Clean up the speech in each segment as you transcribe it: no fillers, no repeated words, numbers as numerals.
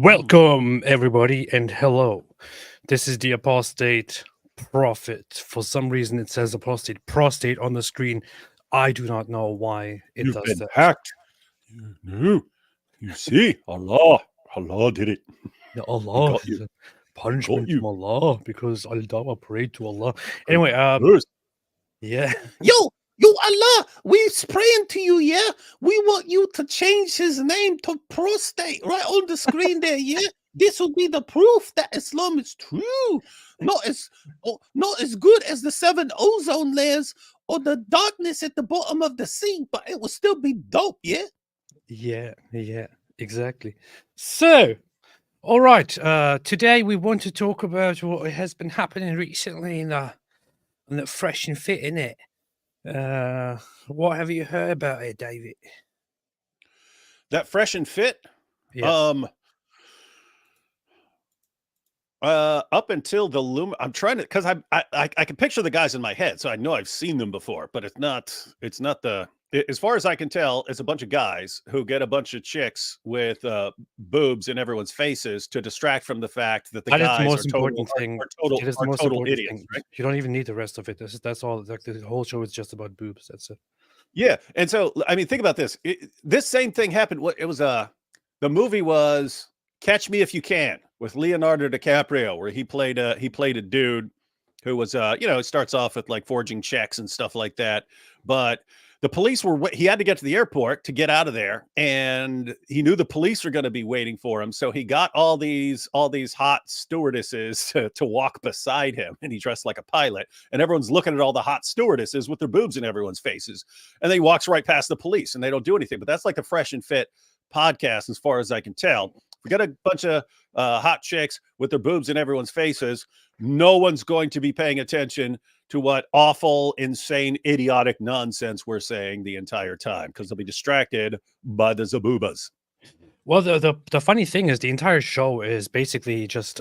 Welcome, everybody, and hello. This is the apostate prophet. For some reason, it says apostate prostate on the screen. I do not know why it You've does been that. hacked. No, you see, Allah did it. Ya He Allah, got it's you. a Got punishment you. from Allah because Al-Dawah prayed to Allah. Pray Anyway, first. yeah, Yo, Allah, we praying to you, yeah? We want you to change his name to prostate right on the screen there, yeah? This will be the proof that Islam is true. Not as good as the 7 ozone layers or the darkness at the bottom of the sea, but it will still be dope, yeah? yeah, exactly. So, all right, today we want to talk about what has been happening recently in the fresh and fit, innit? What have you heard about it, David? That fresh and fit. Yeah. Up until the I'm trying to, because I can picture the guys in my head, so I know I've seen them before, but it's not as far as I can tell, it's a bunch of guys who get a bunch of chicks with boobs in everyone's faces to distract from the fact that the That is the guys most are total important thing. It is the are most total important idiots, thing. right? You don't even need the rest of it. That's all. Like, the whole show is just about boobs. That's it. Yeah, and so I mean, think about this. This same thing happened. What it was the movie was Catch Me If You Can with Leonardo DiCaprio, where he played a dude who was it starts off with like forging checks and stuff like that, but the police he had to get to the airport to get out of there, and he knew the police were going to be waiting for him, so he got all these hot stewardesses to walk beside him, and he dressed like a pilot, and everyone's looking at all the hot stewardesses with their boobs in everyone's faces, and then he walks right past the police and they don't do anything. But that's like the Fresh and Fit podcast, as far as I can tell. We got a bunch of hot chicks with their boobs in everyone's faces. No one's going to be paying attention to what awful, insane, idiotic nonsense we're saying the entire time, because they'll be distracted by the zaboobas. Well, the funny thing is the entire show is basically just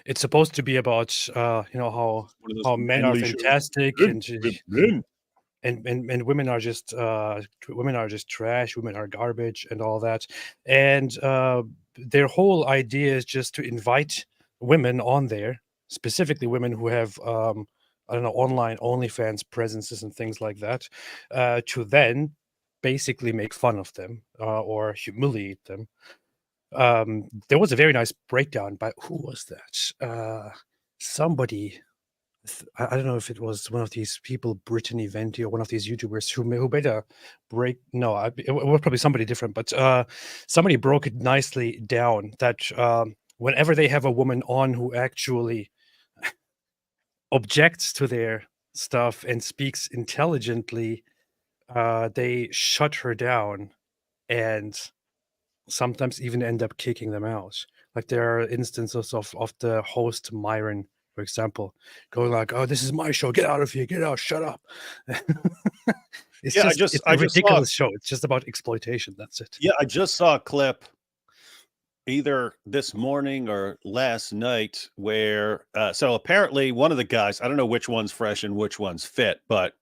it's supposed to be about how men are fantastic and women are just trash, women are garbage and all that, and their whole idea is just to invite women on there, specifically women who have I don't know, online OnlyFans presences and things like that, to then basically make fun of them or humiliate them. There was a very nice breakdown by who was that? Somebody. I don't know if it was one of these people, Brittany Venti, or one of these YouTubers who made a break. No, it was probably somebody different, but somebody broke it nicely down that whenever they have a woman on who actually objects to their stuff and speaks intelligently, they shut her down and sometimes even end up kicking them out. Like, there are instances of the host Myron, for example, going like, "Oh, this is my show. Get out of here. Get out. Shut up." It's it's a ridiculous show. It's just about exploitation. That's it. Yeah, I just saw a clip either this morning or last night where so apparently one of the guys, I don't know which one's fresh and which one's fit, but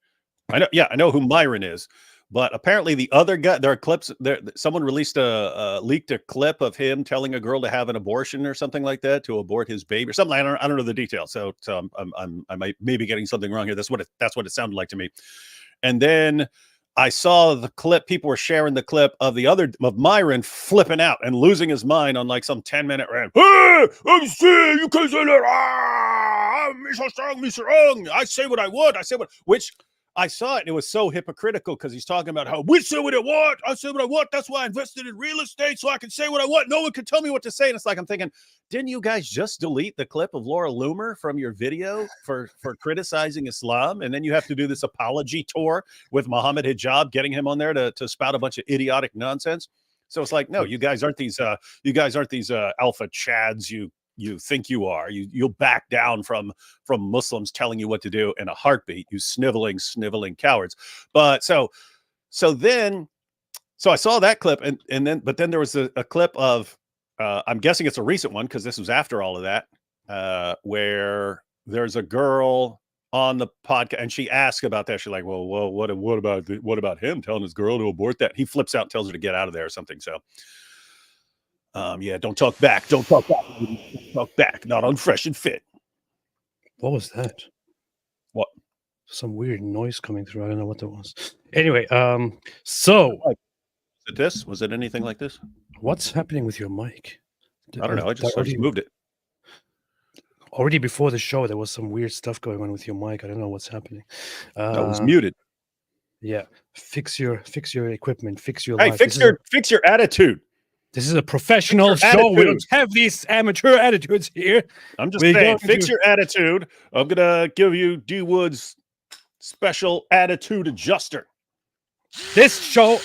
I know who Myron is. But apparently the other guy, there are clips there. Someone released leaked a clip of him telling a girl to have an abortion or something like that, to abort his baby or something. I don't know the details. So I might be getting something wrong here. That's what it sounded like to me. And then I saw the clip. People were sharing the clip of Myron flipping out and losing his mind on like some 10-minute rant. Hey, I'm saying you can't say that. Mr. Wrong. I say what I want. Which I saw it, and it was so hypocritical, because he's talking about how we say what I want. I say what I want. That's why I invested in real estate, so I can say what I want. No one can tell me what to say. And it's like, I'm thinking, didn't you guys just delete the clip of Laura Loomer from your video for criticizing Islam? And then you have to do this apology tour with Muhammad Hijab, getting him on there to spout a bunch of idiotic nonsense. So it's like, no, you guys aren't these alpha chads you think you are. You'll back down from Muslims telling you what to do in a heartbeat, you sniveling cowards. But so I saw that clip, but then there was a clip of I'm guessing it's a recent one, because this was after all of that, where there's a girl on the podcast and she asks about that. She's like, well, what about him telling his girl to abort that? He flips out and tells her to get out of there or something. So Yeah, don't talk back. Don't talk back. Don't talk back. Not on Fresh and Fit. What was that? What? Some weird noise coming through. I don't know what that was. Anyway, so Was it this? Was it anything like this? what's happening with your mic? I don't know. I just moved it. Already before the show, there was some weird stuff going on with your mic. I don't know what's happening. No, it was muted. Yeah, fix your equipment, fix your Hey, life. fix your attitude. This is a professional show. We don't have these amateur attitudes here. I'm just saying, fix your attitude. I'm gonna give you D Wood's special attitude adjuster. This show.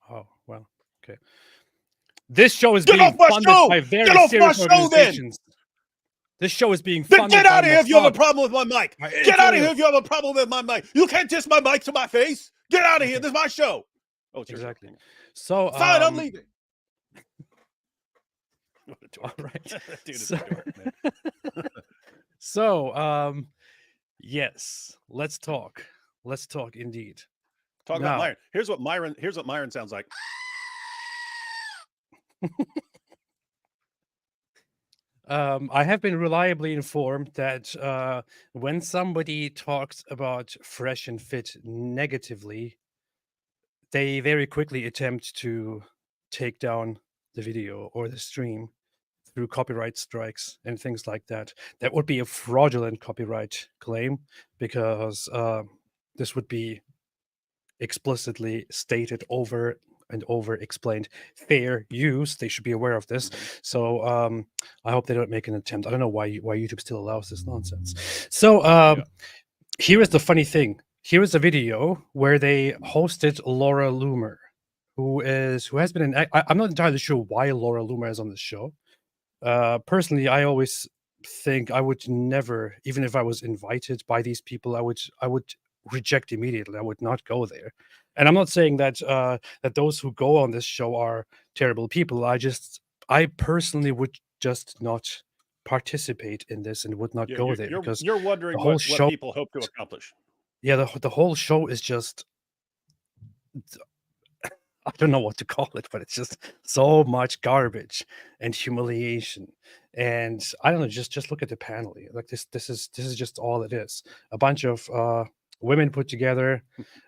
Oh well, okay. This show is being funded by very serious organizations. This show is being funded. Then get out of here if you have a problem with my mic. Get out of here if you have a problem with my mic. You can't diss my mic to my face. Get out of here. This is my show. Oh, it's exactly. So fine, I'm leaving. All right. Dude, so, yes, let's talk. Let's talk indeed. Talk about Myron. Here's what Myron sounds like. I have been reliably informed that when somebody talks about Fresh and Fit negatively, they very quickly attempt to take down the video or the stream through copyright strikes and things like that. That would be a fraudulent copyright claim because this would be explicitly stated over and over explained. Fair use. They should be aware of this. So I hope they don't make an attempt. I don't know why YouTube still allows this nonsense. So here is the funny thing. Here is a video where they hosted Laura Loomer, who has been I'm not entirely sure why Laura Loomer is on the show. Personally, I always think I would never, even if I was invited by these people, I would reject immediately. I would not go there. And I'm not saying that that those who go on this show are terrible people. I personally would just not participate in this and would not go there because you're wondering the whole what people hope to accomplish. Yeah, the whole show is just, I don't know what to call it, but it's just so much garbage and humiliation. And I don't know, just look at the panel. Like this is just all it is. A bunch of women put together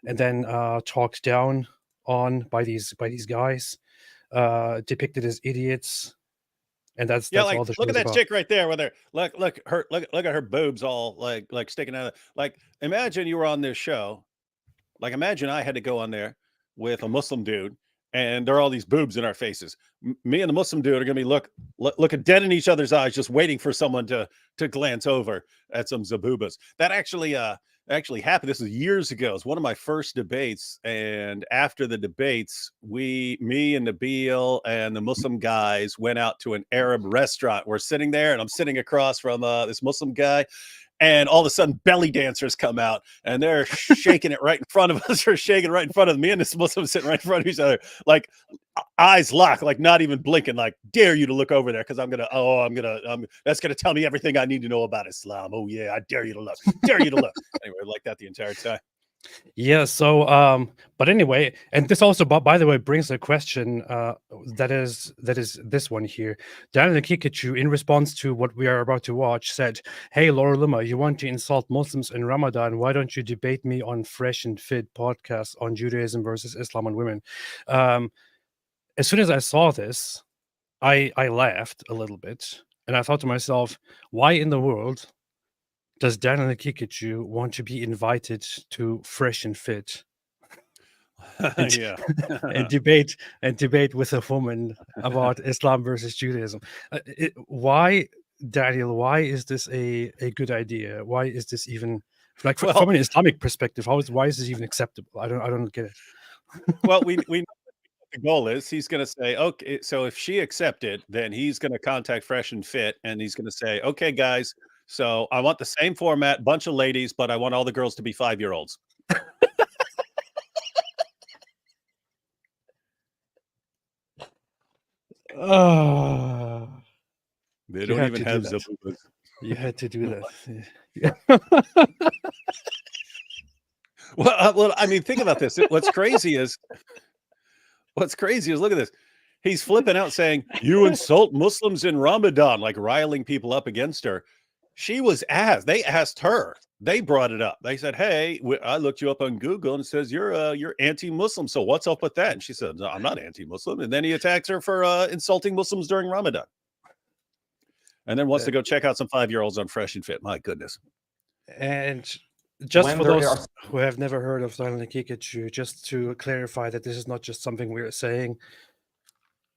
and then talked down on by these guys, depicted as idiots. And that's like, all the look at that about. chick right there with her look at her boobs all like sticking out. Like, imagine you were on this show. Like, imagine I had to go on there with a Muslim dude and there are all these boobs in our faces. Me and the Muslim dude are gonna be looking dead in each other's eyes, just waiting for someone to glance over at some zaboobas. That actually happened. This was years ago. It was one of my first debates. And after the debates, me and Nabil and the Muslim guys went out to an Arab restaurant. We're sitting there and I'm sitting across from this Muslim guy. And all of a sudden, belly dancers come out and they're shaking it right in front of us. They're shaking right in front of me and this Muslim sitting right in front of each other, like eyes locked, like not even blinking, like dare you to look over there because that's gonna tell me everything I need to know about Islam. Oh yeah, I dare you to look. Dare you to look. Anyway, like that the entire time. Yeah, so but anyway, and this also by the way brings a question that is this one here. Daniel Kikachu, in response to what we are about to watch, said, "Hey Laura Loomer, you want to insult Muslims in Ramadan, why don't you debate me on Fresh and Fit podcast on Judaism versus Islam and women?" As soon as I saw this, I laughed a little bit and I thought to myself, why in the world does Daniel Kikachu want to be invited to Fresh and Fit and, Yeah. and debate with a woman about Islam versus Judaism? Why, Daniel? Why is this a good idea? Why is this even like from an Islamic perspective? Why is this even acceptable? I don't get it. Well, we know what the goal is. He's going to say, okay, so if she accepted, then he's going to contact Fresh and Fit, and he's going to say, okay, guys. So I want the same format, bunch of ladies, but I want all the girls to be 5-year-olds. They don't even have zaboobas. You had to do that. Well, I mean, think about this. What's crazy is What's crazy is look at this. He's flipping out saying, "You insult Muslims in Ramadan," like riling people up against her. She was asked. They asked her. They brought it up. They said, "Hey, I looked you up on Google and it says you're anti-Muslim. So what's up with that?" And she said, "No, I'm not anti-Muslim." And then he attacks her for insulting Muslims during Ramadan. And then wants to go check out some 5-year-olds on Fresh and Fit. My goodness. And just When for there those are- who have never heard of Silent Kikachu, just to clarify that this is not just something we're saying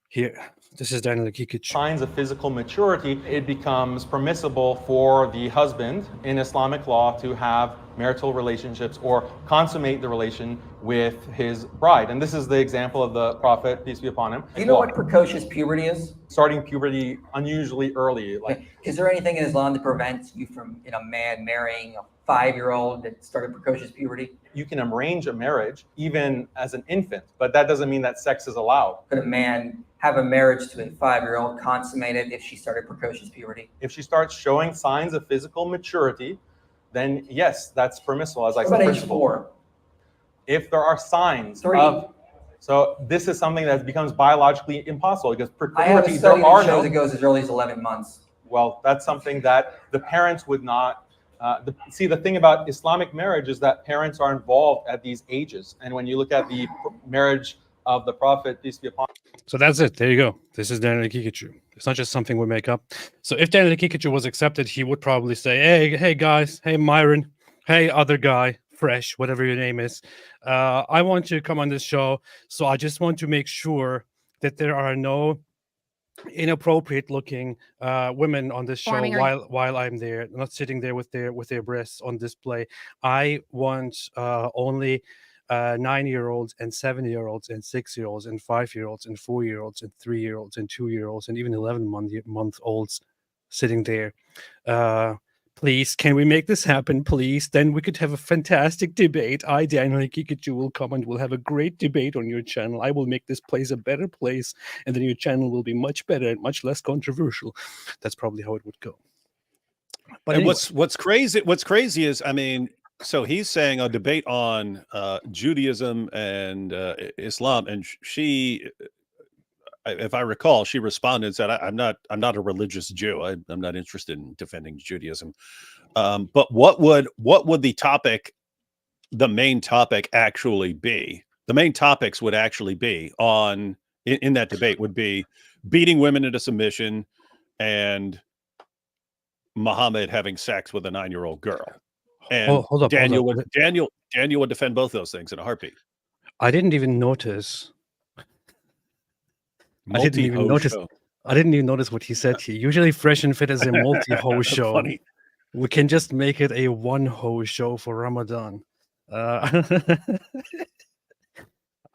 here. This is Daniel Kikachu. signs of physical maturity, it becomes permissible for the husband in Islamic law to have marital relationships or consummate the relation with his bride. And this is the example of the Prophet, peace be upon him. Do you know what precocious puberty is? Starting puberty unusually early. Like, Is there anything in Islam that prevents you from, a man marrying a 5-year-old that started precocious puberty? you can arrange a marriage even as an infant, but that doesn't mean that sex is allowed. Could a man have a marriage to a 5-year-old consummated if she started precocious puberty? If she starts showing signs of physical maturity, then yes, that's permissible. As I What said, about age principle. 4? If there are signs 3. of, so this is something that becomes biologically impossible because I have a puberty, study there are that shows no, it goes as early as 11 months. well, that's something that the parents would not, see, the thing about Islamic marriage is that parents are involved at these ages. And when you look at the marriage of the Prophet, peace be upon him. So that's it. There you go. This is Daniel Kikachu. It's not just something we make up. So if Daniel Kikachu was accepted, he would probably say, hey guys, hey Myron, hey other guy, Fresh, whatever your name is. I want to come on this show. So I just want to make sure that there are no inappropriate looking women on this show Forming while I'm there, not sitting there with their breasts on display. I want only 9-year-olds and 7-year-olds and 6-year-olds and 5-year-olds and 4-year-olds and 3-year-olds and 2-year-olds and even 11-month-olds sitting there. Please, can we make this happen, please? Then we could have a fantastic debate. I, Daniel Kikachu, will come and we'll have a great debate on your channel. I will make this place a better place, and then your channel will be much better and much less controversial. That's probably how it would go. But And anyway, what's crazy is, I mean, so he's saying a debate on Judaism and Islam, and she, if I recall, she responded and said, I'm not a religious Jew. I'm not interested in defending Judaism. But what would the main topic actually be? The main topics would actually be in that debate would be beating women into submission and Muhammad having sex with a 9-year-old girl. And hold up. Daniel would defend both those things in a heartbeat. I didn't even notice. I didn't even notice. Show. I didn't even notice what he said here. Usually, Fresh and Fit is a multi-ho show. Funny. We can just make it a one-ho show for Ramadan. I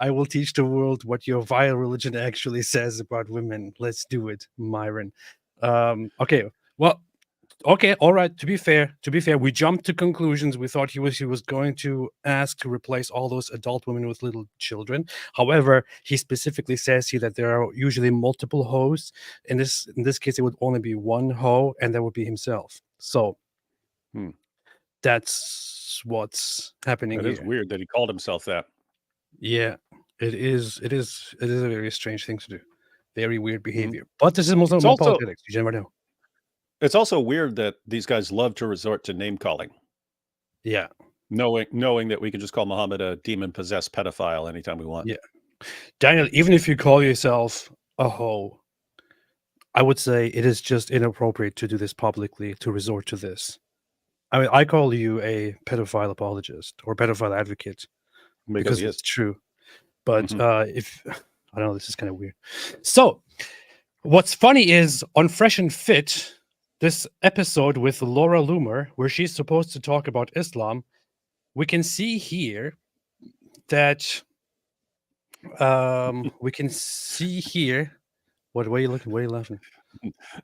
will teach the world what your vile religion actually says about women. Let's do it, Myron. Okay. Well, okay. All right. To be fair, we jumped to conclusions. We thought he was going to ask to replace all those adult women with little children. However, he specifically says here that there are usually multiple hoes. In this case, it would only be one ho, and that would be himself. So that's what's happening It here. is weird that he called himself that. Yeah, it is a very strange thing to do. Very weird behavior. But this is Muslim It's also- politics. You never know. It's also weird that these guys love to resort to name calling, Yeah. knowing that we can just call Muhammad a demon-possessed pedophile anytime we want. Yeah. Daniel, even if you call yourself a hoe, I would say it is just inappropriate to do this publicly, to resort to this. I mean, I call you a pedophile apologist or pedophile advocate because he it's is. true. But Mhm. if I don't know, this is kind of weird. So, what's funny is on Fresh and Fit, this episode with Laura Loomer, where she's supposed to talk about Islam, we can see here that we can see here. What are you looking? What are you laughing?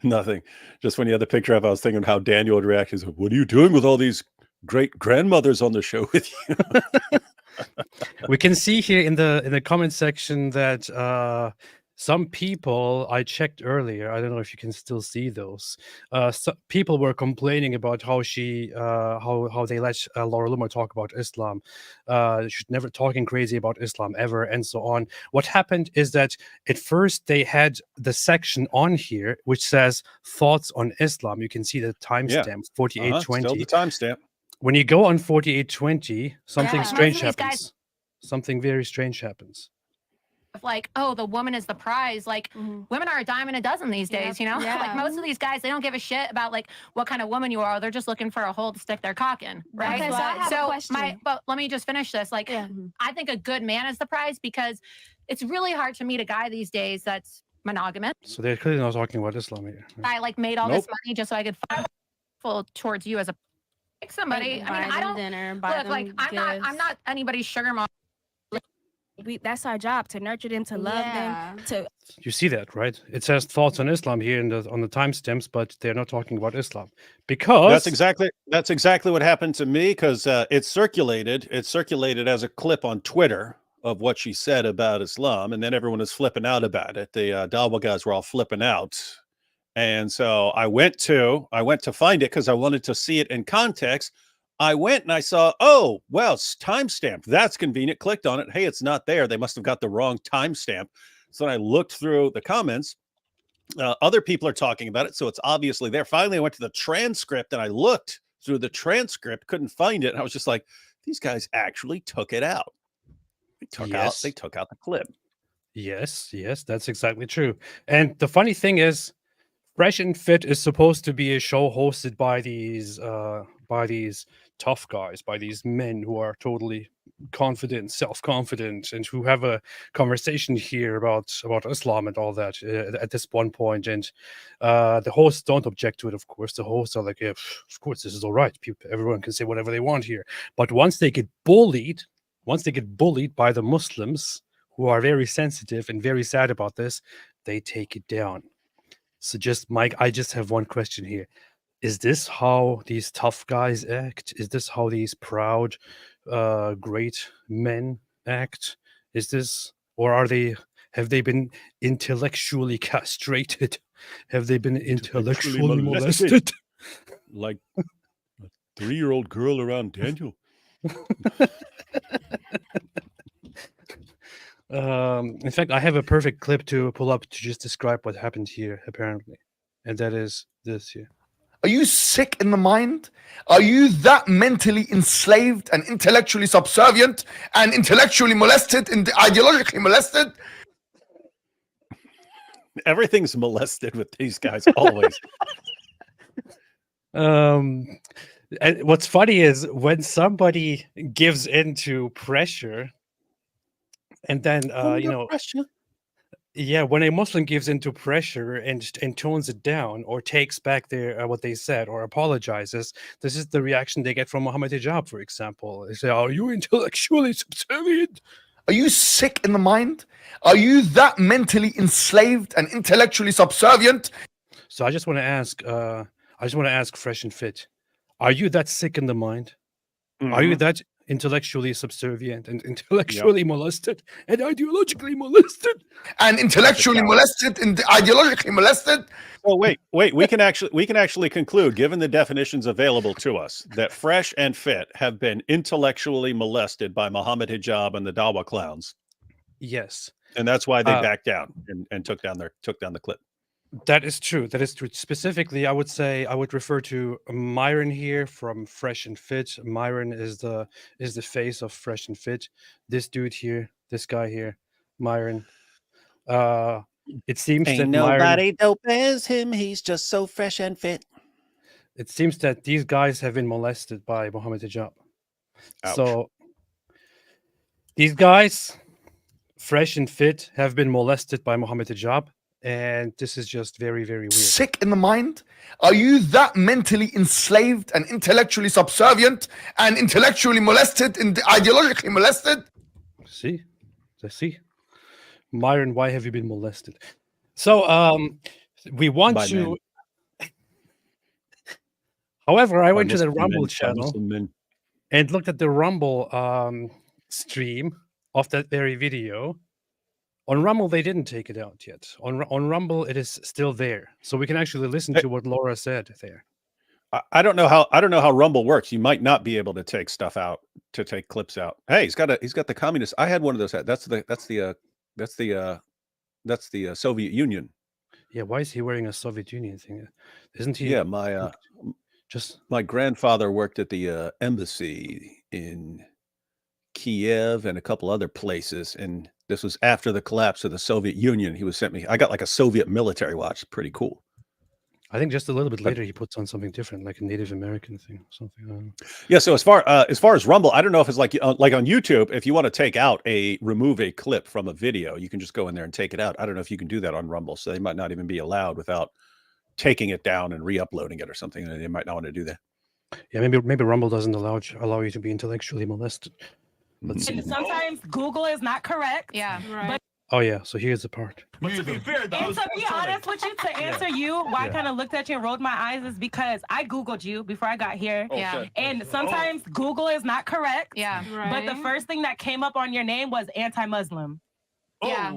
Nothing. Just when you had the picture up, I was thinking how Daniel would react. He's like, "What are you doing with all these great grandmothers on the show with you?" We can see here in the comment section that some people I checked earlier. I don't know if you can still see those. People were complaining about how how they let Laura Loomer talk about Islam. She's never talking crazy about Islam ever, and so on. What happened is that at first they had the section on here which says thoughts on Islam. You can see the timestamp Still 4820. the timestamp. When you go on 4820, something Yeah. strange Most of these guys- happens. Something very strange happens. Like, oh, the woman is the prize. Like, women are a dime a dozen these days, you know? Yeah. Like, most of these guys, they don't give a shit about, like, what kind of woman you are. They're just looking for a hole to stick their cock in, right? Okay, so I have a question. But let me just finish this. Like, Yeah. I think a good man is the prize because it's really hard to meet a guy these days that's monogamous. So they're clearly not talking about Islam here. I, like, made all Nope. this money just so I could find full towards you as a like somebody. I mean, I don't dinner, buy look like them I'm not anybody's sugar mom. That's our job, to nurture them, to love Yeah. them, to You see that, right? It says thoughts on Islam here on the timestamps, but they're not talking about Islam because That's exactly what happened to me because it circulated as a clip on Twitter of what she said about Islam, and then everyone was flipping out about it. The Dawa guys were all flipping out, and so I went to find it because I wanted to see it in context. I went and I saw, oh, well, it's timestamped. That's convenient. Clicked on it. Hey, it's not there. They must have got the wrong timestamp. So then I looked through the comments. Other people are talking about it, so it's obviously there. Finally, I went to the transcript and I looked through the transcript, couldn't find it. And I was just like, these guys actually took it out. They took out the clip. Yes, that's exactly true. And the funny thing is, Fresh and Fit is supposed to be a show hosted by these tough guys, by these men who are totally confident, self-confident, and who have a conversation here about Islam and all that at this one point. And the hosts don't object to it, of course. The hosts are like, yeah, of course, this is all right. Everyone can say whatever they want here. But once they get bullied by the Muslims, who are very sensitive and very sad about this, they take it down. So just, Mike, I just have one question here. Is this how these tough guys act? Is this how these proud, great men act? Is this, or have they been intellectually castrated? Have they been intellectually molested? Like a 3-year-old girl around Daniel. In fact, I have a perfect clip to pull up to just describe what happened here, apparently. And that is this here. Are you sick in the mind? Are you that mentally enslaved and intellectually subservient and intellectually molested and ideologically molested? Everything's molested with these guys always. And what's funny is when somebody gives into pressure, and then Pressure. yeah, when a Muslim gives into pressure and tones it down or takes back their what they said or apologizes, this is the reaction they get from Muhammad Hijab, for example. They say, "Are you intellectually subservient?" Are you sick in the mind? Are you that mentally enslaved and intellectually subservient? So I just want to ask Fresh and Fit, are you that sick in the mind? Are you that intellectually subservient and intellectually molested and ideologically molested? And intellectually molested and ideologically molested? Oh, wait. We can actually conclude, given the definitions available to us, that Fresh and Fit have been intellectually molested by Muhammad Hijab and the Dawa clowns, Yes, and that's why they backed down and took down the clip. that is true. That is true. Specifically, I would refer to Myron here from Fresh and Fit. Myron is the face of Fresh and Fit. This dude here, this guy here, Myron. It seems that Myron, dope as him. He's just so fresh and fit. it seems that these guys have been molested by Muhammad Hijab. Ouch. So these guys, Fresh and Fit, have been molested by Muhammad Hijab. And this is just very, very weird. Sick in the mind? Are you that mentally enslaved and intellectually subservient and intellectually molested and ideologically molested? See? Myron, why have you been molested? So we want By to. men. However, I By went to the Muslim Rumble men, by channel Muslim men. and looked at the Rumble stream of that very video On Rumble, they didn't take it out yet. On Rumble, it is still there, so we can actually listen Hey. to what Laura said there. I don't know how Rumble works. You might not be able to take stuff out, to take clips out. Hey, he's got the communist. I had one of those. That's the Soviet Union. Yeah, why is he wearing a Soviet Union thing? Isn't he? Yeah, my just my grandfather worked at the embassy in Kiev and a couple other places, and this was after the collapse of the Soviet Union. He was sent me. I got like a Soviet military watch. Pretty cool. I think just a little bit But- later he puts on something different, like a Native American thing or something. I don't know. Yeah. So as far as Rumble, I don't know if it's like on YouTube. If you want to remove a clip from a video, you can just go in there and take it out. I don't know if you can do that on Rumble, so they might not even be allowed without taking it down and re-uploading it or something. And they might not want to do that. Yeah, maybe Rumble doesn't allow you to be intellectually molested. Let's see. And sometimes Google is not correct. Yeah. But Oh yeah, so here's the part. and to be honest with you, to answer you, why I kind of looked at you and rolled my eyes is because I Googled you before I got here. Yeah. And sometimes Google is not correct. Yeah. But the first thing that came up on your name was anti-Muslim. Yeah.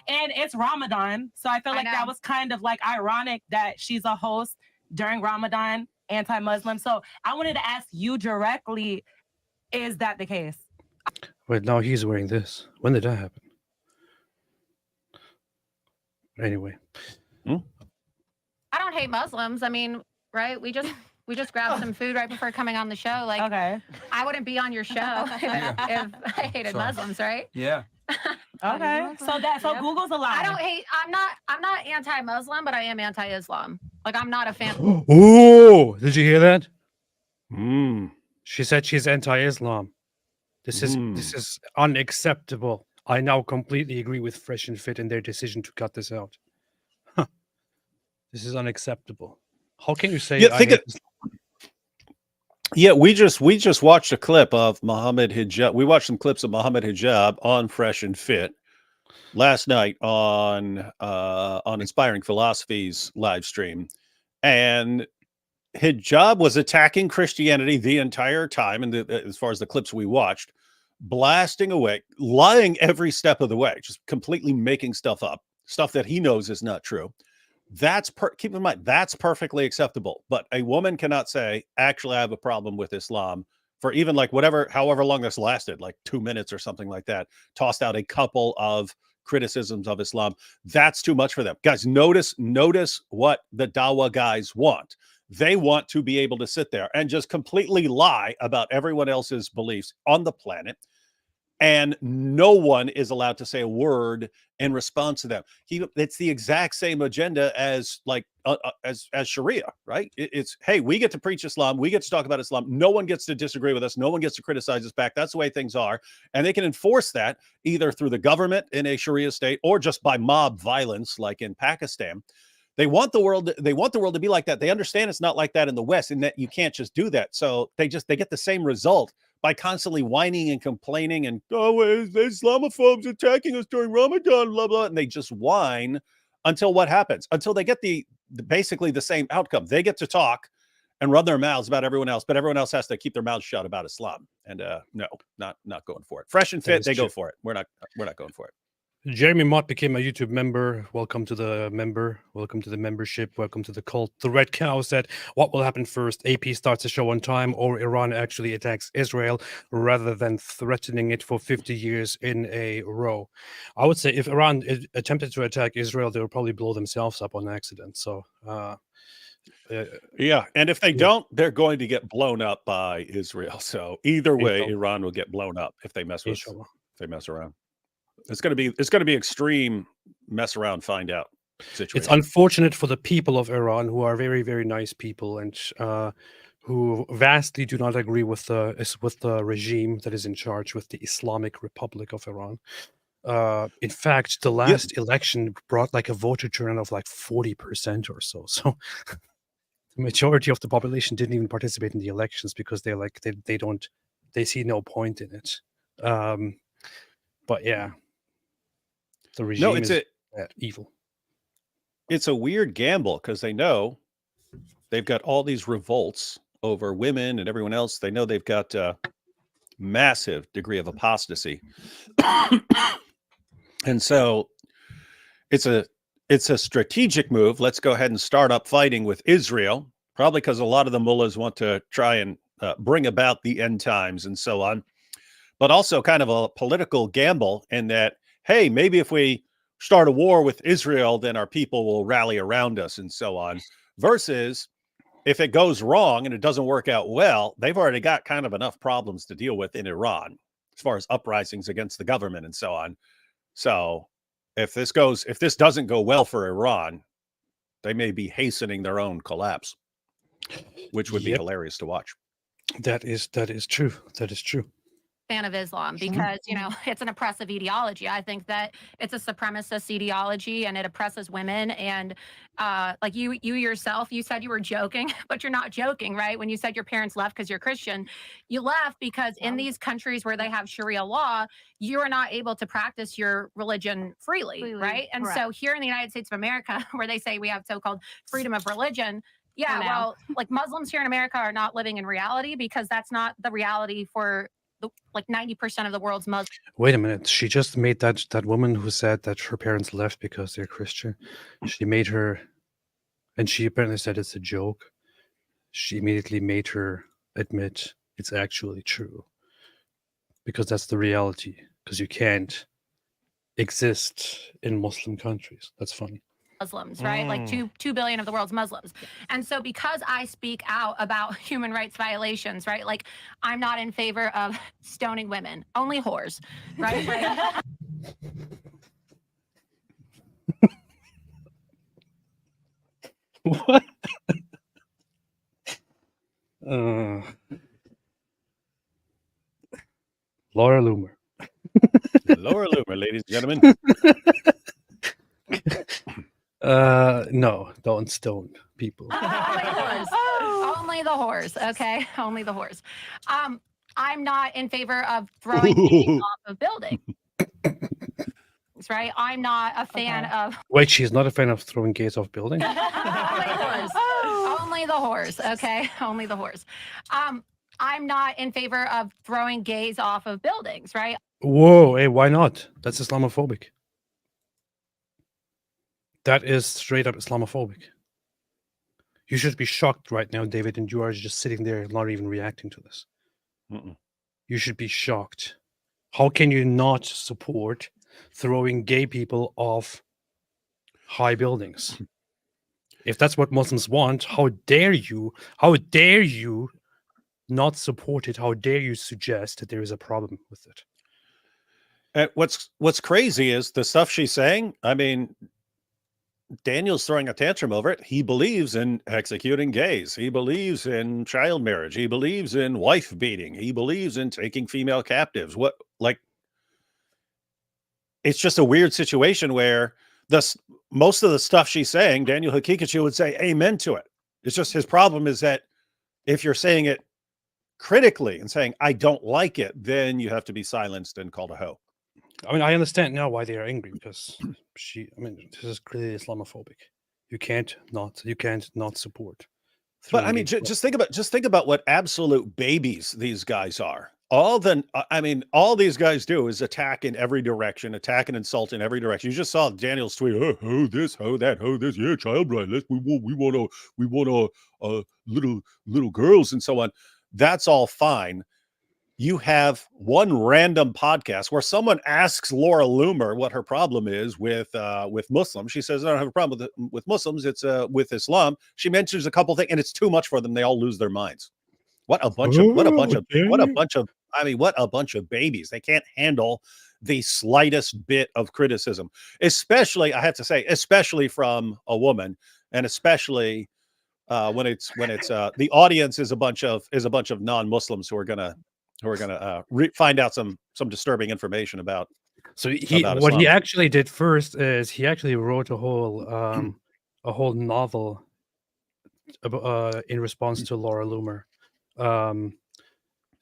And it's Ramadan. So I feel I like that know. was kind of like ironic that she's a host during Ramadan, anti-Muslim. So I wanted to ask you directly, is that the case? Wait, now he's wearing this. When did that happen? Anyway, I don't hate Muslims. I mean, right? We just grabbed some food right before coming on the show. Like, Okay. I wouldn't be on your show if I hated Sorry. Muslims, right? Yeah. Okay. So Yep. Google's a lie. I don't hate. I'm not anti-Muslim, but I am anti-Islam. Like, I'm not a fan. oh, did you hear that? Mm. She said she's anti-Islam. This is unacceptable. I now completely agree with Fresh and Fit in their decision to cut this out. Huh. This is unacceptable. How can you say? Yeah, Yeah, we just watched a clip of Muhammad Hijab. We watched some clips of Muhammad Hijab on Fresh and Fit last night on Inspiring Philosophy's live stream, and Hijab was attacking Christianity the entire time, and as far as the clips we watched, blasting away, lying every step of the way, just completely making stuff up, stuff that he knows is not true. Keep in mind, that's perfectly acceptable. But a woman cannot say, actually, I have a problem with Islam for even like however long this lasted, like 2 minutes or something like that, tossed out a couple of criticisms of Islam. That's too much for them. Guys, notice what the Dawa guys want. They want to be able to sit there and just completely lie about everyone else's beliefs on the planet. And no one is allowed to say a word in response to them. It's the exact same agenda as as Sharia, right? It's, hey, we get to preach Islam. We get to talk about Islam. No one gets to disagree with us. No one gets to criticize us back. That's the way things are. And they can enforce that either through the government in a Sharia state or just by mob violence, like in Pakistan. They want the world to be like that. They understand it's not like that in the West, and that you can't just do that. So they get the same result by constantly whining and complaining and, oh, Islamophobes attacking us during Ramadan, blah, blah. And they just whine until what happens? Until they get basically the same outcome. They get to talk and run their mouths about everyone else, but everyone else has to keep their mouths shut about Islam. And no, not going for it. Fresh and Fit, they go for it. We're not going for it. Jeremy Mott became a YouTube member. Welcome to the membership. Welcome to the cult. The Red Cow said, what will happen first? AP starts the show on time, or Iran actually attacks Israel rather than threatening it for 50 years in a row? I would say if Iran attempted to attack Israel, they would probably blow themselves up on accident. So, yeah. And if they don't, they're going to get blown up by Israel. So either way, Iran will get blown up if they mess around. It's going to be extreme mess around, find out situation. It's unfortunate for the people of Iran, who are very, very nice people and who vastly do not agree with the regime that is in charge, with the Islamic Republic of Iran. In fact, the last election brought like a voter turnout of like 40% or so. So the majority of the population didn't even participate in the elections because they see no point in it. But yeah. The regime is evil. It's a weird gamble because they know they've got all these revolts over women and everyone else. They know they've got a massive degree of apostasy. And so it's a strategic move. Let's go ahead and start up fighting with Israel, probably because a lot of the mullahs want to try and bring about the end times and so on, but also kind of a political gamble in that, hey, maybe if we start a war with Israel, then our people will rally around us and so on, versus if it goes wrong and it doesn't work out well, they've already got kind of enough problems to deal with in Iran as far as uprisings against the government and so on. So if this doesn't go well for Iran, they may be hastening their own collapse, which would be hilarious to watch. That is true. That is true. Fan of Islam because it's an oppressive ideology. I think that it's a supremacist ideology and it oppresses women. And like you yourself, you said you were joking, but you're not joking, right? When you said your parents left because you're Christian, you left because in these countries where they have Sharia law, you are not able to practice your religion freely, right? And so here in the United States of America, where they say we have so-called freedom of religion, yeah, well, like Muslims here in America are not living in reality because that's not the reality for like 90% of the world's Muslims. Wait a minute. She just made that woman who said that her parents left because they're Christian. She made her, and she apparently said it's a joke. She immediately made her admit it's actually true. Because that's the reality. Because you can't exist in Muslim countries. That's funny. Muslims, right? Like 2 billion of the world's Muslims. And so because I speak out about human rights violations, right? Like I'm not in favor of stoning women, only whores, right? What? Laura Loomer. Laura Loomer, ladies and gentlemen. No, don't stone people. Only the whores, okay? Only the whores. I'm not in favor of throwing gays off of buildings, right? I'm not a fan of... Wait, she's not a fan of throwing gays off buildings? Only whores. Only the whores, okay? Only the whores. I'm not in favor of throwing gays off of buildings, right? Whoa, hey, why not? That's Islamophobic. That is straight up Islamophobic. You should be shocked right now, David, and you are just sitting there not even reacting to this. You should be shocked. How can you not support throwing gay people off high buildings? If that's what Muslims want, how dare you not support it? How dare you suggest that there is a problem with it? And what's crazy is the stuff she's saying. I mean, Daniel's throwing a tantrum over it. He believes in executing gays. He believes in child marriage. He believes in wife beating. He believes in taking female captives. It's just a weird situation where most of the stuff she's saying, Daniel Hakikachu would say amen to it. It's just his problem is that if you're saying it critically and saying, I don't like it, then you have to be silenced and called a hoe. I mean, I understand now why they are angry because this is clearly Islamophobic. You can't not support. But I mean, just think about what absolute babies these guys are. All these guys do is attack in every direction, attack and insult in every direction. You just saw Daniel's tweet, oh this, oh that, oh this, yeah, child bride. We want little girls and so on. That's all fine. You have one random podcast where someone asks Laura Loomer what her problem is with Muslims. She says, I don't have a problem with Muslims. It's with Islam. She mentions a couple things and it's too much for them. They all lose their minds. What a bunch of babies. They can't handle the slightest bit of criticism, especially, I have to say, especially from a woman, and especially when it's the audience is a bunch of non-Muslims who are gonna find out some disturbing information about. So what he actually did first is he actually wrote a whole novel in response to Laura Loomer,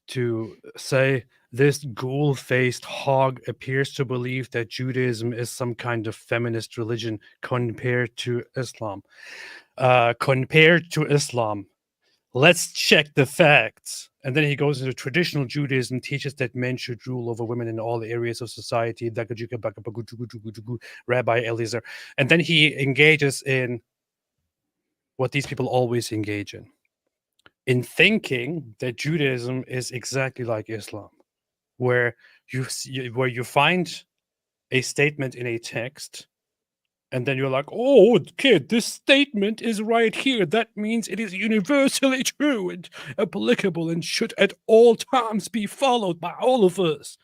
to say this ghoul-faced hog appears to believe that Judaism is some kind of feminist religion compared to Islam. let's check the facts. And then he goes into traditional Judaism, teaches that men should rule over women in all areas of society. Rabbi Eliezer. And then he engages in what these people always engage in thinking that Judaism is exactly like Islam, where you find a statement in a text, and then you're like, oh, kid, this statement is right here. That means it is universally true and applicable and should at all times be followed by all of us.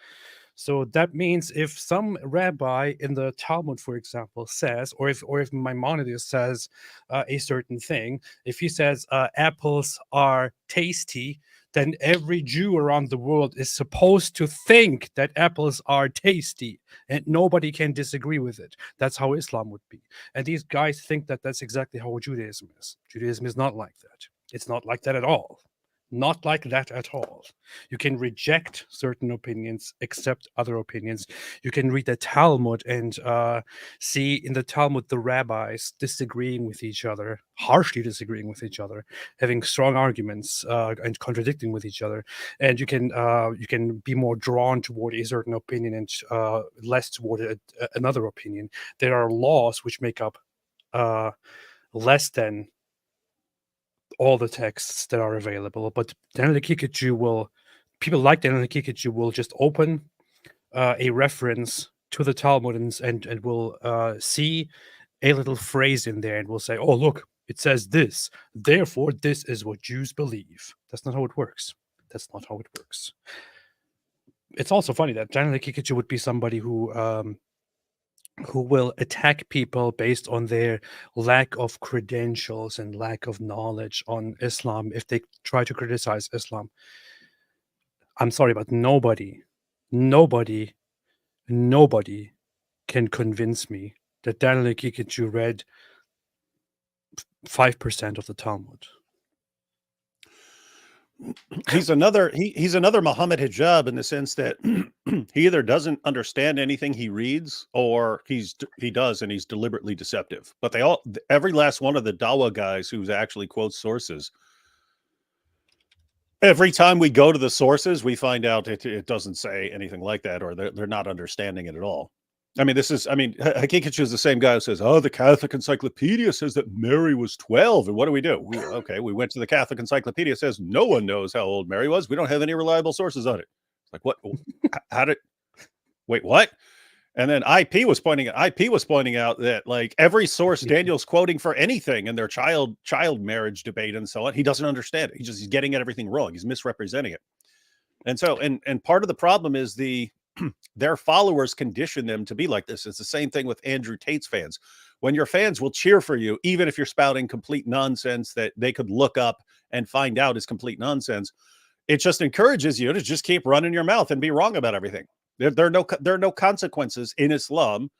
So that means if some rabbi in the Talmud, for example, says, or if Maimonides says a certain thing, if he says apples are tasty, then every Jew around the world is supposed to think that apples are tasty, and nobody can disagree with it. That's how Islam would be. And these guys think that that's exactly how Judaism is. Judaism is not like that. It's not like that at all. Not like that at all. You can reject certain opinions, accept other opinions. You can read the Talmud and see in the Talmud the rabbis disagreeing with each other, harshly disagreeing with each other, having strong arguments and contradicting with each other. And you can be more drawn toward a certain opinion and less toward another opinion. There are laws which make up less than all the texts that are available, but Daniel Kikuchi people like Daniel Kikuchi will just open a reference to the Talmud and will see a little phrase in there and will say, oh, look, it says this, therefore this is what Jews believe. That's not how it works. That's not how it works. It's also funny that Daniel Kikuchi would be somebody who will attack people based on their lack of credentials and lack of knowledge on Islam if they try to criticize Islam. I'm sorry, but nobody can convince me that Daniel Kikuchi read 5% of the Talmud. He's another Muhammad Hijab in the sense that he either doesn't understand anything he reads, or he does and he's deliberately deceptive. But every last one of the Dawa guys who actually quotes sources, every time we go to the sources, we find out it doesn't say anything like that, or they're not understanding it at all. I mean, Hakikuchi is the same guy who says, oh, the Catholic Encyclopedia says that Mary was 12. And what do? We went to the Catholic Encyclopedia. It says no one knows how old Mary was. We don't have any reliable sources on it. It's like, what? Wait, what? And then IP was pointing out that like every source Daniel's quoting for anything in their child marriage debate and so on, he doesn't understand it. He's getting at everything wrong. He's misrepresenting it. And so, and part of the problem is their followers condition them to be like this. It's the same thing with Andrew Tate's fans. When your fans will cheer for you, even if you're spouting complete nonsense that they could look up and find out is complete nonsense, it just encourages you to just keep running your mouth and be wrong about everything. There are no consequences in Islam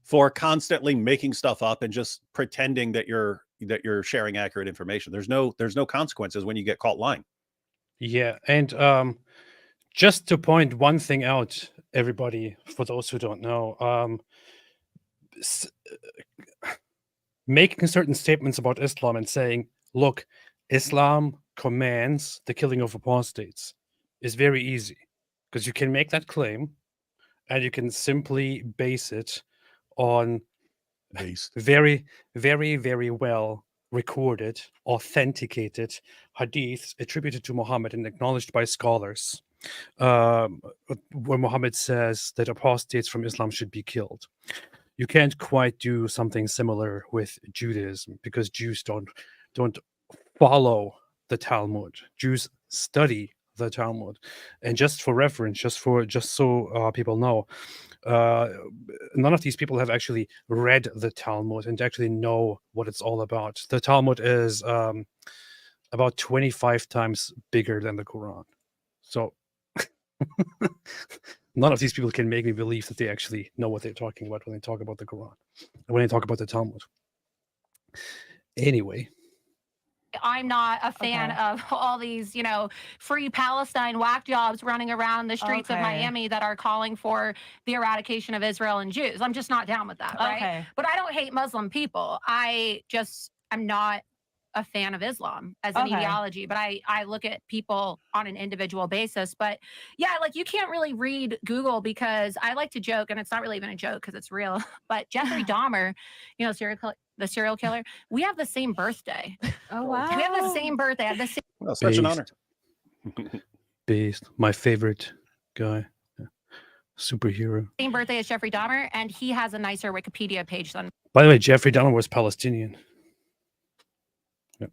for constantly making stuff up and just pretending that you're sharing accurate information. There's no consequences when you get caught lying. Yeah, and just to point one thing out, everybody, for those who don't know, making certain statements about Islam and saying, look, Islam commands the killing of apostates is very easy, because you can make that claim and you can simply base it on very, very, very well recorded, authenticated hadiths attributed to Muhammad and acknowledged by scholars, where Muhammad says that apostates from Islam should be killed. You can't quite do something similar with Judaism, because Jews don't follow the Talmud. Jews study the Talmud. And just for reference, just so people know, none of these people have actually read the Talmud and actually know what it's all about. The Talmud is about 25 times bigger than the Quran. So none of these people can make me believe that they actually know what they're talking about when they talk about the Quran and when they talk about the Talmud. Anyway. I'm not a fan of all these, free Palestine whack jobs running around the streets of Miami that are calling for the eradication of Israel and Jews. I'm just not down with that, right? But I don't hate Muslim people. I'm not a fan of Islam as an Okay. ideology, but I look at people on an individual basis. But yeah, like you can't really read Google, because I like to joke, and it's not really even a joke because it's real. But Jeffrey Dahmer, you know, the serial killer, we have the same birthday. Oh wow. We have the same birthday. I have the same Well, such an honor. Based, my favorite guy, yeah. Superhero. birthday as Jeffrey Dahmer, and he has a nicer Wikipedia page than By the way, Jeffrey Dahmer was Palestinian.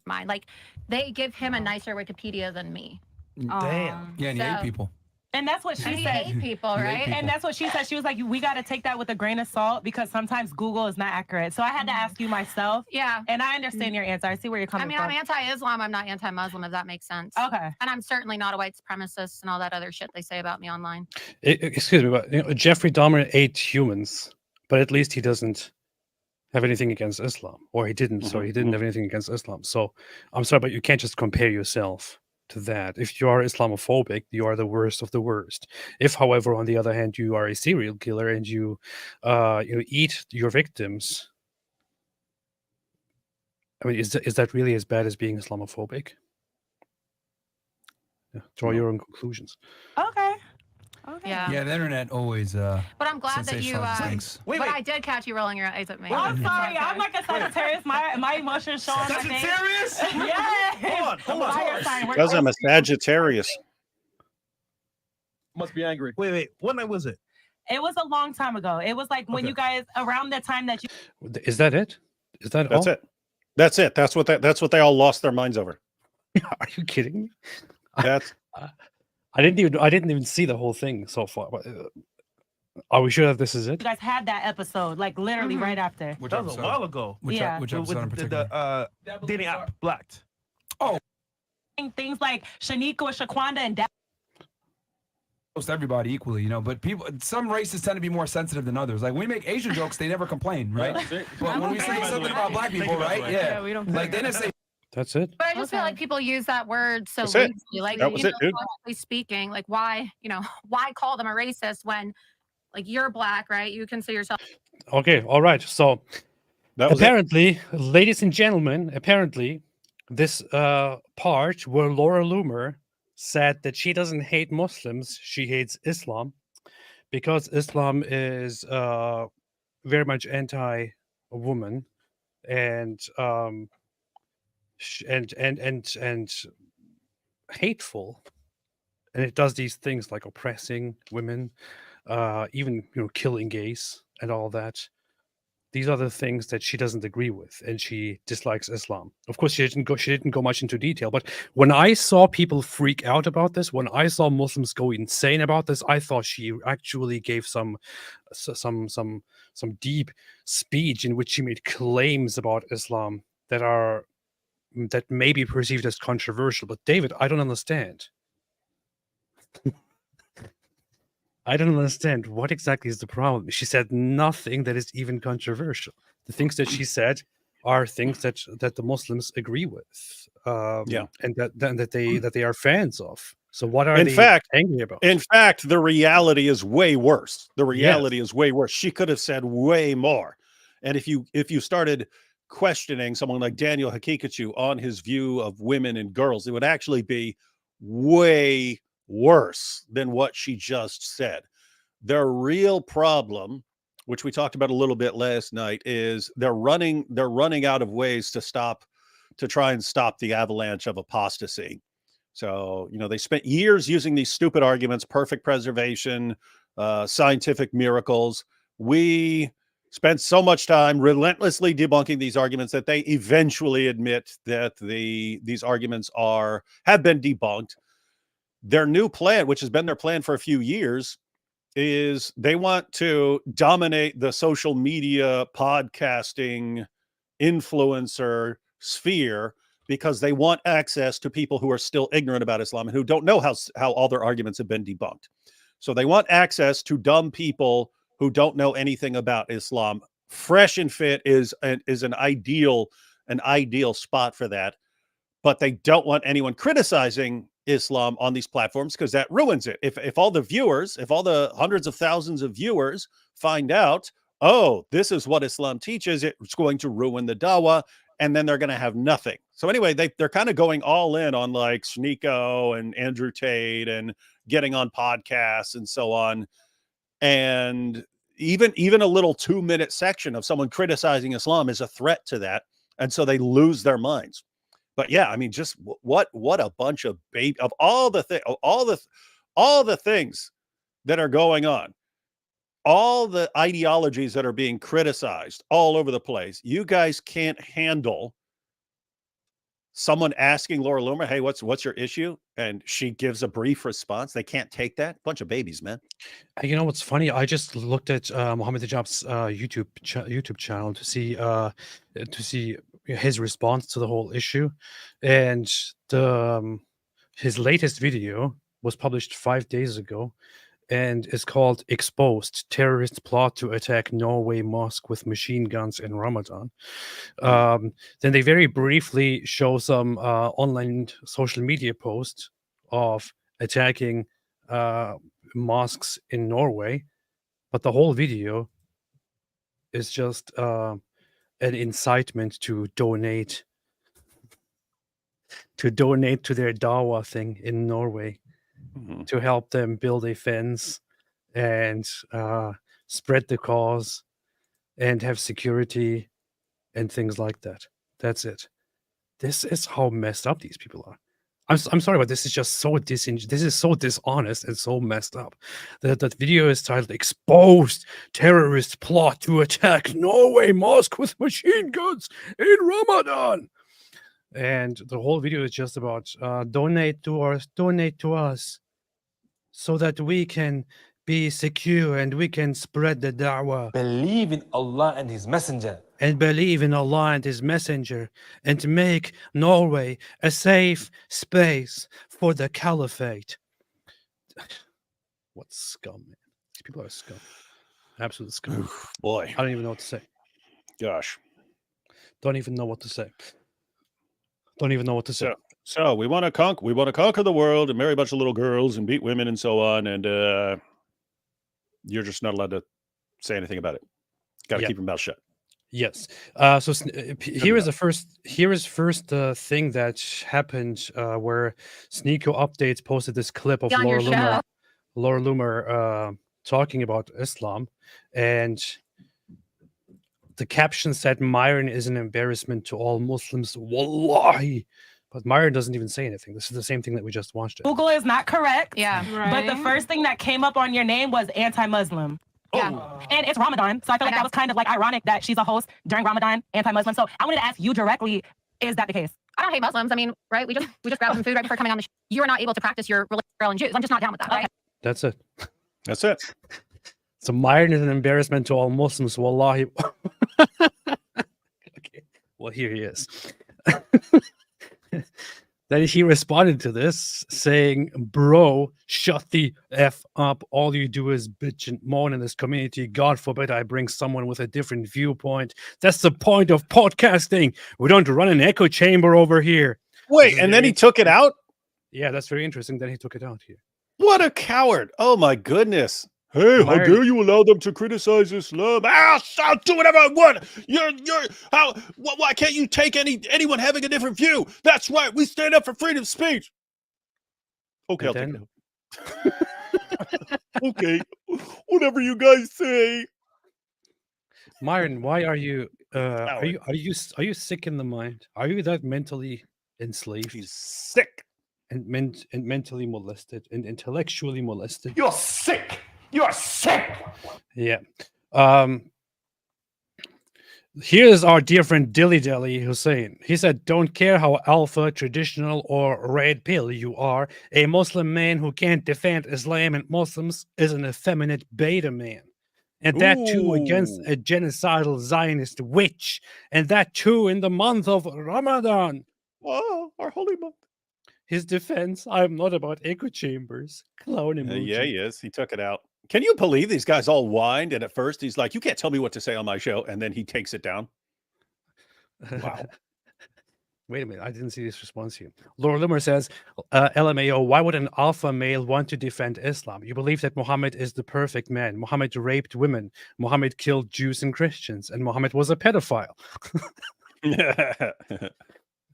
mine. Like they give him a nicer Wikipedia than me. Damn. Yeah, and he ate So- people. And that's what And she he said. hate people, He hate right? people. And that's what she said. She was like, we got to take that with a grain of salt because sometimes Google is not accurate. So I had to ask you myself, Yeah. and I understand your answer. I see where you're I coming mean, from. I'm anti-Islam. I'm not anti-Muslim, if that makes sense. Okay. And I'm certainly not a white supremacist and all that other shit they say about me online. Excuse me, but Jeffrey Dahmer ate humans, but at least he doesn't have anything against Islam, or he didn't. So he didn't have anything against Islam. So I'm sorry, but you can't just compare yourself to that. If you are Islamophobic, you are the worst of the worst. If, however, on the other hand, you are a serial killer and you eat your victims, I mean, is that really as bad as being Islamophobic? Yeah, draw your own conclusions. Okay. Okay. Yeah. Yeah, the internet always But I'm glad that you. sensationalizes things. Wait, But wait. I did catch you rolling your eyes at me. I'm It's sorry. okay. I'm like a Sagittarius. My emotions show on my face. Sagittarius? Yes. Hold on. Fire sign. We're Because I'm a close. Sagittarius. Must be angry. Wait, wait. What night was it? It was a long time ago. It was like when Okay. you guys, around the time that you. Is that it? Is that That's all? it. That's it. That's what they all lost their minds over. Are you kidding me? That's I didn't even see the whole thing so far. But, are we sure that this is it? You guys had that episode, like literally right after. Which That was a episode? while ago. Which, Yeah. which episode in With particular? the dating app Blacked. Things like Shanika or Shaquanda and Dad. Most everybody equally, you know, but people, some races tend to be more sensitive than others. Like when we make Asian jokes, they never complain, right? But when we say something about black people, right? Yeah, we don't. like they didn't say. That's it. But I just feel Okay. like people use that word so That's it. loosely. Like, That was it, dude. logically speaking, like why call them a racist when, like, you're black, right? You consider yourself. Okay, all right. So that was it. apparently, ladies and gentlemen, this part where Laura Loomer said that she doesn't hate Muslims, she hates Islam, because Islam is very much anti-woman and and hateful, and it does these things like oppressing women, even killing gays and all that. These are the things that she doesn't agree with, and she dislikes Islam. Of course, she didn't go much into detail, but when I saw people freak out about this, when I saw Muslims go insane about this, I thought she actually gave some deep speech in which she made claims about Islam that may be perceived as controversial. But David, I don't understand. I don't understand what exactly is the problem. She said nothing that is even controversial. The things that she said are things that the Muslims agree with, and that they are fans of. So what are In they fact- angry about? In fact, the reality is way worse. The reality is way worse. She could have said way more. And if you started questioning someone like Daniel Hakikachu on his view of women and girls, it would actually be way worse than what she just said. Their real problem, which we talked about a little bit last night, is they're running out of ways to try and stop the avalanche of apostasy. So, they spent years using these stupid arguments, perfect preservation, scientific miracles. We spent so much time relentlessly debunking these arguments that they eventually admit that these arguments have been debunked. Their new plan, which has been their plan for a few years, is they want to dominate the social media podcasting influencer sphere because they want access to people who are still ignorant about Islam and who don't know how all their arguments have been debunked. So they want access to dumb people who don't know anything about Islam. Fresh and Fit is an ideal spot for that, but they don't want anyone criticizing Islam on these platforms because that ruins it. If all the hundreds of thousands of viewers find out, oh, this is what Islam teaches, it's going to ruin the dawah. and then they're going to have nothing. So anyway, they're kind of going all in on like Sneeko and Andrew Tate and getting on podcasts and so on. And even a little 2-minute section of someone criticizing Islam is a threat to that. And so they lose their minds. But yeah, I mean, just what a bunch of all the things that are going on, all the ideologies that are being criticized all over the place. You guys can't handle someone asking Laura Loomer, "Hey, what's your issue?" And she gives a brief response. They can't take that. Bunch of babies, man. You know what's funny? I just looked at Mohammed Hijab's YouTube channel to see his response to the whole issue, and his latest video was published 5 days ago, and is called "Exposed: Terrorists Plot to Attack Norway Mosque with Machine Guns in Ramadan." Then they very briefly show some online social media posts of attacking mosques in Norway, but the whole video is just an incitement to donate to their Dawa thing in Norway, to help them build a fence and spread the cause and have security and things like that. That's it. This is how messed up these people are. I'm sorry, but this is just so this is so dishonest and so messed up. That video is titled "Exposed: Terrorists Plot to Attack Norway Mosque with Machine Guns in Ramadan." And the whole video is just about donate to us so that we can be secure and we can spread the da'wah. Believe in Allah and His Messenger. And believe in Allah and His Messenger, and to make Norway a safe space for the caliphate. What scum, man. These people are scum. Absolute scum. Oof, boy. I don't even know what to say. Gosh. Don't even know what to say. Don't even know what to say. So we want to conquer the world and marry a bunch of little girls and beat women and so on, and you're just not allowed to say anything about it. Got to keep your mouth shut. Yes. Here is first thing that happened where Sneeko Updates posted this clip of On your show. Laura Loomer talking about Islam, and the caption said Myron is an embarrassment to all Muslims. Wallahi. But Myron doesn't even say anything. This is the same thing that we just watched. Google is not correct. Yeah. But the first thing that came up on your name was anti-Muslim. Yeah. And it's Ramadan. So I feel like that was kind of like ironic that she's a host during Ramadan, anti-Muslim. So I wanted to ask you directly, is that the case? I don't hate Muslims. I mean, right? We just grabbed some food right before coming on the show. You are not able to practice your religion for Jews. I'm just not down with that. Right? That's it. That's it. So Myron is an embarrassment to all Muslims. Wallahi. Okay. Well, here he is. Then he responded to this saying, "Bro, shut the F up. All you do is bitch and moan in this community. God forbid I bring someone with a different viewpoint. That's the point of podcasting. We don't run an echo chamber over here." Wait, and then he took it out? Yeah, that's very interesting that he took it out here. What a coward. Oh my goodness. Hey, how dare you allow them to criticize Islam? I'll do whatever I want. Why can't you take anyone having a different view? That's right. We stand up for freedom of speech. Okay, I'll take it. Okay. Whatever you guys say. Myron, why are you are you sick in the mind? Are you that mentally enslaved? He's sick. And mentally molested and intellectually molested. You're sick. You are sick. Yeah. Here's our dear friend Dilly Dally Hussein. He said, "Don't care how alpha, traditional, or red pill you are. A Muslim man who can't defend Islam and Muslims is an effeminate beta man. And that too against a genocidal Zionist witch. And that too in the month of Ramadan." Oh, our holy month. His defense, "I'm not about echo chambers." Clown emoji. Yeah, he is. He took it out. Can you believe these guys all whined? And at first he's like, "You can't tell me what to say on my show." And then he takes it down. Wow. Wait a minute. I didn't see this response here. Laura Loomer says, LMAO, why would an alpha male want to defend Islam? You believe that Muhammad is the perfect man. Muhammad raped women. Muhammad killed Jews and Christians. And Muhammad was a pedophile.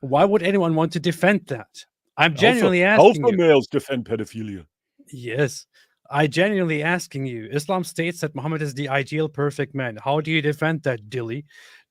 Why would anyone want to defend that? I'm Alpha, genuinely asking alpha you. males defend pedophilia. Yes. I genuinely asking you. Islam states that Muhammad is the ideal perfect man. How do you defend that, Dilly?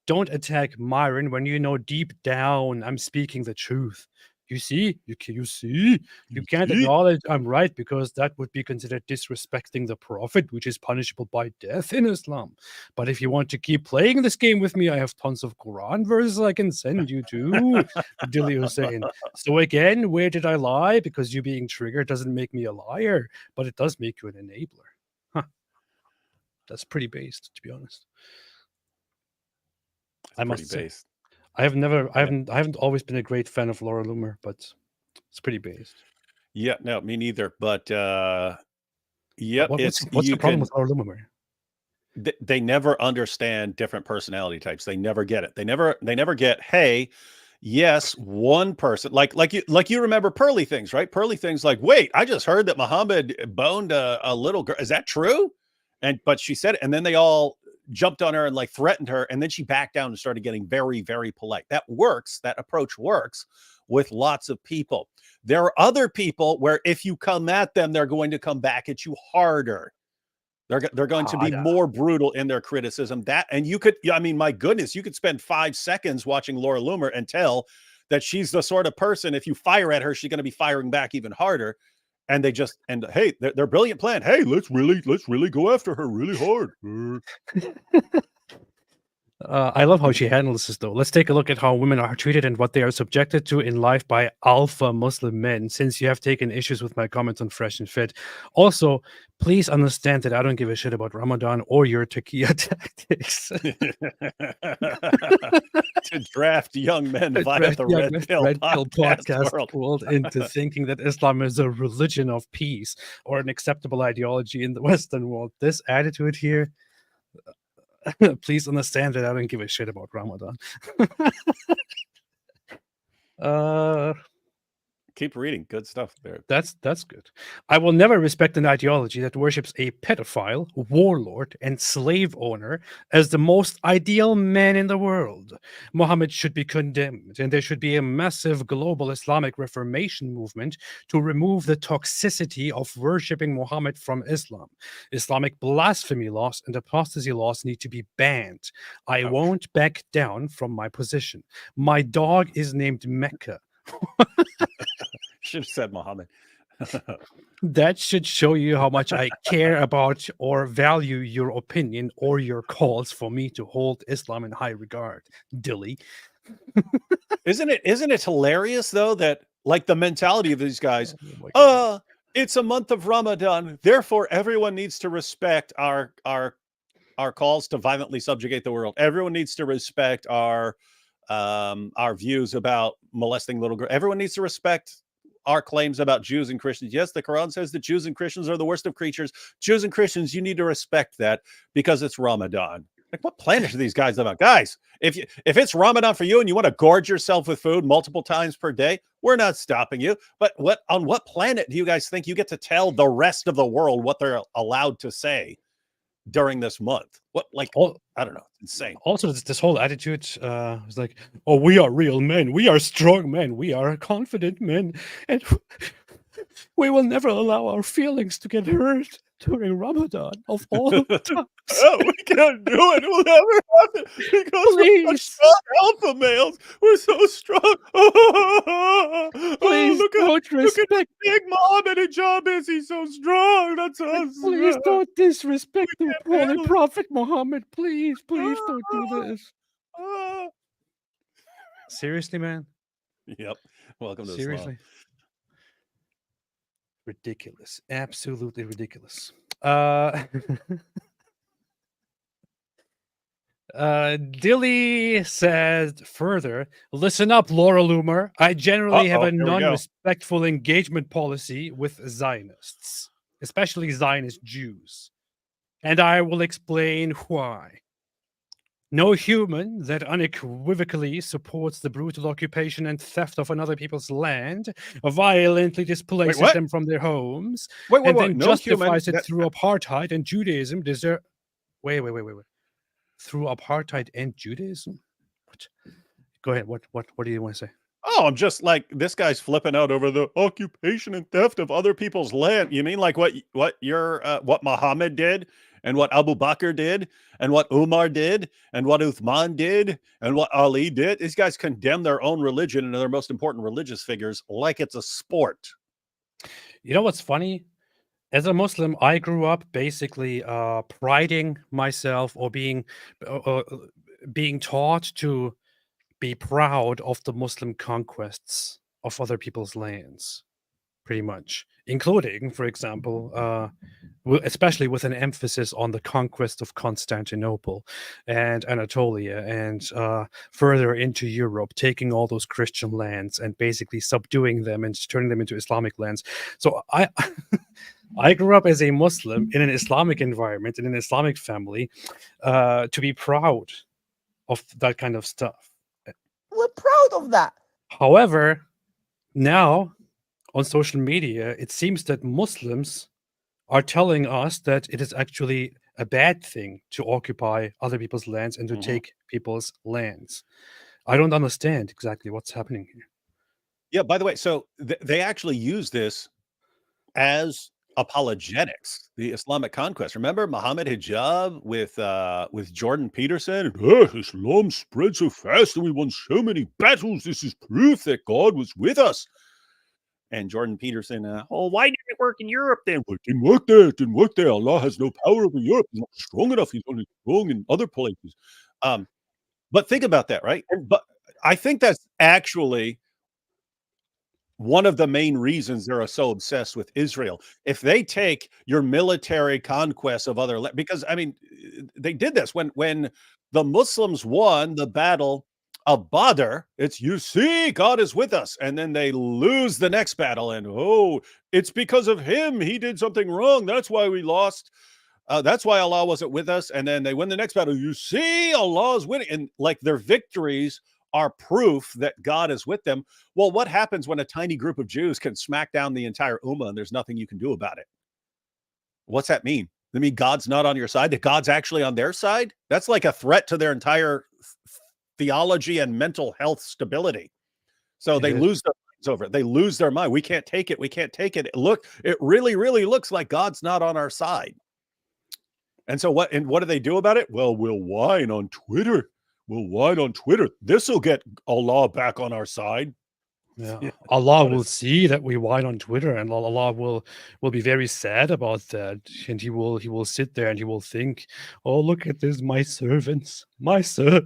Don't attack Myron when you know deep down I'm speaking the truth. You see? You see? You can't see? acknowledge I'm right because that would be considered disrespecting the Prophet, which is punishable by death in Islam. But if you want to keep playing this game with me, I have tons of Quran verses I can send you to. Dilly Hussein. So again, where did I lie? Because you being triggered doesn't make me a liar, but it does make you an enabler. Huh. That's pretty based, to be honest. I must say. Based. I haven't always been a great fan of Laura Loomer, but it's pretty based. Yeah, no, me neither. But What's it's the problem with Laura Loomer? They never understand different personality types. They never get it. They never get, hey, yes, one person like you remember Pearly Things, right? Pearly Things like, wait, I just heard that Muhammad boned a little girl. Is that true? But she said it, and then they all jumped on her and like threatened her, and then she backed down and started getting very, very polite. That works. That approach works with lots of people. There are other people where if you come at them, they're going to come back at you harder. They're going to be more brutal in their criticism. And you could, I mean, my goodness, you could spend 5 seconds watching Laura Loomer and tell that she's the sort of person, if you fire at her, she's going to be firing back even harder. And hey, their brilliant plan. Hey, let's really go after her really hard. I love how she handles this, though. Let's take a look at how women are treated and what they are subjected to in life by alpha Muslim men, since you have taken issues with my comments on Fresh and Fit. Also, please understand that I don't give a shit about Ramadan or your tequila tactics. To draft young men via the Red Pill podcast world into thinking that Islam is a religion of peace or an acceptable ideology in the Western world. This attitude here... Please understand that I don't give a shit about Ramadan. Keep reading. Good stuff there. That's good. I will never respect an ideology that worships a pedophile, warlord, and slave owner as the most ideal man in the world. Muhammad should be condemned, and there should be a massive global Islamic Reformation movement to remove the toxicity of worshipping Muhammad from Islam. Islamic blasphemy laws and apostasy laws need to be banned. I won't back down from my position. My dog is named Mecca. Should have said Muhammad. That should show you how much I care about or value your opinion or your calls for me to hold Islam in high regard, Dilly. Isn't it hilarious though that like the mentality of these guys? It's a month of Ramadan, therefore everyone needs to respect our calls to violently subjugate the world. Everyone needs to respect our views about molesting little girls. Everyone needs to respect our claims about Jews and Christians. Yes, the Quran says that Jews and Christians are the worst of creatures. Jews and Christians, you need to respect that because it's Ramadan. Like, what planet are these guys live on? Guys, if it's Ramadan for you and you want to gorge yourself with food multiple times per day, we're not stopping you. But on what planet do you guys think you get to tell the rest of the world what they're allowed to say during this month? I don't know. It's insane. Also, this whole attitude is like, oh, we are real men. We are strong men. We are confident men. And we will never allow our feelings to get hurt during Ramadan of all times. Oh, we can't do it. It will never happen because we're strong alpha males. We're so strong. Please don't respect. Look at Big Muhammad and Jabez. He's so strong. That's us. Please don't disrespect the Holy Prophet Muhammad. Please don't do this. Seriously, man? Yep. Welcome to Seriously. Islam. Ridiculous. Absolutely ridiculous. Dilly said further, listen up, Laura Loomer. I generally have a non-respectful engagement policy with Zionists, especially Zionist Jews. And I will explain why. No human that unequivocally supports the brutal occupation and theft of another people's land, violently displaces them from their homes, and then justifies it through apartheid and Judaism Through apartheid and Judaism? What? Go ahead. What do you want to say? Oh, I'm just like, this guy's flipping out over the occupation and theft of other people's land. You mean like what Muhammad did, and what Abu Bakr did, and what Umar did, and what Uthman did, and what Ali did? These guys condemn their own religion and their most important religious figures like it's a sport. You know what's funny? As a Muslim, I grew up basically priding myself or being taught to be proud of the Muslim conquests of other people's lands, pretty much, including, for example, especially with an emphasis on the conquest of Constantinople and Anatolia and further into Europe, taking all those Christian lands and basically subduing them and turning them into Islamic lands. So I grew up as a Muslim in an Islamic environment, in an Islamic family, to be proud of that kind of stuff. We're proud of that. However, now on social media, it seems that Muslims are telling us that it is actually a bad thing to occupy other people's lands and to take people's lands. I don't understand exactly what's happening here. Yeah, by the way, so they actually use this as apologetics, the Islamic conquest. Remember Muhammad Hijab with Jordan Peterson? Islam spread so fast and we won so many battles. This is proof that God was with us. And Jordan Peterson, why didn't it work in Europe then? Well, it didn't work there. It didn't work there. Allah has no power over Europe. He's not strong enough. He's only strong in other places. But think about that, right? But I think that's actually one of the main reasons they're so obsessed with Israel. If they take your military conquest of other, because I mean, they did this when the Muslims won the battle of Badr. It's, you see, God is with us, and then they lose the next battle, and it's because of him. He did something wrong. That's why we lost. That's why Allah wasn't with us. And then they win the next battle. You see, Allah is winning, and like their victories are proof that God is with them. Well, what happens when a tiny group of Jews can smack down the entire Ummah and there's nothing you can do about it? What's that mean? I mean, God's not on your side, that God's actually on their side? That's like a threat to their entire theology and mental health stability. So they lose their minds over it. They lose their mind. We can't take it. We can't take it. Look, it really, really looks like God's not on our side. And so what do they do about it? Well, we'll whine on Twitter. We'll whine on Twitter. This will get Allah back on our side. Yeah. Allah will see that we whine on Twitter, and Allah will be very sad about that. And he will sit there and he will think, oh, look at this, my servants are sad,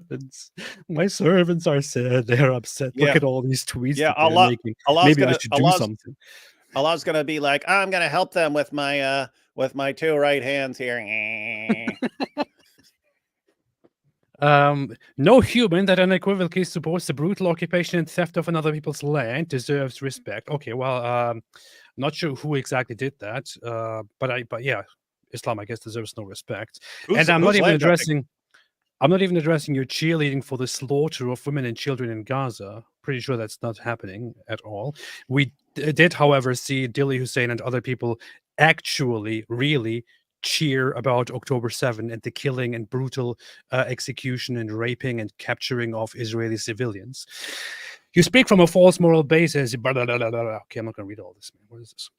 they're upset. Yeah. Look at all these tweets that they're Allah, making. Allah's Maybe I should do something. Allah's gonna be like, I'm gonna help them with my two right hands here. No human that unequivocally supports the brutal occupation and theft of another people's land deserves respect. Okay, well, not sure who exactly did that, but yeah, Islam, I guess, deserves no respect. And I'm not even addressing your cheerleading for the slaughter of women and children in Gaza. Pretty sure that's not happening at all. We did, however, see Dili Hussein and other people actually really cheer about October 7 and the killing and brutal execution and raping and capturing of Israeli civilians. You speak from a false moral basis. Okay, I'm not going to read all this, man. What is this?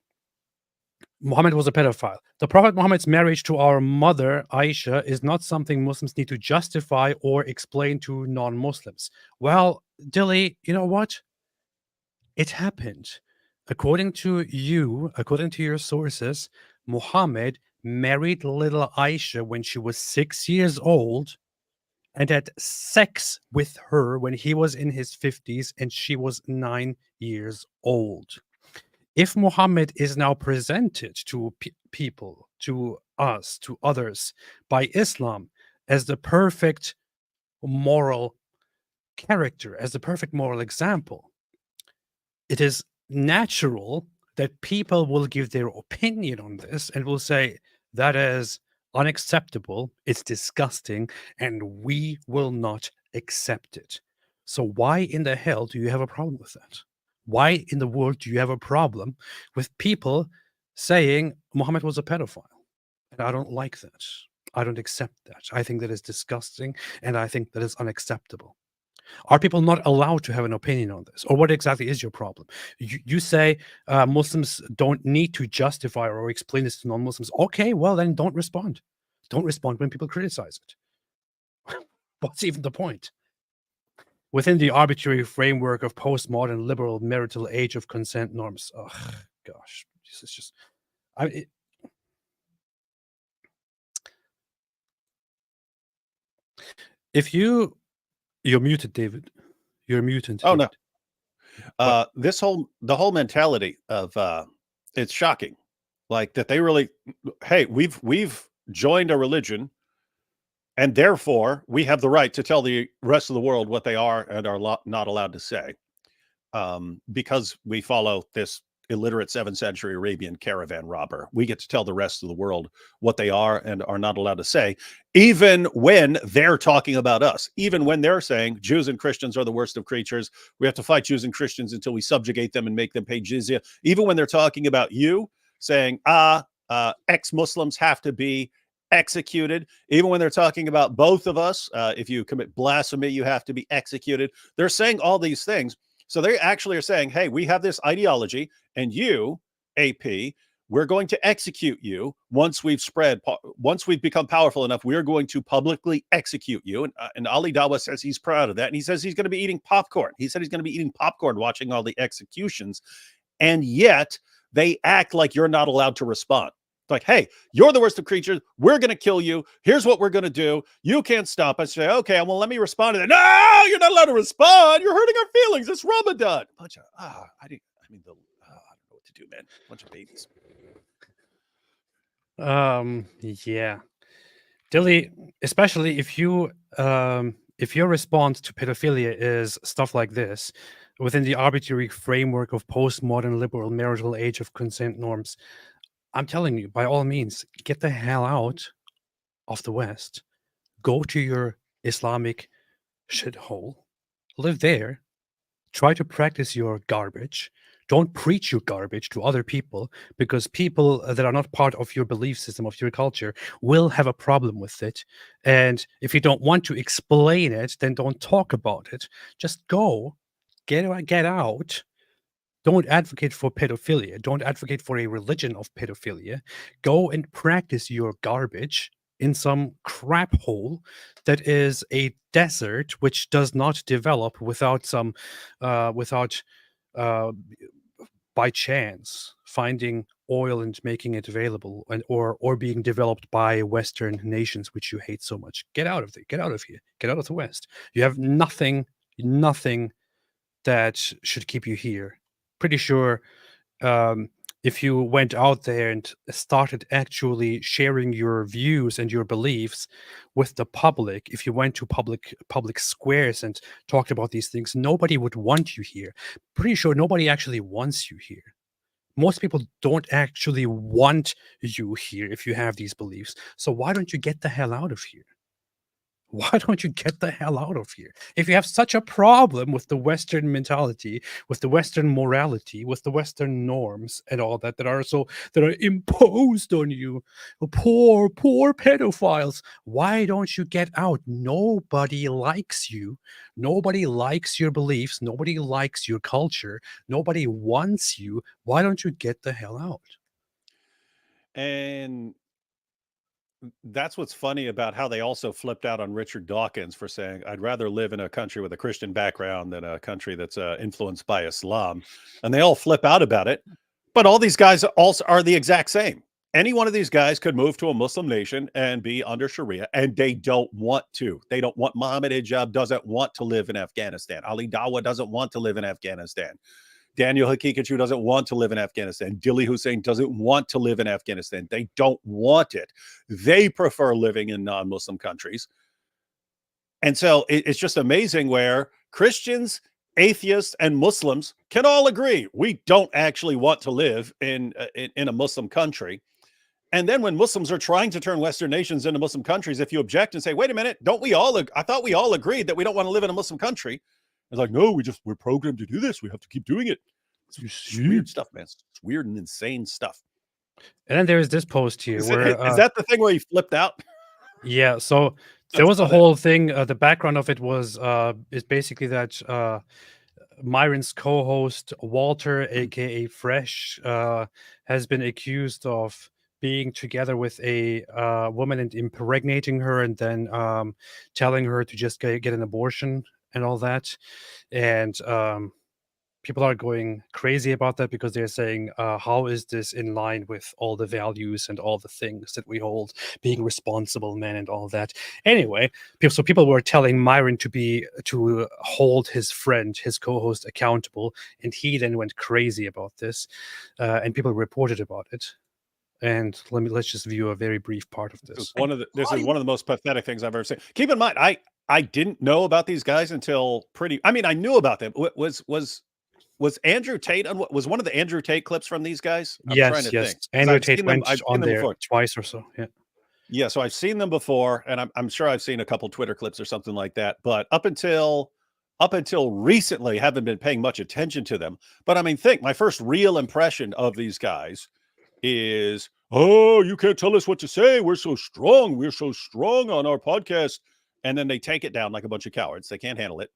Muhammad was a pedophile. The Prophet Muhammad's marriage to our mother, Aisha, is not something Muslims need to justify or explain to non-Muslims. Well, Dili, you know what? It happened. According to your sources, Muhammad married little Aisha when she was 6 years old and had sex with her when he was in his 50s and she was 9 years old. If Muhammad is now presented to people, to us, to others, by Islam as the perfect moral character, as the perfect moral example, it is natural that people will give their opinion on this and will say, that is unacceptable, it's disgusting, and we will not accept it. So why in the hell do you have a problem with that? Why in the world do you have a problem with people saying Muhammad was a pedophile? And I don't like that. I don't accept that. I think that is disgusting, and I think that is unacceptable. Are people not allowed to have an opinion on this? Or what exactly is your problem? You say Muslims don't need to justify or explain this to non-Muslims. Okay, well then don't respond. Don't respond when people criticize it. What's even the point? Within the arbitrary framework of postmodern liberal marital age of consent norms. Oh gosh, this is just. If you're muted, David. You're muted. Oh David. no. The whole mentality of it's shocking. Like that they really, hey, we've joined a religion, and therefore we have the right to tell the rest of the world what they are and are not allowed to say, because we follow this illiterate 7th century Arabian caravan robber. We get to tell the rest of the world what they are and are not allowed to say, even when they're talking about us, even when they're saying Jews and Christians are the worst of creatures. We have to fight Jews and Christians until we subjugate them and make them pay jizya. Even when they're talking about you, saying, ex-Muslims have to be executed. Even when they're talking about both of us, if you commit blasphemy, you have to be executed. They're saying all these things. So they actually are saying, hey, we have this ideology, and you, AP, we're going to execute you once we've become powerful enough. We're going to publicly execute you. And Ali Dawa says he's proud of that. And he says he's going to be eating popcorn. He said he's going to be eating popcorn watching all the executions. And yet they act like you're not allowed to respond. Like, hey, you're the worst of creatures. We're going to kill you. Here's what we're going to do. You can't stop us. Say, okay, well, let me respond to that. No, you're not allowed to respond. You're hurting our feelings. It's Ramadan. Bunch of, I don't know what to do, man. Bunch of babies. Yeah. Dilly, especially if your response to pedophilia is stuff like this, within the arbitrary framework of postmodern liberal marital age of consent norms, I'm telling you, by all means, get the hell out of the West. Go to your Islamic shithole. Live there. Try to practice your garbage. Don't preach your garbage to other people, because people that are not part of your belief system, of your culture, will have a problem with it. And if you don't want to explain it, then don't talk about it. Just go, get out. Don't advocate for pedophilia. Don't advocate for a religion of pedophilia. Go and practice your garbage in some crap hole that is a desert which does not develop without by chance finding oil and making it available, or being developed by Western nations which you hate so much. Get out of there. Get out of here. Get out of the West. You have nothing that should keep you here. Pretty sure if you went out there and started actually sharing your views and your beliefs with the public, if you went to public squares and talked about these things, nobody would want you here. Pretty sure nobody actually wants you here. Most people don't actually want you here if you have these beliefs. So why don't you get the hell out of here? Why don't you get the hell out of here? If you have such a problem with the Western mentality, with the Western morality, with the Western norms and all that are imposed on you, poor pedophiles, why don't you get out? Nobody likes you. Nobody likes your beliefs. Nobody likes your culture. Nobody wants you. Why don't you get the hell out? And that's what's funny about how they also flipped out on Richard Dawkins for saying, I'd rather live in a country with a Christian background than a country that's influenced by Islam. And they all flip out about it. But all these guys also are the exact same. Any one of these guys could move to a Muslim nation and be under Sharia, and they don't want to. They don't want. Mohammed Hijab doesn't want to live in Afghanistan. Ali Dawa doesn't want to live in Afghanistan. Daniel Hakikachu doesn't want to live in Afghanistan. Dilly Hussein doesn't want to live in Afghanistan. They don't want it. They prefer living in non-Muslim countries. And so it's just amazing where Christians, atheists, and Muslims can all agree we don't actually want to live in a Muslim country. And then when Muslims are trying to turn Western nations into Muslim countries, if you object and say, wait a minute, I thought we all agreed that we don't want to live in a Muslim country. It's like, no, we're programmed to do this. We have to keep doing it. It's weird stuff, man. It's weird and insane stuff. And then there's this post here Is that the thing where he flipped out? Yeah. So There was a saw that. whole thing. The background of it was is basically that Myron's co-host Walter, aka Fresh, has been accused of being together with a woman and impregnating her, and then telling her to just get an abortion and all that. And people are going crazy about that because they're saying, how is this in line with all the values and all the things that we hold, being responsible men and all that? Anyway, people were telling Myron to hold his friend, his co-host, accountable, and he then went crazy about this, and people reported about it. And let's just view a very brief part of This this. is one of the most pathetic things I've ever seen. Keep in mind, I didn't know about these guys until I knew about them. Was Andrew Tate on was one of the Andrew Tate clips from these guys? I'm trying Yes, to yes. think. 'Cause Andrew I've Tate seen them- went I've seen on them there before. twice or so. Yeah. Yeah, so I've seen them before, and I'm sure I've seen a couple Twitter clips or something like that. But up until recently, haven't been paying much attention to them. But I mean, my first real impression of these guys is, oh, you can't tell us what to say. We're so strong. We're so strong on our podcast. And then they take it down like a bunch of cowards. They can't handle it.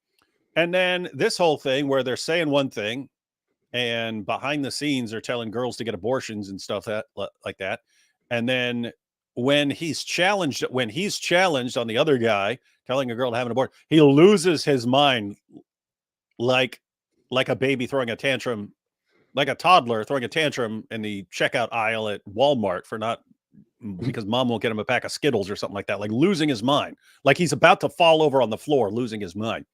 And then this whole thing where they're saying one thing, and behind the scenes they're telling girls to get abortions and stuff like that. And then when he's challenged on the other guy telling a girl to have an abortion, he loses his mind like a baby throwing a tantrum, like a toddler throwing a tantrum in the checkout aisle at Walmart for not because mom won't get him a pack of Skittles or something like that, like losing his mind, like he's about to fall over on the floor, losing his mind.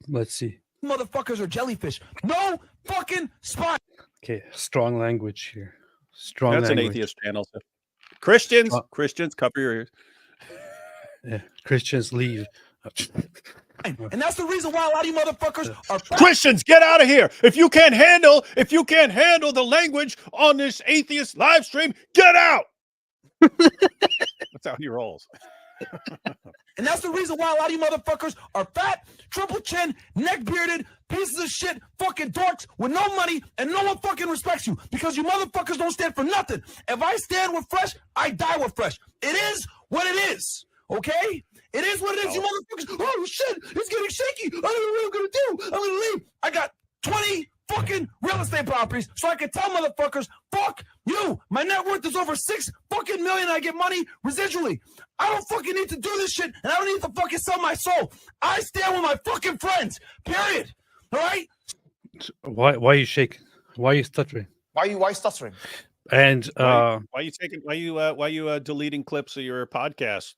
Let's see. Motherfuckers are jellyfish. No fucking spot. Okay, strong language here. Strong That's language. an atheist channel. So. Christians, cover your ears. Yeah, Christians leave. And that's the reason why a lot of you motherfuckers are Christians, get out of here. If you can't handle the language on this atheist live stream, get out. That's how he rolls. And that's the reason why a lot of you motherfuckers are fat, triple chin, neck bearded, pieces of shit, fucking dorks with no money, and no one fucking respects you because you motherfuckers don't stand for nothing. If I stand with Fresh, I die with Fresh. It is what it is, okay? It is what it is, you motherfuckers. Oh shit, it's getting shaky. I don't know what I'm gonna do. I'm gonna leave. I got 20 fucking real estate properties, so I can tell motherfuckers, fuck you. My net worth is over $6 fucking million. I get money residually. I don't fucking need to do this shit, and I don't need to fucking sell my soul. I stand with my fucking friends. Period. All right. Why are you shaking? Why are you stuttering? Why are you stuttering? And why are you deleting clips of your podcast?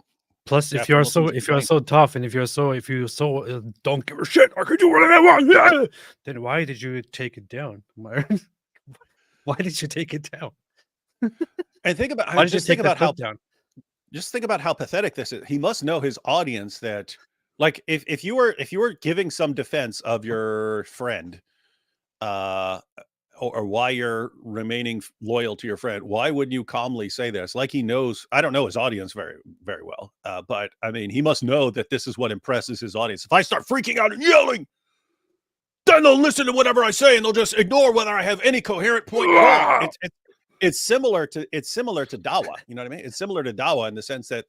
plus, if After you're listening to so tough, and if you don't give a shit, I can do whatever I want. Then why did you take it down, Myron? Why did you take it down? And think about Why did you take that how down? just think about how pathetic this is. He must know his audience that, like, if you were giving some defense of your friend, or why you're remaining loyal to your friend, why wouldn't you calmly say this? Like, he knows. I don't know his audience very, very well, but I mean, he must know that this is what impresses his audience. If I start freaking out and yelling, then they'll listen to whatever I say and they'll just ignore whether I have any coherent point at all. It's similar to Dawa. You know what I mean? It's similar to Dawa in the sense that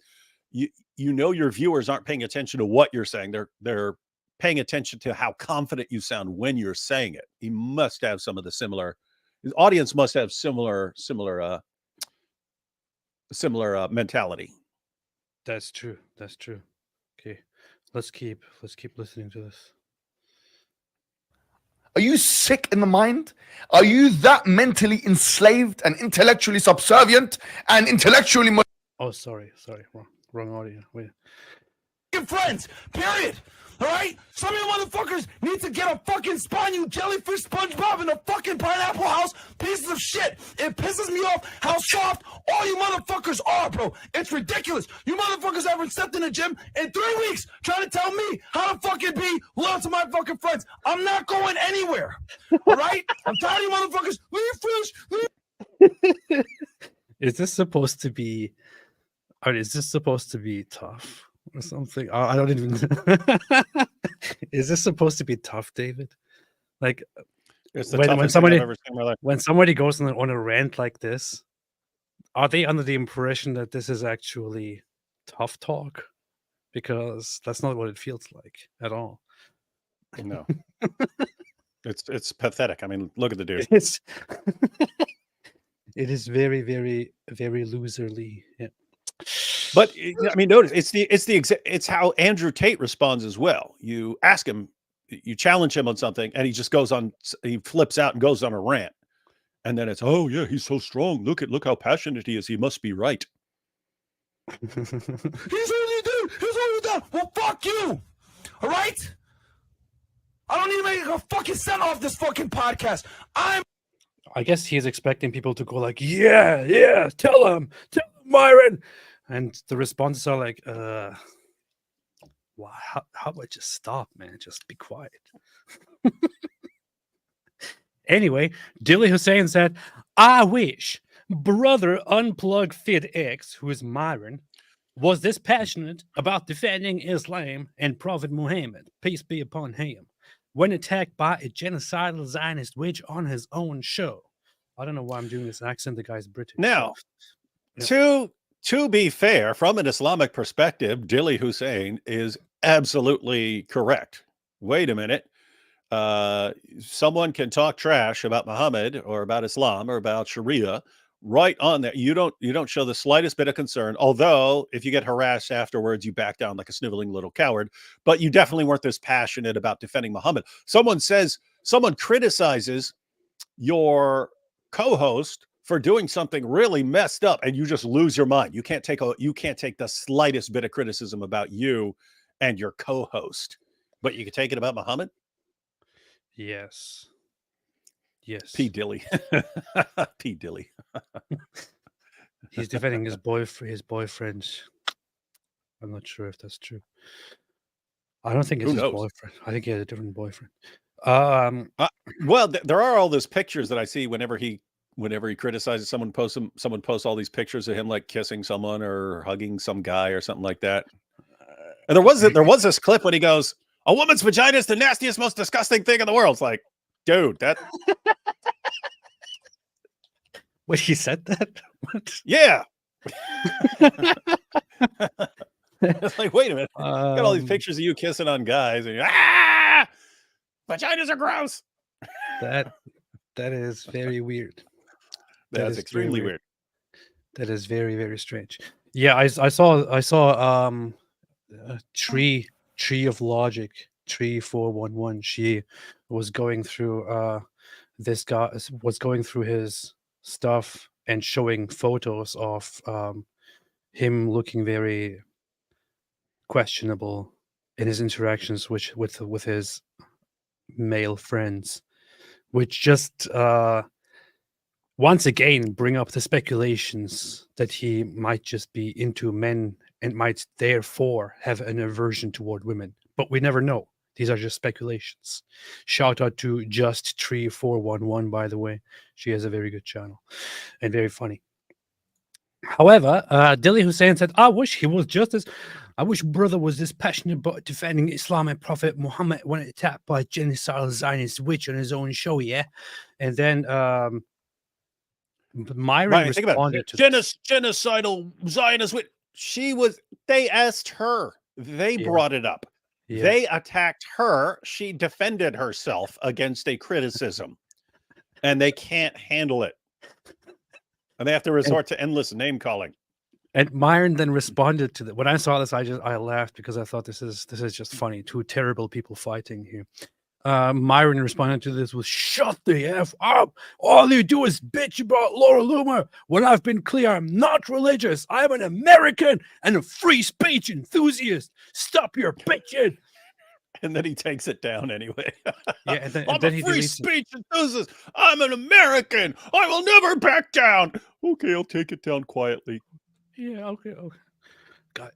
you know your viewers aren't paying attention to what you're saying. They're paying attention to how confident you sound when you're saying it. He must have some of the similar. His audience must have similar mentality. That's true. That's true. Okay, let's keep listening to this. Are you sick in the mind? Are you that mentally enslaved and intellectually subservient and intellectually... Oh, sorry. Wrong audio. Wait. Friends, period. All right? Some of you motherfuckers need to get a fucking spawn, you jellyfish SpongeBob in a fucking pineapple house. Pieces of shit. It pisses me off how soft all you motherfuckers are, bro. It's ridiculous. You motherfuckers haven't stepped in the gym in 3 weeks trying to tell me how to fucking be loyal to my fucking friends. I'm not going anywhere. All right? I'm tired of you motherfuckers. Leave Fresh. Is this supposed to be... I mean, is this supposed to be tough or something? I don't even... Is this supposed to be tough, David? Like, It's the when toughest somebody thing I've ever seen in my life. when somebody goes on a rant like this, are they under the impression that this is actually tough talk, because that's not what it feels like at all. No. It's pathetic. I mean, look at the dude. It's it is very, very, very loserly. Yeah. But I mean, notice it's how Andrew Tate responds as well. You ask him, you challenge him on something, and he just goes on. He flips out and goes on a rant, and then it's, oh yeah, he's so strong. Look how passionate he is. He must be right. He's only dude. He's only done. Well, fuck you. All right. I don't need to make a fucking cent off this fucking podcast. I guess he's expecting people to go like, yeah, tell him, Myron. And the responses are like, wow, how about just stop, man? Just be quiet. Anyway, Dilly Hussein said, I wish brother Unplug Fit X, who is Myron, was this passionate about defending Islam and Prophet Muhammad, peace be upon him, when attacked by a genocidal Zionist witch on his own show. I don't know why I'm doing this accent. The guy's British. Now, so, to be fair, from an Islamic perspective, Dilly Hussein is absolutely correct. Wait a minute. Someone can talk trash about Muhammad or about Islam or about Sharia right on there. You don't show the slightest bit of concern. Although if you get harassed afterwards, you back down like a sniveling little coward. But you definitely weren't this passionate about defending Muhammad. Someone criticizes your co-host for doing something really messed up, and you just lose your mind. You can't take the slightest bit of criticism about you and your co-host, but you can take it about Muhammad. yes. P. Dilly. P. Dilly. He's defending his boyfriend. I'm not sure if that's true. I don't think it's his boyfriend. I think he had a different boyfriend. Well, there are all those pictures that I see whenever he criticizes someone posts all these pictures of him like kissing someone or hugging some guy or something like that. And there was this clip when he goes, "A woman's vagina is the nastiest, most disgusting thing in the world." It's like, dude, that. Wait, he said that? What? Yeah. It's like, wait a minute. Got all these pictures of you kissing on guys, and vaginas are gross. That is very weird. That's extremely weird. That is very, very strange. Yeah, I saw Tree of Logic 3411. She was going through this guy was going through his stuff and showing photos of him looking very questionable in his interactions with his male friends, which just once again bring up the speculations that he might just be into men and might therefore have an aversion toward women. But we never know. These are just speculations. Shout out to Just 3411, by the way. She has a very good channel and very funny. However, Dilly Hussein said, I wish brother was this passionate about defending Islam and Prophet Muhammad when attacked by a genocidal Zionist witch on his own show, yeah? And then Myron responded to genocidal Zionist witch. They asked her. They brought it up. Yeah. They attacked her. She defended herself against a criticism, and they can't handle it. And they have to resort to endless name calling. And Myron then responded to that. When I saw this, I laughed because I thought this is just funny. Two terrible people fighting here. Myron responded to this with, "Shut the F up. All you do is bitch about Laura Loomer. When I've been clear, I'm not religious. I'm an American and a free speech enthusiast. Stop your bitching." And then he takes it down anyway. Yeah, and then, I'm then a he free deletes speech enthusiast. I'm an American. I will never back down. Okay, I'll take it down quietly. Yeah, okay. God.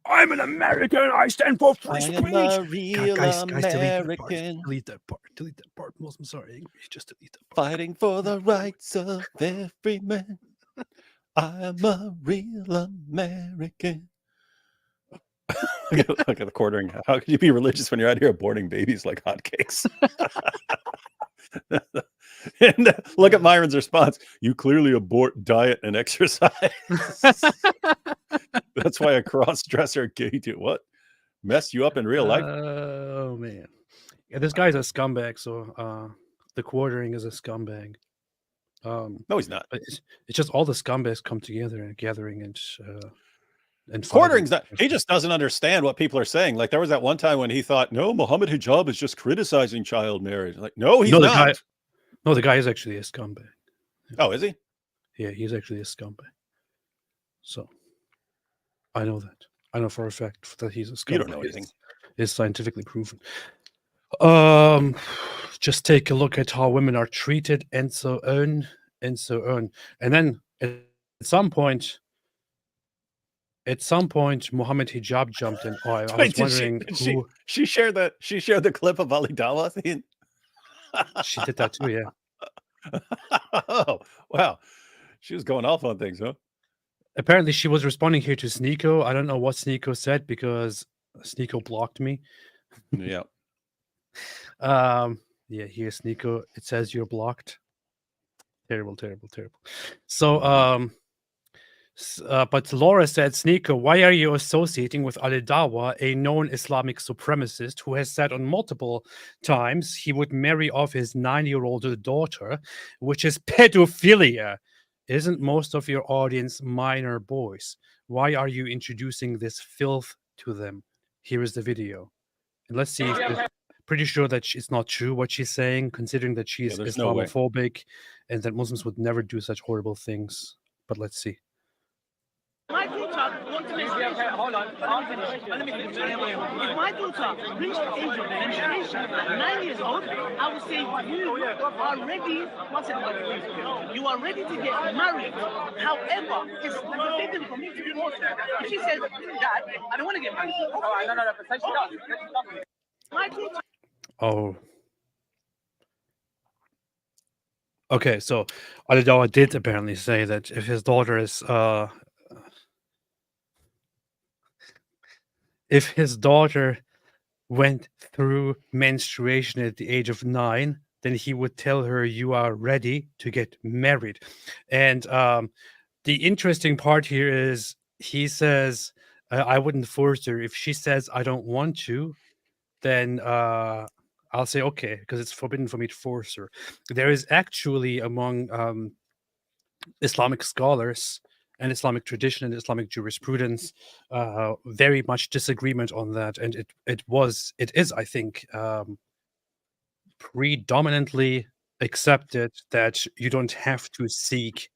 I'm an American. I stand for free speech. I am a real guys, American. Delete that part. Delete that part. I'm sorry. Just delete that part. Fighting for the rights of every man. I am a real American. Look at the quartering. How could you be religious when you're out here aborting babies like hotcakes? And look at Myron's response. You clearly abort diet and exercise. That's why a cross-dresser gay dude what messed you up in real life. Oh man, yeah, this guy's a scumbag. So the quartering is a scumbag. No, he's not. But it's just all the scumbags come together and gathering and fighting. Quartering's not. He just doesn't understand what people are saying. Like there was that one time when he thought, no, Muhammad Hijab is just criticizing child marriage. Like, no, he's No, not. the guy is actually a scumbag. Oh, is he? Yeah, he's actually a scumbag. So I know that. I know for a fact that he's a scumbag. You don't know anything. It's scientifically proven. Just take a look at how women are treated and so on and so on. And then at some point, Muhammad Hijab jumped in. Oh, I was Wait, wondering who she shared the clip of Ali Dawa thing. she did that too. Yeah. Oh, wow. She was going off on things, huh? Apparently, she was responding here to Sneeko. I don't know what Sneeko said because Sneeko blocked me. Yeah. Yeah, here's Sneeko. It says you're blocked. Terrible, terrible, terrible. So, but Laura said, Sneeko, why are you associating with Ali Dawa, a known Islamic supremacist who has said on multiple times he would marry off his 9-year-old daughter, which is pedophilia? Isn't most of your audience minor boys? Why are you introducing this filth to them? Here is the video. And let's see if pretty sure that it's not true what she's saying, considering that she's there's no way. Islamophobic and that Muslims would never do such horrible things. But let's see. My daughter wants to hold on. Let me finish. If my daughter reached the age of menstruation at 9 years old, I would say you are ready. You are ready to get married. However, it's forbidden for me to divorce her. If she says, Dad, I don't want to get married. No. My daughter. Oh. Okay, so Ali Dawa did apparently say that if his daughter is if his daughter went through menstruation at the age of 9, then he would tell her you are ready to get married. And the interesting part here is he says I wouldn't force her. If she says I don't want to, then I'll say okay, because it's forbidden for me to force her. There is actually among Islamic scholars and Islamic tradition and Islamic jurisprudence very much disagreement on that, and it is I think predominantly accepted that you don't have to seek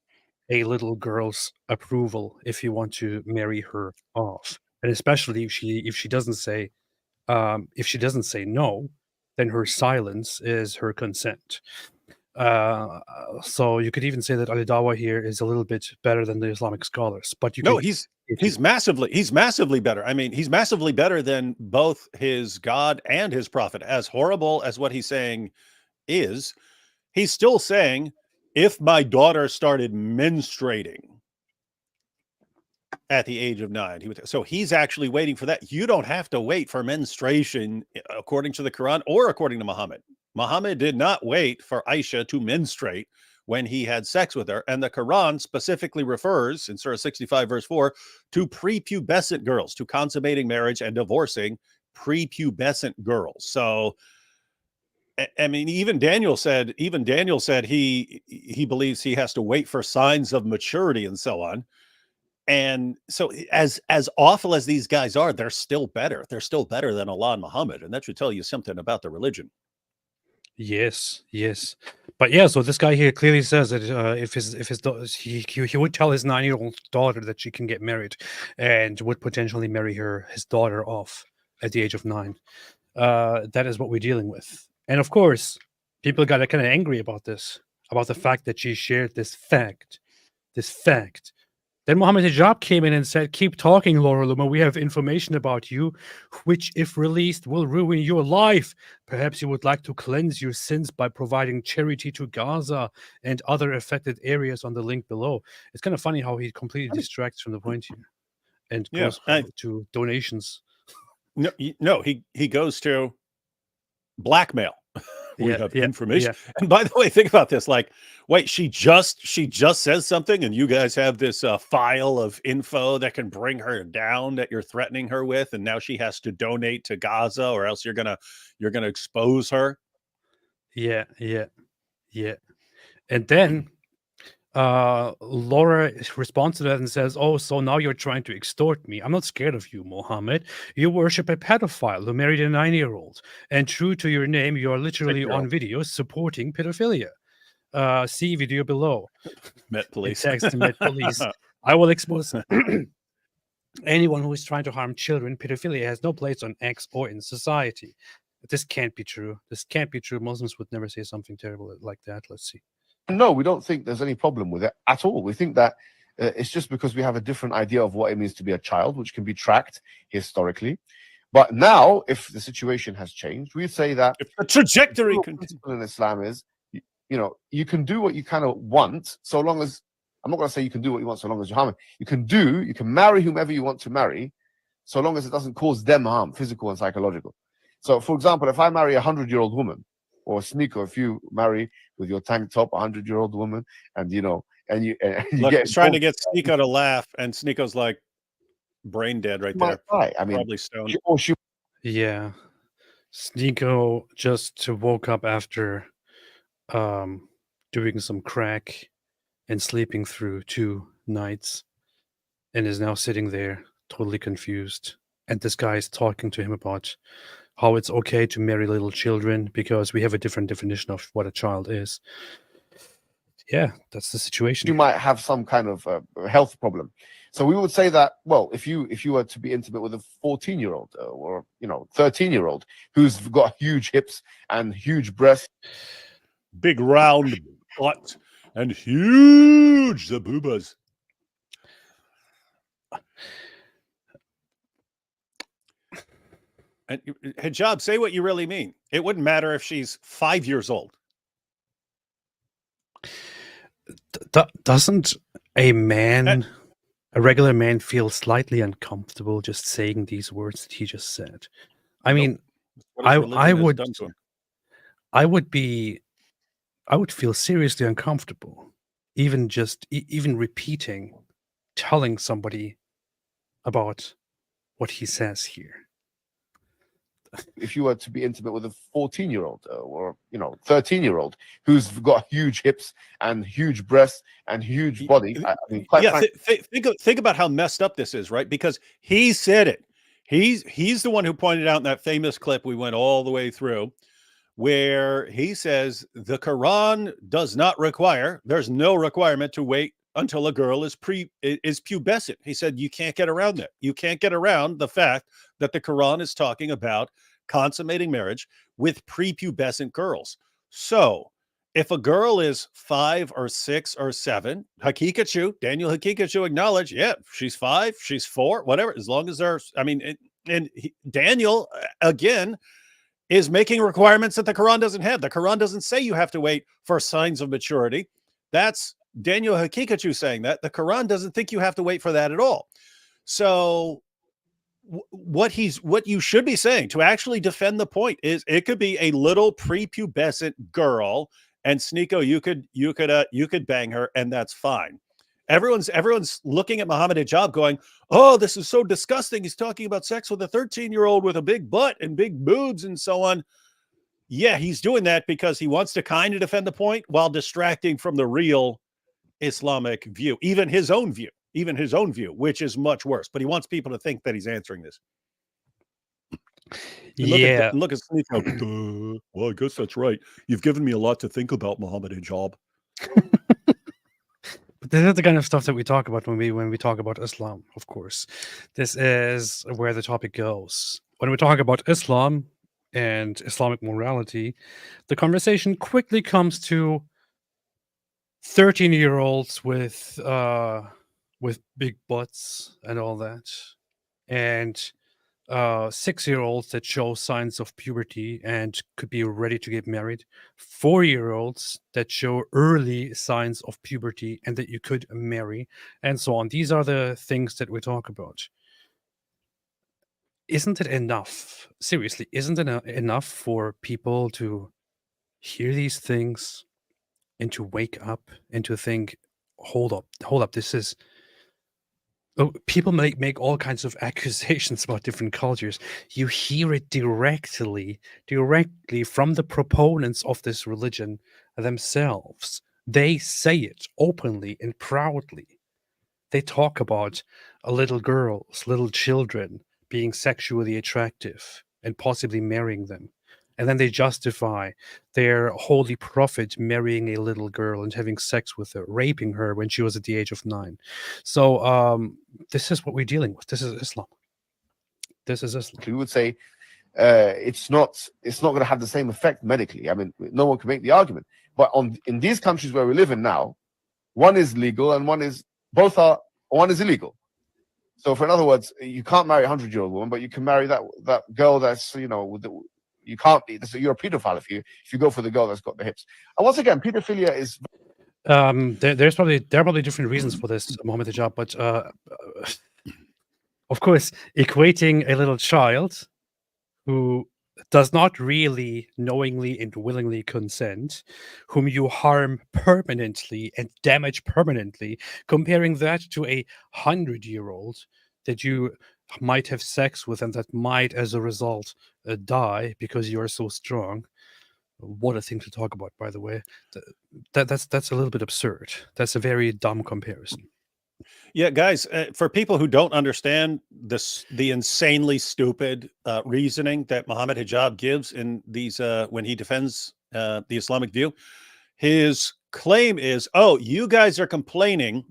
a little girl's approval if you want to marry her off, and especially if she doesn't say no, then her silence is her consent. So you could even say that Ali Dawa here is a little bit better than the Islamic scholars. But he's massively better. I mean, he's massively better than both his God and his prophet. As horrible as what he's saying is, he's still saying, if my daughter started menstruating at the age of 9, so he's actually waiting for that. You don't have to wait for menstruation according to the Quran or according to Muhammad. Muhammad did not wait for Aisha to menstruate when he had sex with her. And the Quran specifically refers in Surah 65 verse 4 to prepubescent girls, to consummating marriage and divorcing prepubescent girls. So I mean, even Daniel said he believes he has to wait for signs of maturity and so on. And so as awful as these guys are, they're still better. They're still better than Allah and Muhammad. And that should tell you something about the religion. Yes. But yeah, so this guy here clearly says that if he would tell his 9-year-old daughter that she can get married and would potentially marry his daughter off at the age of 9. That is what we're dealing with. And of course, people got kind of angry about this, about the fact that she shared this fact. Then Muhammad Hijab came in and said, keep talking, Laura Luma. We have information about you, which, if released, will ruin your life. Perhaps you would like to cleanse your sins by providing charity to Gaza and other affected areas on the link below. It's kind of funny how he completely distracts from the point here and goes to donations. No, he goes to blackmail. We Yeah, have yeah, information. yeah. And by the way, think about this. Like, wait, she just says something, and you guys have this file of info that can bring her down that you're threatening her with, and now she has to donate to Gaza, or else you're gonna expose her. Yeah, yeah, yeah. And then Laura responds to that and says, "Oh, so now you're trying to extort me. I'm not scared of you, Mohammed. You worship a pedophile who married a 9-year-old. And true to your name, you are literally on 6-year-old. video supporting pedophilia. See video below." Met It police. tags to Met Police. I will expose anyone who is trying to harm children. Pedophilia has no place on X or in society. This can't be true. This can't be true. Muslims would never say something terrible like that. Let's see. No, we don't think there's any problem with it at all. We think that it's just because we have a different idea of what it means to be a child, which can be tracked historically. But now, if the situation has changed, we say that if the trajectory principle in Islam is, you can do what you kind of want, so long as, I'm not going to say you can do what you want so long as you're harming. You can marry whomever you want to marry, so long as it doesn't cause them harm, physical and psychological. So, for example, if I marry a 100-year-old woman, or Sneeko, if you marry with your tank top a 100-year-old woman, and you Look, get he's trying to get Sneeko to laugh, and Sneeko's like brain dead right there. I mean, probably stoned. Yeah. Sneeko just woke up after doing some crack and sleeping through 2 nights, and is now sitting there totally confused. And this guy is talking to him about how it's okay to marry little children because we have a different definition of what a child is. Yeah, that's the situation. You might have some kind of health problem. So we would say that, well, if you were to be intimate with a 14-year-old or 13-year-old who's got huge hips and huge breasts, big round butt, and huge zaboobas. And hijab, say what you really mean. It wouldn't matter if she's 5 years old. Doesn't a regular man, feel slightly uncomfortable just saying these words that he just said? I mean, I would feel seriously uncomfortable, even just even repeating, telling somebody about what he says here. If you were to be intimate with a 14-year-old or 13-year-old who's got huge hips and huge breasts and huge body, I mean, quite frankly, think about how messed up this is, right? Because he said it. He's the one who pointed out in that famous clip we went all the way through, where he says the Quran does not require. There's no requirement to wait until a girl is pubescent. He said you can't get around that. You can't get around the fact that the Quran is talking about consummating marriage with prepubescent girls. So if a girl is 5 or 6 or 7, Daniel Hakikachu acknowledged, yeah, she's 5, she's 4, whatever, as long as there's, Daniel, again, is making requirements that the Quran doesn't have. The Quran doesn't say you have to wait for signs of maturity. That's Daniel Hakikachu saying that. The Quran doesn't think you have to wait for that at all. So what you should be saying to actually defend the point is it could be a little prepubescent girl, and Sneeko, you could bang her, and that's fine. Everyone's looking at Muhammad Hijab going, oh, this is so disgusting. He's talking about sex with a 13-year-old with a big butt and big boobs and so on. Yeah, he's doing that because he wants to kind of defend the point while distracting from the real Islamic view, even his own view, which is much worse. But he wants people to think that he's answering this. And look at Sneeko. Well, I guess that's right. You've given me a lot to think about, Muhammad Hijab. But this is the kind of stuff that we talk about when we talk about Islam, of course. This is where the topic goes. When we talk about Islam and Islamic morality, the conversation quickly comes to 13-year-olds with big butts and all that, and 6-year-olds that show signs of puberty and could be ready to get married, 4-year-olds that show early signs of puberty and that you could marry, and so on. These are the things that we talk about. Isn't it enough? Seriously, isn't it enough for people to hear these things and to wake up and to think, hold up, this is. Oh, people make all kinds of accusations about different cultures. You hear it directly from the proponents of this religion themselves. They say it openly and proudly. They talk about little girls, little children being sexually attractive and possibly marrying them. And then they justify their holy prophet marrying a little girl and having sex with her, raping her when she was at the age of 9. So this is what we're dealing with. This is Islam. This is Islam. We would say it's not going to have the same effect medically. I mean, no one can make the argument. But in these countries where we live in now, one is legal and one is illegal. So, for in other words, you can't marry a 100-year-old woman, but you can marry that girl that's you can't be. You're a pedophile if you go for the girl that's got the hips. And once again, pedophilia is. There are probably different reasons for this, Mohammed Hijab, but of course, equating a little child who does not really knowingly and willingly consent, whom you harm permanently and damage permanently, comparing that to a 100-year-old that you might have sex with and that might, as a result, die because you are so strong. What a thing to talk about, by the way. That's a little bit absurd. That's a very dumb comparison. Yeah, guys, for people who don't understand the insanely stupid reasoning that Mohammed Hijab gives in these when he defends the Islamic view, his claim is, oh, you guys are complaining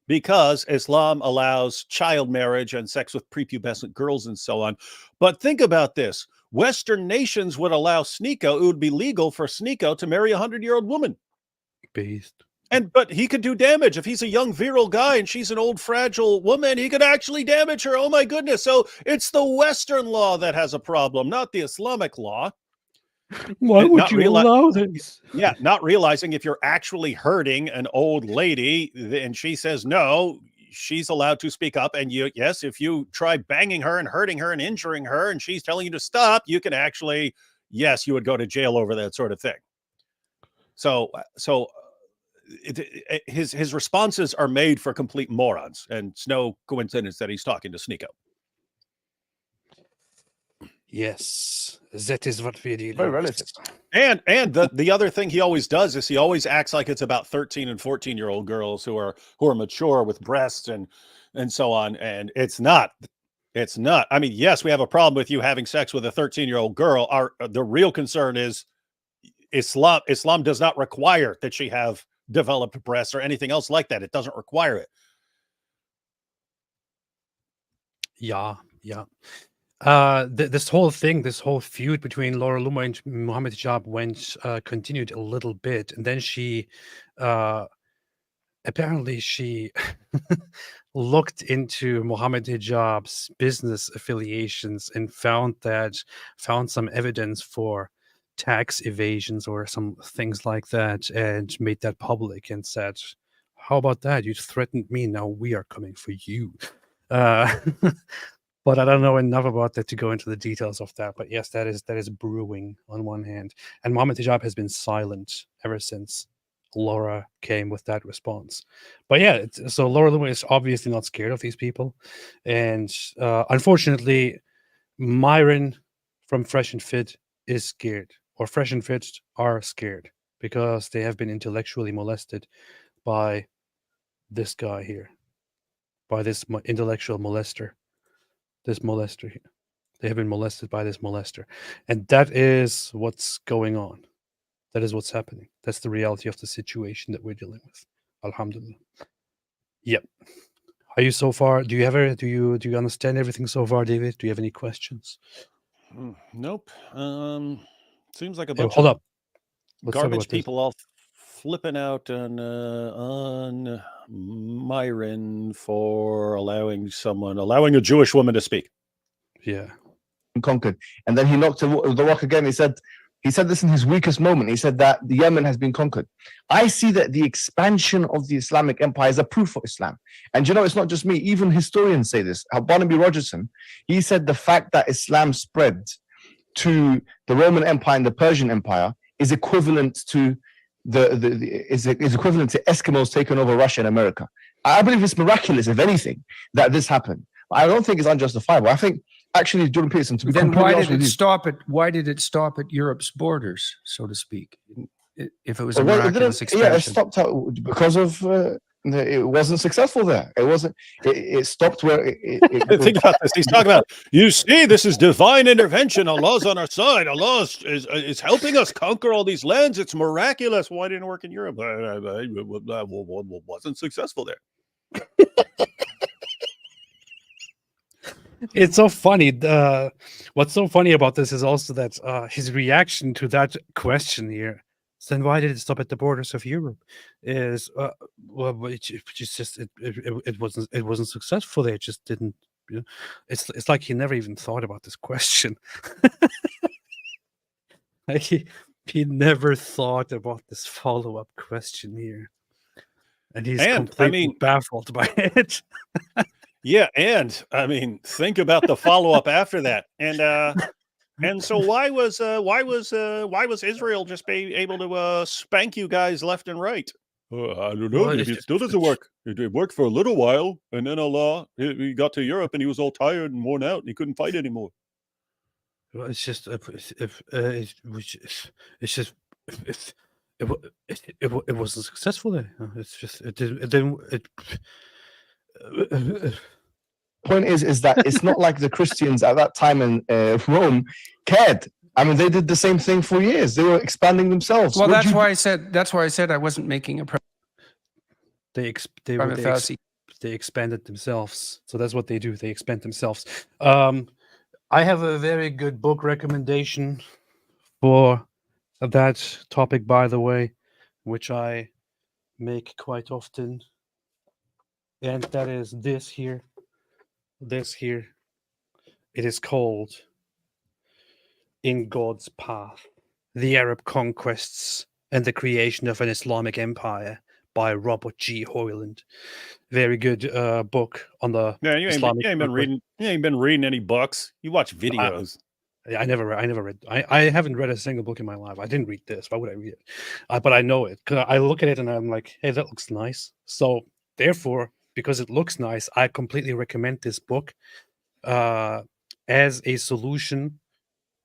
because Islam allows child marriage and sex with prepubescent girls and so on. But think about this. Western nations would allow Sneeko, it would be legal for Sneeko to marry a 100-year-old woman. Beast. But he could do damage. If he's a young virile guy and she's an old fragile woman, he could actually damage her. Oh my goodness. So it's the Western law that has a problem, not the Islamic law. Why would you allow this? Yeah, not realizing if you're actually hurting an old lady and she says no, she's allowed to speak up. And yes, if you try banging her and hurting her and injuring her and she's telling you to stop, you can actually, yes, you would go to jail over that sort of thing. So his responses are made for complete morons, and it's no coincidence that he's talking to Sneeko. Yes, that is what we do. Very relative. And the other thing he always does is he always acts like it's about 13 and 14-year-old girls who are mature with breasts and so on, and it's not. It's not. I mean, yes, we have a problem with you having sex with a 13-year-old girl. The real concern is Islam does not require that she have developed breasts or anything else like that. It doesn't require it. Yeah. This whole feud between Laura Loomer and Mohammed Hijab continued a little bit, and then she apparently looked into Mohammed Hijab's business affiliations and found some evidence for tax evasions or some things like that, and made that public and said, how about that? You threatened me, now we are coming for you. But I don't know enough about that to go into the details of that. But yes, that is brewing on one hand. And Mohammed Hijab has been silent ever since Laura came with that response. But yeah, so Laura Loomer is obviously not scared of these people. And unfortunately, Myron from Fresh and Fit is scared, or Fresh and Fit are scared, because they have been intellectually molested by this guy here, by this intellectual molester. This molester here. They have been molested by this molester. And that is what's going on. That is what's happening. That's the reality of the situation that we're dealing with. Alhamdulillah. Yep. Are you so far? Do you understand everything so far, David? Do you have any questions? Nope. Seems like a bunch hold of up. Let's garbage people all flipping out on Myron for allowing a Jewish woman to speak. Yeah. Conquered. And then he knocked the rock again. He said this in his weakest moment. He said that the Yemen has been conquered. I see that the expansion of the Islamic empire is a proof for Islam. And it's not just me. Even historians say this. Barnaby Rogerson, he said the fact that Islam spread to the Roman Empire and the Persian Empire is equivalent to is equivalent to Eskimos taking over Russia and America. I believe it's miraculous, if anything, that this happened. I don't think it's unjustifiable. I think actually, Jordan Peterson, to be Then completely why honest did with it you, stop at Europe's borders, so to speak? If it was a well, miraculous it didn't, yeah, it expansion. stopped out because of it wasn't successful there. It wasn't. It stopped where Think about this. He's talking about, you see, this is divine intervention. Allah's on our side. Allah is helping us conquer all these lands. It's miraculous. Why didn't it work in Europe? Wasn't successful there. It's so funny. What's so funny about this is also that his reaction to that question here. So then why did it stop at the borders of Europe? Is well, it wasn't successful. They just didn't. You know, it's like he never even thought about this question. Like he never thought about this follow-up question here, and he's completely baffled by it. Yeah, and I mean, think about the follow-up after that, and so why was Israel just able to spank you guys left and right? I don't know. Well, Maybe it still doesn't work. It worked for a little while, and then Allah, he got to Europe, and he was all tired and worn out, and he couldn't fight anymore. Well, it's just it wasn't successful there. It's just it didn't. Point is that it's not like the Christians at that time in Rome cared. I mean, they did the same thing for years. They were expanding themselves. Well, that's why I said I wasn't making a they expanded themselves. So that's what they do. They expand themselves. I have a very good book recommendation for that topic, by the way, which I make quite often. And that is this here. This here. It is called In God's Path: The Arab Conquests and the Creation of an Islamic Empire by Robert G. Hoyland. Very good book on the Islamic. You ain't been reading any books. You watch videos. I never read. I haven't read a single book in my life. I didn't read this. Why would I read it? But I know it because I look at it and I'm like, hey, that looks nice. So therefore, because it looks nice, I completely recommend this book as a solution,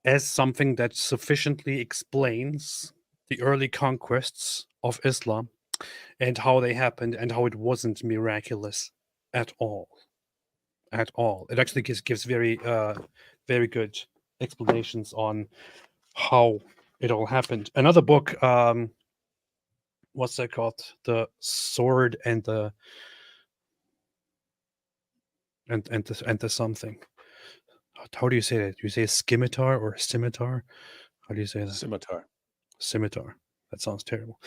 as something that sufficiently explains the early conquests of Islam and how they happened and how it wasn't miraculous at all. At all. It actually gives very, very good explanations on how it all happened. Another book, what's that called? The Sword and the something. How do you say that? Do you say scimitar or scimitar? How do you say that? Scimitar. Scimitar. That sounds terrible.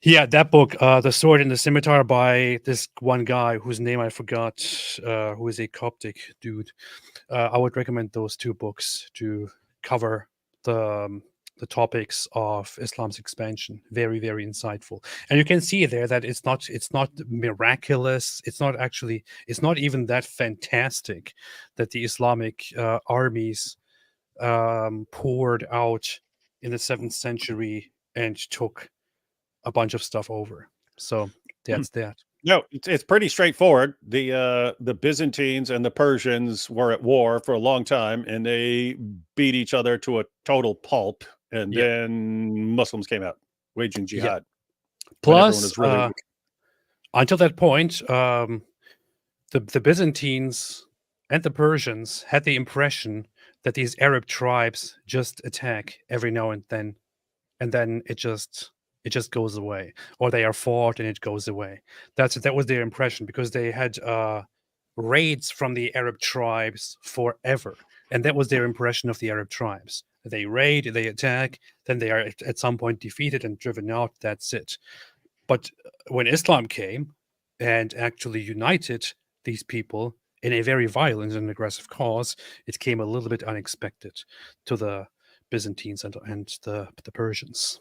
Yeah, that book, The Sword and the Scimitar, by this one guy whose name I forgot, who is a Coptic dude. I would recommend those two books to cover the topics of Islam's expansion. Very, very insightful. And you can see there that it's not miraculous. It's not even that fantastic that the Islamic armies poured out in the 7th century and took a bunch of stuff over. So that's that. No, it's pretty straightforward. The Byzantines and the Persians were at war for a long time, and they beat each other to a total pulp. And then Muslims came out, waging jihad. Plus, until that point, the Byzantines and the Persians had the impression that these Arab tribes just attack every now and then it just goes away, or they are fought and it goes away. That was their impression, because they had raids from the Arab tribes forever, and that was their impression of the Arab tribes. They raid, they attack, then they are at some point defeated and driven out. That's it. But when Islam came and actually united these people in a very violent and aggressive cause, it came a little bit unexpected to the Byzantines and the Persians.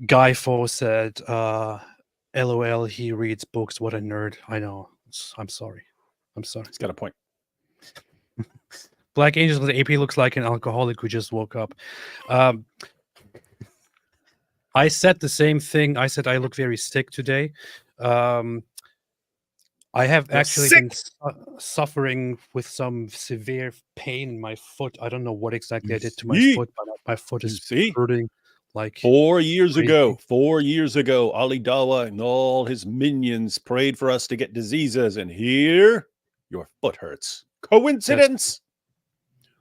Guy Faux said, LOL, he reads books. What a nerd. I know. I'm sorry. He's got a point. Black Angels with AP looks like an alcoholic who just woke up. I said the same thing. I said I look very sick today. I have You're actually sick. been suffering with some severe pain in my foot. I don't know what exactly I did to my foot, but my foot is hurting like 4 years crazy. ago, Ali Dawa and all his minions prayed for us to get diseases, and here your foot hurts. Coincidence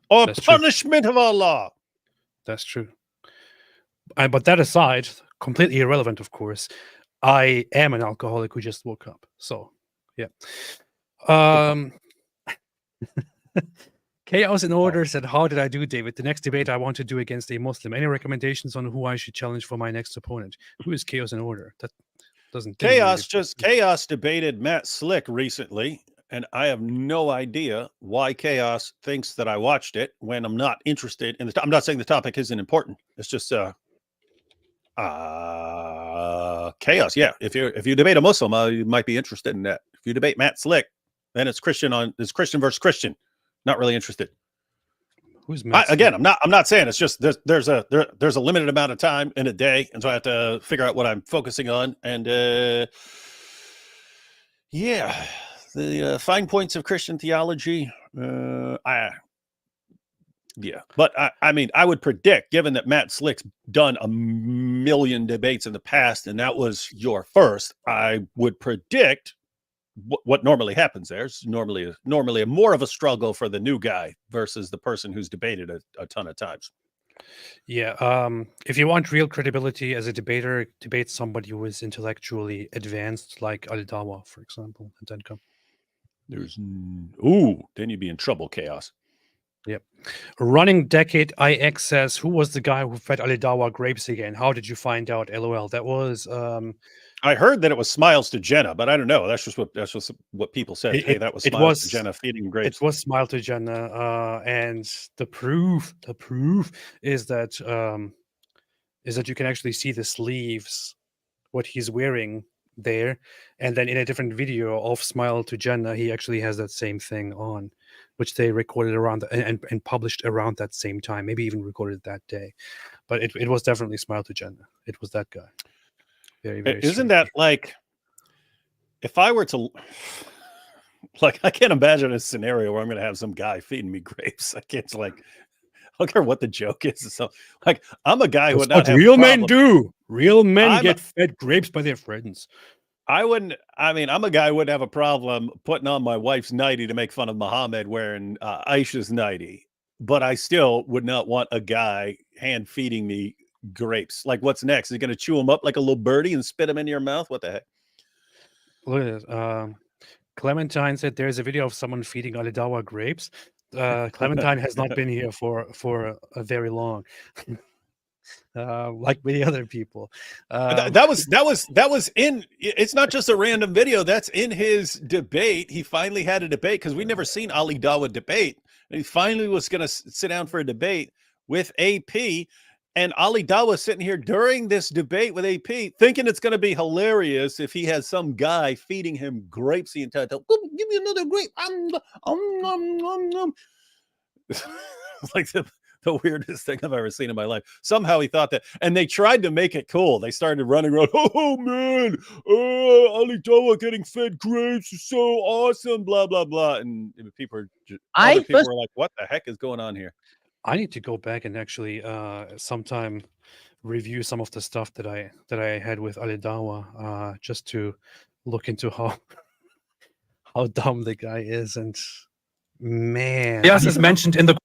or That's true. punishment of Allah? That's true. But that aside, completely irrelevant, of course. I am an alcoholic who just woke up. So, yeah. Chaos in Order said, "How did I do, David? The next debate I want to do against a Muslim. Any recommendations on who I should challenge for my next opponent? Who is Chaos in Order? That doesn't. Chaos debated Matt Slick recently, and I have no idea why Chaos thinks that I watched it when I'm not interested in the. I'm not saying the topic isn't important. It's just Chaos. Yeah, if you debate a Muslim, you might be interested in that. If you debate Matt Slick, then it's Christian versus Christian. Not really interested. Who's Matt Slick? Again, I'm not saying it's just there's a limited amount of time in a day, and so I have to figure out what I'm focusing on. And yeah, the fine points of Christian theology. Yeah, but I mean, I would predict, given that Matt Slick's done a million debates in the past, and that was your first, I would predict what normally happens there is normally a more of a struggle for the new guy versus the person who's debated a ton of times. Yeah. If you want real credibility as a debater, debate somebody who is intellectually advanced, like Ali Dawa, for example, and then come. Then you'd be in trouble, Chaos. Yep. Running Decade IX says, "Who was the guy who fed Ali Dawa grapes again? How did you find out?" LOL. That was I heard that it was Smiles to Jenna, but I don't know. That's just what people said. Hey, that was Smiles to Jenna feeding grapes. It was Smile to Jenna, and the proof is that you can actually see the sleeves, what he's wearing there, and then in a different video of Smile to Jenna, he actually has that same thing on, which they recorded around and published around that same time, maybe even recorded that day. But it was definitely Smile to Jenna. It was that guy. Very, very Isn't that like, if I were to, like, I can't imagine a scenario where I'm going to have some guy feeding me grapes. I can't, like, I don't care what the joke is. So, like, I'm a guy who would not have real men do. Real men get fed grapes by their friends. I'm a guy who wouldn't have a problem putting on my wife's nightie to make fun of Muhammad wearing Aisha's nightie, but I still would not want a guy hand feeding me grapes. Like, what's next? Is he going to chew them up like a little birdie and spit them into your mouth? What the heck? Look at this. Clementine said there's a video of someone feeding Ali Dawa grapes. Clementine has not been here for a very long. Like many other people. That was in. It's not just a random video. That's in his debate. He finally had a debate because we'd never seen Ali Dawa debate, and he finally was going to sit down for a debate with AP. And Ali Dawa sitting here during this debate with AP, thinking it's going to be hilarious if he has some guy feeding him grapes the entire time. Give me another grape. It's like the weirdest thing I've ever seen in my life. Somehow he thought that, and they tried to make it cool. They started running around. Oh man, Ali Dawa getting fed grapes is so awesome. Blah blah blah. And people were like, "What the heck is going on here?" I need to go back and actually sometime review some of the stuff that I had with Ali Dawa, just to look into how dumb the guy is. And man, Yes, as mentioned in the.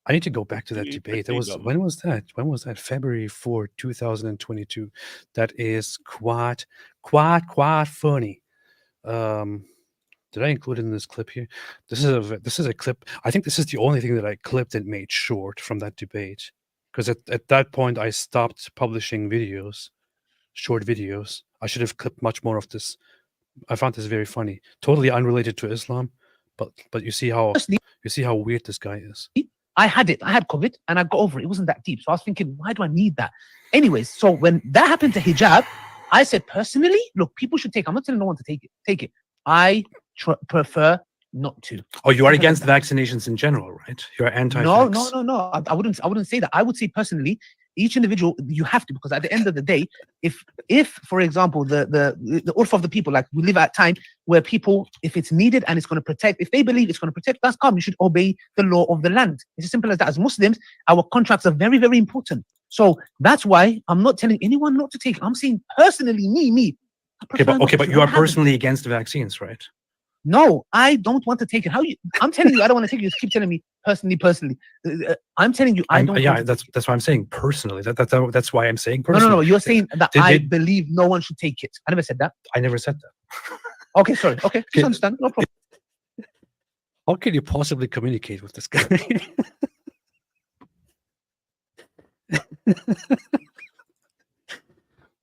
I need to go back to that debate. That was when was that? When was that? February 4, 2022. That is quite funny. Did I include it in this clip here? This is a clip. I think this is the only thing that I clipped and made short from that debate, because at that point I stopped publishing videos, short videos. I should have clipped much more of this. I found this very funny. Totally unrelated to Islam, but you see how weird this guy is. I had COVID and I got over it. It wasn't that deep. So I was thinking, why do I need that? Anyways, so when that happened to hijab, I said personally, look, people should take it. I'm not telling no one to take it. I prefer not to. Oh, you are against vaccinations in general, right? You're anti. No. I wouldn't say that. I would say personally, each individual, you have to, because at the end of the day, if for example, the urf of the people, like we live at a time where people, if it's needed and it's going to protect, if they believe it's going to protect, that's calm. You should obey the law of the land. It's as simple as that. As Muslims, our contracts are very, very important. So that's why I'm not telling anyone not to take it. I'm saying personally, me. Okay, but you are personally against vaccines, right? No, I don't want to take it. I'm telling you, I don't want to take it. You just keep telling me personally. I'm telling you, I don't. Yeah, that's why I'm saying personally. That's why I'm saying personally. No. You're saying that I believe no one should take it. I never said that. I never said that. Okay, sorry. Okay, just understand. No problem. How can you possibly communicate with this guy?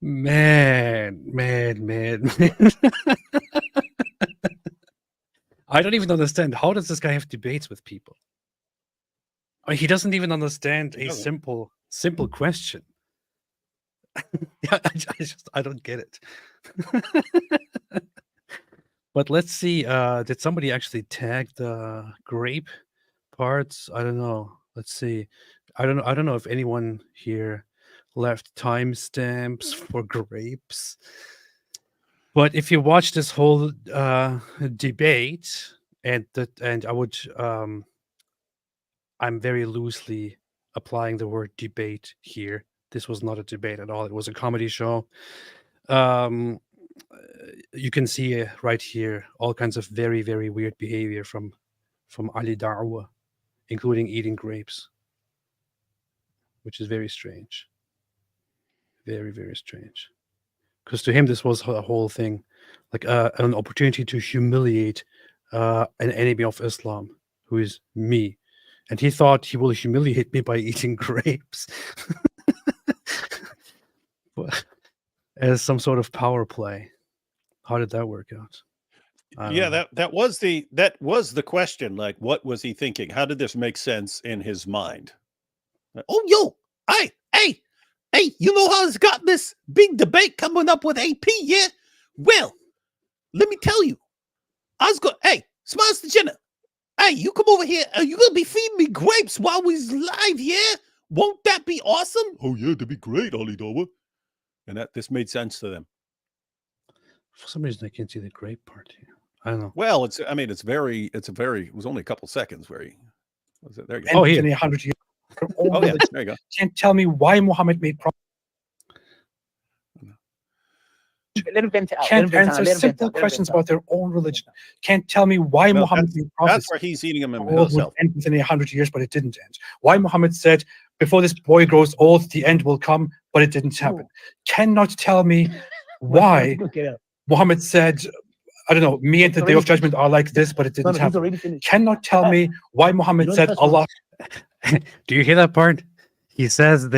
Man. I don't even understand. How does this guy have debates with people? I mean, he doesn't even understand a simple question. Yeah, I don't get it. But let's see. Did somebody actually tag the grape parts? I don't know. Let's see. I don't know if anyone here left timestamps for grapes. But if you watch this whole debate, and I would, I'm very loosely applying the word debate here. This was not a debate at all. It was a comedy show. You can see right here all kinds of very, very weird behavior from Ali Da'wa, including eating grapes, which is very strange. Very, very strange. Because to him, this was a whole thing, like an opportunity to humiliate an enemy of Islam, who is me. And he thought he will humiliate me by eating grapes. As some sort of power play. How did that work out? Yeah, that was the question. Like, what was he thinking? How did this make sense in his mind? Oh, yo, hey, you know how it's got this big debate coming up with AP, yeah? Well, let me tell you, hey, Smiles the Jenna, hey, you come over here, you gonna be feeding me grapes while we's live, yeah? Won't that be awesome? Oh, yeah, that'd be great, Ali Dawa. And this made sense to them. For some reason, I can't see the grape part here. I don't know. Well, it was only a couple seconds where he was it. There you go. Oh, here. 100 years. Oh, yeah, there you go. Can't tell me why Muhammad made prophecy. Let him vent it out. Can't answer simple questions about their own religion. Can't tell me why Muhammad made prophecy. That's where he's eating them himself. himself. End within 100 years, but it didn't end. Why Muhammad said, before this boy grows old, the end will come, but it didn't happen. Cannot tell me why Muhammad said, I don't know, me and the Day of Judgment are like this, but it didn't happen. Cannot tell me why Muhammad said Allah. Do you hear that part? He says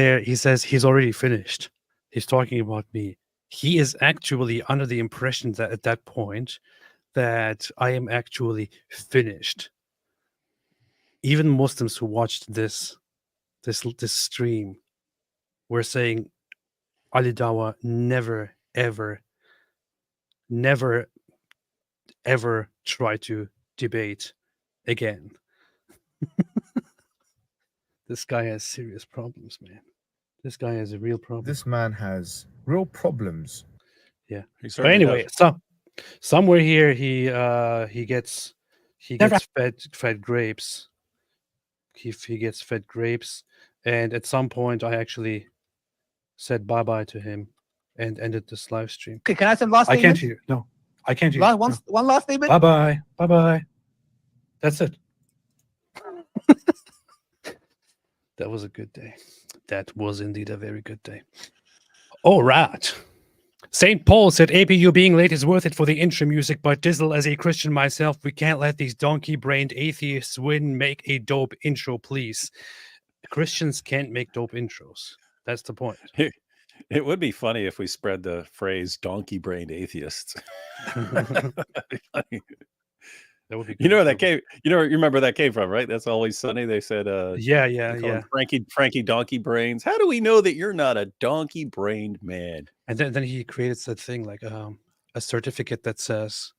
he's already finished. He's talking about me. He is actually under the impression that at that point that I am actually finished. Even Muslims who watched this stream were saying Ali Dawa never, ever try to debate again. This guy has serious problems, man. This guy has a real problem. This man has real problems. Yeah. But anyway, somewhere here he gets fed grapes. He gets fed grapes, and at some point I actually said bye-bye to him and ended this live stream. Okay, can I say last statement? I can't hear you. No, I can't hear you. One last statement? Bye-bye. Bye-bye. That's it. That was a good day. That was indeed a very good day. All right. St. Paul said, APU being late is worth it for the intro music, but Dizzle, as a Christian myself, we can't let these donkey-brained atheists win. Make a dope intro, please. Christians can't make dope intros. That's the point. It would be funny if we spread the phrase donkey-brained atheists. That'd be funny. That would be good. You know where that came? You remember that came from, right? That's Always Sunny. They said, yeah. Frankie donkey brains. How do we know that you're not a donkey brained man? And then he created that thing like a certificate that says,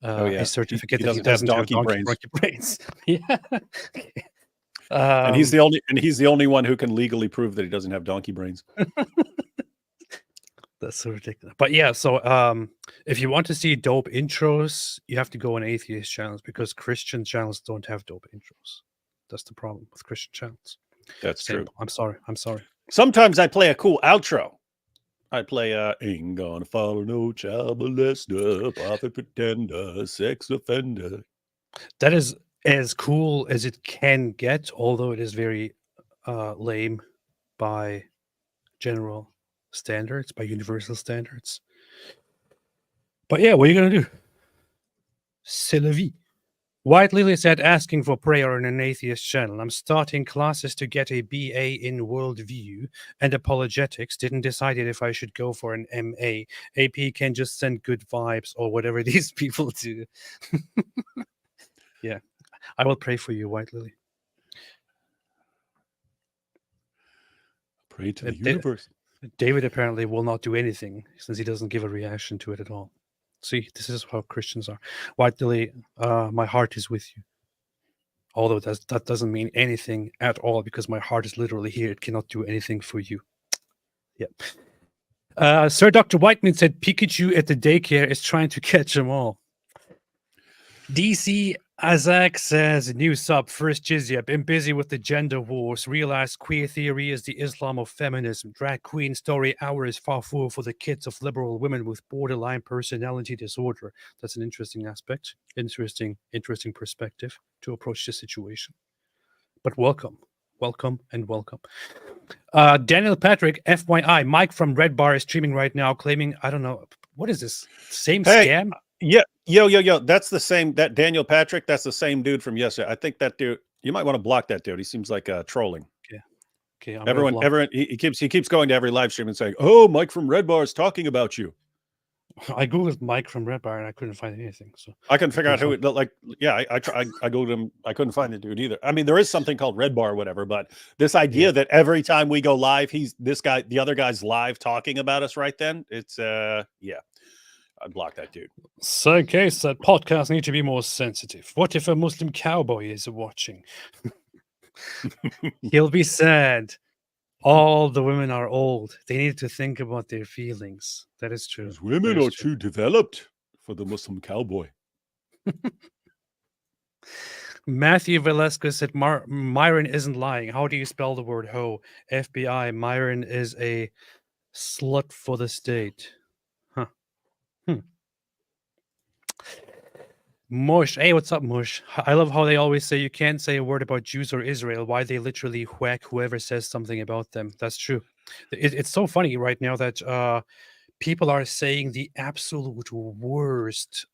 a certificate he that he doesn't have doesn't have donkey brains. brains. Yeah. And he's the only one who can legally prove that he doesn't have donkey brains. That's so ridiculous. But yeah, so if you want to see dope intros, you have to go on atheist channels because Christian channels don't have dope intros. That's the problem with Christian channels. That's true. I'm sorry. Sometimes I play a cool outro. I play ain't gonna follow no child molester, prophet pretender, sex offender. That is as cool as it can get, although it is very lame by general standards, by universal standards. But yeah, what are you gonna do? C'est la vie. White Lily said, asking for prayer on an atheist channel. I'm starting classes to get a BA in worldview and apologetics. Didn't decide yet if I should go for an MA. AP can just send good vibes or whatever these people do. Yeah, I will pray for you, White Lily. Pray to the universe. David apparently will not do anything since he doesn't give a reaction to it at all. See, this is how Christians are. White Lily, my heart is with you. Although that doesn't mean anything at all because my heart is literally here. It cannot do anything for you. Yeah. Sir Dr. Whiteman said Pikachu at the daycare is trying to catch them all. DC Azak says, new sub, first jizya, been busy with the gender wars, realized queer theory is the Islam of feminism, drag queen story hour is far for the kids of liberal women with borderline personality disorder. That's an interesting aspect, interesting perspective to approach the situation. But welcome. Daniel Patrick, FYI, Mike from Red Bar is streaming right now, claiming, I don't know, what is this? Same scam? Yeah, yo. That's the same. That Daniel Patrick. That's the same dude from yesterday. I think that dude. You might want to block that dude. He seems like trolling. Okay. Everyone. He keeps going to every live stream and saying, "Oh, Mike from Red Bar is talking about you." I googled Mike from Red Bar and I couldn't find anything. So I couldn't figure out who it looked like. Yeah, I googled him. I couldn't find the dude either. I mean, there is something called Red Bar or whatever, but this idea that every time we go live, the other guy's live talking about us right then. It's yeah. I'd block that dude. So, case that podcasts need to be more sensitive. What if a Muslim cowboy is watching? He'll be sad. All the women are old. They need to think about their feelings. That is true. Women are too developed for the Muslim cowboy. Matthew Velasquez said, Myron isn't lying. How do you spell the word hoe? FBI, Myron is a slut for the state. Mush. Hey, what's up, Mush? I love how they always say you can't say a word about Jews or Israel. Why they literally whack whoever says something about them. That's true. It's so funny right now that people are saying the absolute worst,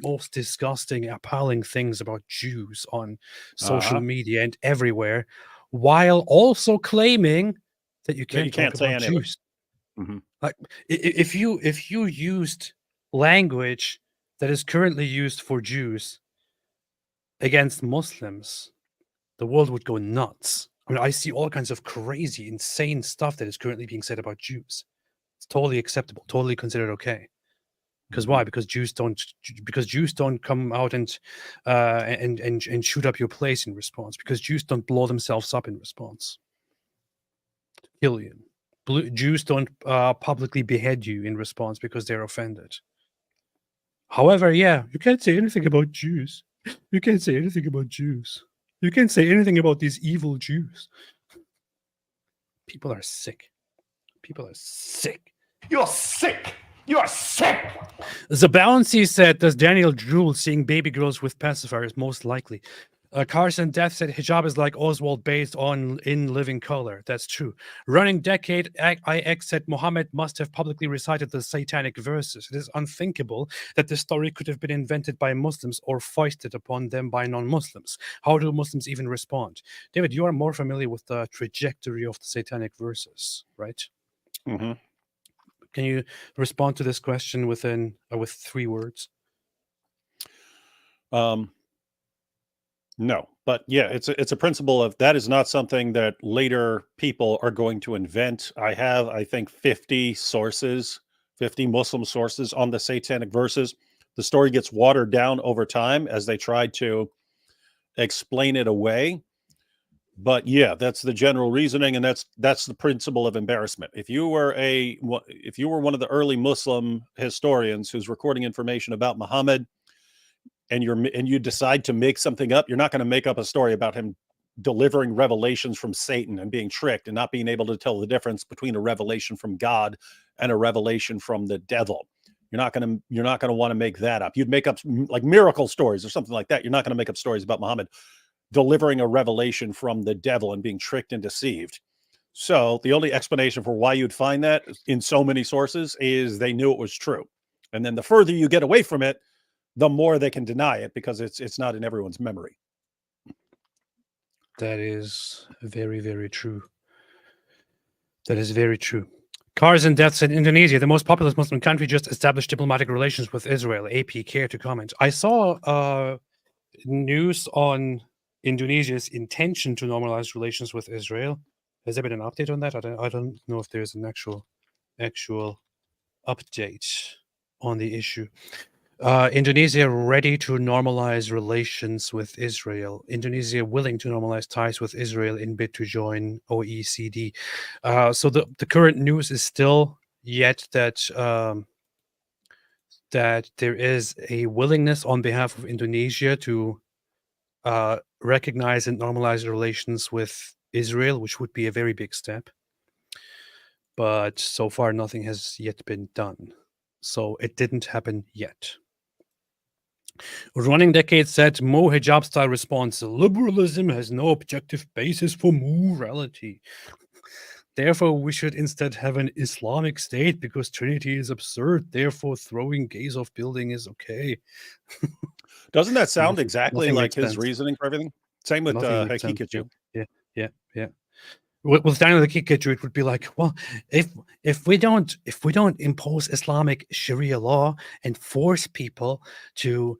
most disgusting, appalling things about Jews on social media and everywhere, while also claiming that you can't talk say about anything. Jews. Like if you used language that is currently used for Jews against Muslims, the world would go nuts. I mean, I see all kinds of crazy, insane stuff that is currently being said about Jews. It's totally acceptable, totally considered okay. Because why? Because Jews don't come out and shoot up your place in response. Because Jews don't blow themselves up in response. Kill you. Jews don't publicly behead you in response because they're offended. However, yeah, you can't say anything about Jews. You can't say anything about Jews. You can't say anything about these evil Jews. People are sick. People are sick. You're sick. You're sick. Zabalancy said, does Daniel drool seeing baby girls with pacifiers? Most likely. Carson Death said hijab is like Oswald based on In Living Color. That's true. Running Decade IX said Muhammad must have publicly recited the satanic verses. It is unthinkable that this story could have been invented by Muslims or foisted upon them by non-Muslims. How do Muslims even respond? David, you are more familiar with the trajectory of the satanic verses, right? Mm-hmm. Can you respond to this question with 3 words? No, but yeah, it's a principle of that is not something that later people are going to invent. I have, I think, 50 Muslim sources on the satanic verses. The story gets watered down over time as they try to explain it away. But yeah, that's the general reasoning, and that's the principle of embarrassment. If you were one of the early Muslim historians who's recording information about Muhammad, and you decide to make something up, you're not going to make up a story about him delivering revelations from Satan and being tricked and not being able to tell the difference between a revelation from God and a revelation from the devil. You're not going to want to make that up. You'd make up like miracle stories or something like that. You're not going to make up stories about Muhammad delivering a revelation from the devil and being tricked and deceived. So the only explanation for why you'd find that in so many sources is they knew it was true. And then the further you get away from it, the more they can deny it because it's not in everyone's memory. That is very, very true. That is very true. Cars and deaths in Indonesia, the most populous Muslim country, just established diplomatic relations with Israel. AP care to comment. I saw news on Indonesia's intention to normalize relations with Israel. Has there been an update on that? I don't know if there's an actual update on the issue. Indonesia ready to normalize relations with Israel. Indonesia willing to normalize ties with Israel in bid to join OECD. So the current news is still yet that that there is a willingness on behalf of Indonesia to recognize and normalize relations with Israel, which would be a very big step. But so far, nothing has yet been done. So it didn't happen yet. Running Decade said, Mo hijab style response, liberalism has no objective basis for morality. Therefore, we should instead have an Islamic state because Trinity is absurd. Therefore, throwing gays off building is okay. Doesn't that sound exactly nothing like makes his sense. reason for everything? Same with Nothing makes sense. Hakikachu. Yeah. With Daniel Hakikachu, it would be like, well, if we don't impose Islamic Sharia law and force people to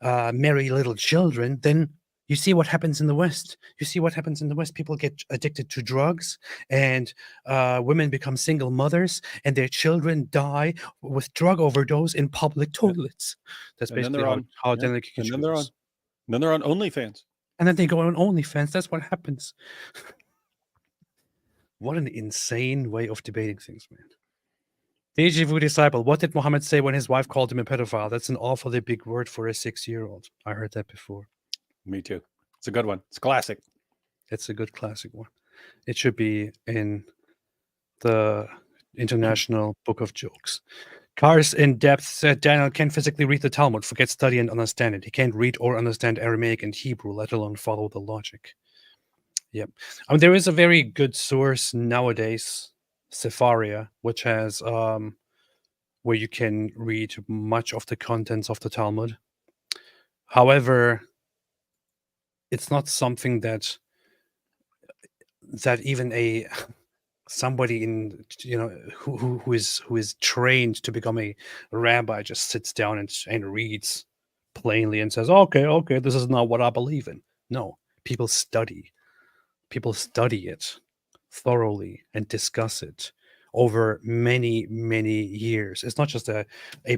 marry little children, then you see what happens in the West. You see what happens in the West. People get addicted to drugs, and women become single mothers, and their children die with drug overdose in public toilets. That's And then basically they're how Daniel and Hakikachu then is. they're on OnlyFans. And then they go on OnlyFans. That's what happens. What an insane way of debating things, man. Deja vu disciple. What did Muhammad say when his wife called him a pedophile? That's an awfully big word for a 6-year-old. I heard that before. Me too. It's a good one. It's classic. It's a good classic one. It should be in the International Book of Jokes. Cars in Depth said Daniel can't physically read the Talmud, forget study and understand it. He can't read or understand Aramaic and Hebrew, let alone follow the logic. Yep. I mean, there is a very good source nowadays, Sepharia, which has where you can read much of the contents of the Talmud. However, it's not something that even somebody in who is trained to become a rabbi just sits down and reads plainly and says, okay, this is not what I believe in. No, people study it thoroughly and discuss it over many, many years. It's not just a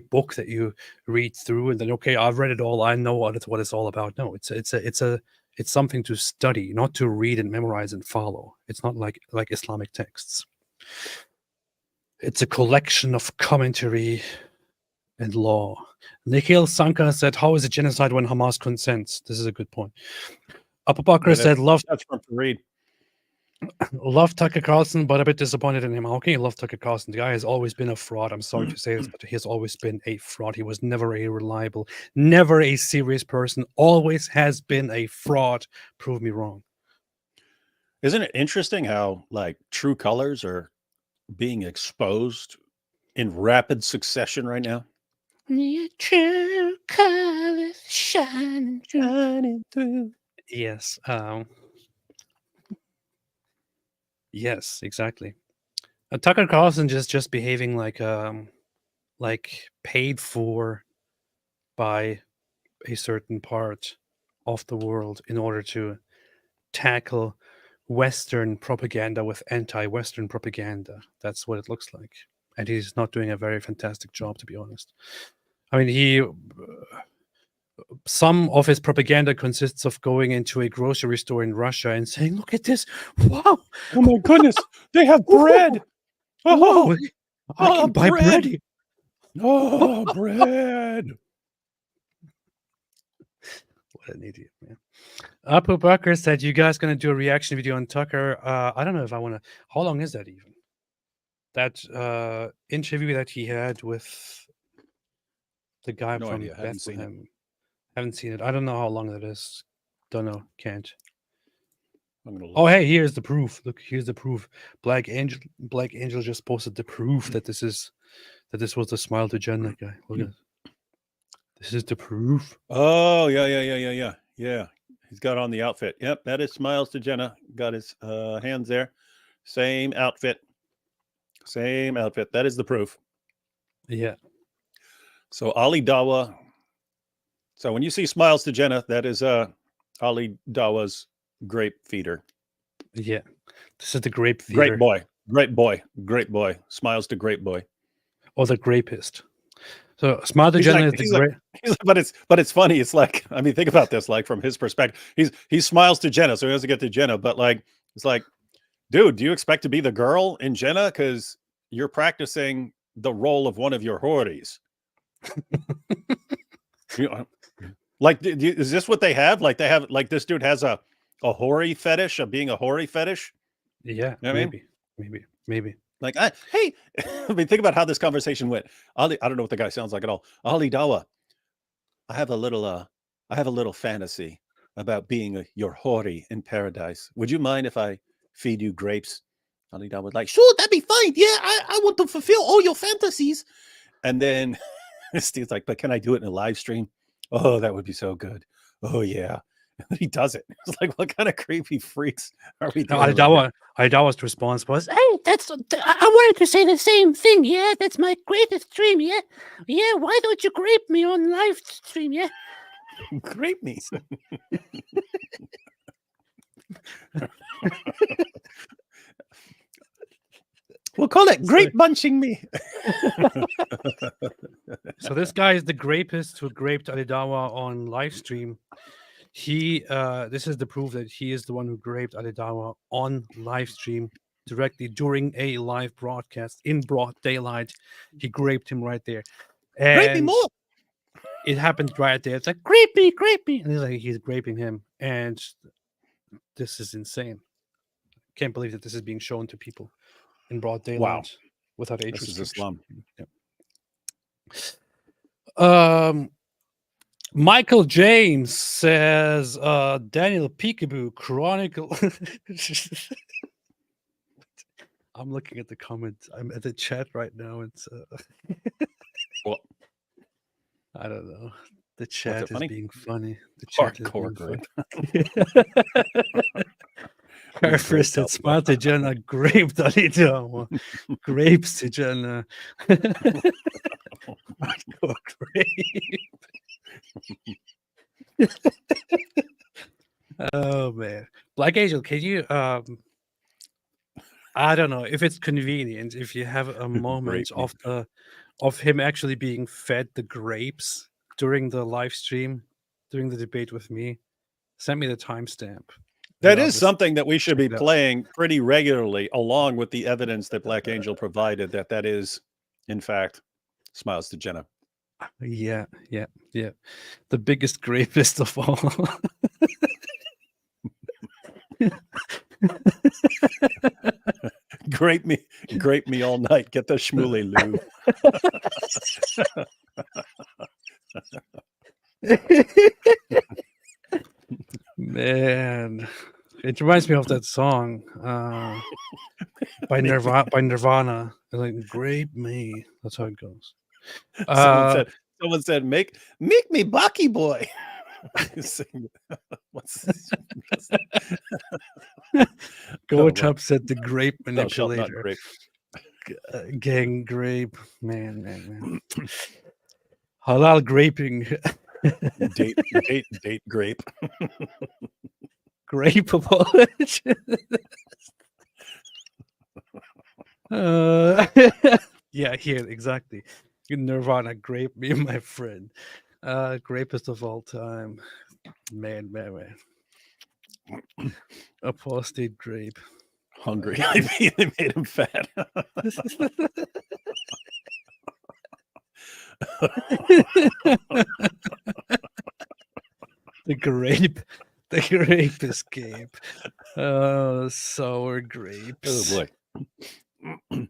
book that you read through and then, okay, I've read it all, I know what it's all about. No, it's something to study, not to read and memorize and follow. It's not like Islamic texts. It's a collection of commentary and law. Nikhil Sankar said, how is it genocide when Hamas consents? This is a good point. Abu Bakr said, that's from Fareed. Love Tucker Carlson, but a bit disappointed in him. How can you love Tucker Carlson? The guy has always been a fraud. I'm sorry to say this, but he has always been a fraud. He was never a reliable, never a serious person, always has been a fraud. Prove me wrong. Isn't it interesting how like true colors are being exposed in rapid succession right now? Your true colors shining through. Yes. Yes, exactly. Tucker Carlson just behaving like paid for by a certain part of the world in order to tackle Western propaganda with anti-Western propaganda. That's what it looks like. And he's not doing a very fantastic job, to be honest. I mean, some of his propaganda consists of going into a grocery store in Russia and saying, "Look at this! Wow! Oh my goodness! They have bread! Whoa! Oh, I can buy bread! here." oh, bread! What an idiot, man. Apu Bakr said, "You guys gonna do a reaction video on Tucker?" I don't know if I want to. How long is that even? That interview that he had with the guy No from idea. Haven't seen it. Bethlehem. Haven't seen it. I don't know how long that is. Don't know. Can't. I'm gonna look. Oh, hey, here's the proof. Look, here's the proof. Black Angel just posted the proof that this was the Smile to Jannah guy. Look at it. This is the proof. Oh, yeah. He's got on the outfit. Yep, that is Smiles to Jenna. Got his hands there. Same outfit. Same outfit. That is the proof. Yeah. So Ali Dawa. So when you see Smiles to Jenna, that is Ali Dawa's grape feeder. Yeah. This is the grape feeder. Great boy. Great boy. Great boy. Smiles to great boy. Or the grapist. So Smile to Jannah is the great. But it's funny. It's like, I mean, think about this. Like from his perspective, he smiles to Jenna, so he doesn't get to Jenna. But like, it's like, dude, do you expect to be the girl in Jenna? Because you're practicing the role of one of your hories. You know, like, is this what they have? Like they have, like this dude has a hoary fetish of being a hoary fetish. Yeah, you know what I mean? Maybe. Like, hey, I mean, think about how this conversation went. Ali, I don't know what the guy sounds like at all. Ali Dawa, I have a little fantasy about being your hoary in paradise. Would you mind if I feed you grapes? Ali Dawa was like, Sure, that'd be fine. Yeah, I want to fulfill all your fantasies. and then Steve's like, but can I do it in a live stream? Oh, that would be so good. Oh yeah. He does it. It's like, what kind of creepy freaks are we doing? Dawa's response was, Hey, I wanted to say the same thing. Yeah, that's my greatest dream. Yeah, why don't you grape me on live stream? Yeah, grape me. We'll call it grape bunching me. So this guy is the grapist who graped Ali Dawa on live stream. This is the proof that he is the one who graped Ali Dawa on live stream directly during a live broadcast in broad daylight. He graped him right there. And grape me more. It happened right there. It's like, grape me. And he's graping him. And this is insane. Can't believe that this is being shown to people in broad daylight without age This is restriction. Islam. Yeah. Michael James says, Daniel Peekaboo Chronicle. I'm looking at the comments. I'm at the chat right now. It's what? I don't know. The chat is funny? being funny. The chat Hardcore is being group. funny. Our first said, Smile to Jenna, grape Ali Dawa. Grapes to Jenna. Hardcore grape. Oh man, Black Angel, can you I don't know if it's convenient, if you have a moment of him actually being fed the grapes during the live stream, during the debate with me, send me the timestamp. That is something that we should be playing pretty regularly, along with the evidence that Black Angel provided that is, in fact, Smiles to Jenna. Yeah. The biggest grapist of all. Grape me all night. Get the schmooly lube. Man, it reminds me of that song by Nirvana. It's like, grape me. That's how it goes. Someone said, make me Bucky boy. What's this? Go-Top said the grape No, shall not manipulator. grape. Gang grape. Man. Halal graping. Date grape. Grapeable. Yeah, here exactly. Nirvana grape me, my friend. Greatest of all time. Man. Apostate grape. Hungry. I mean, they made him fat. The grape escape. Oh, sour grapes. Oh boy.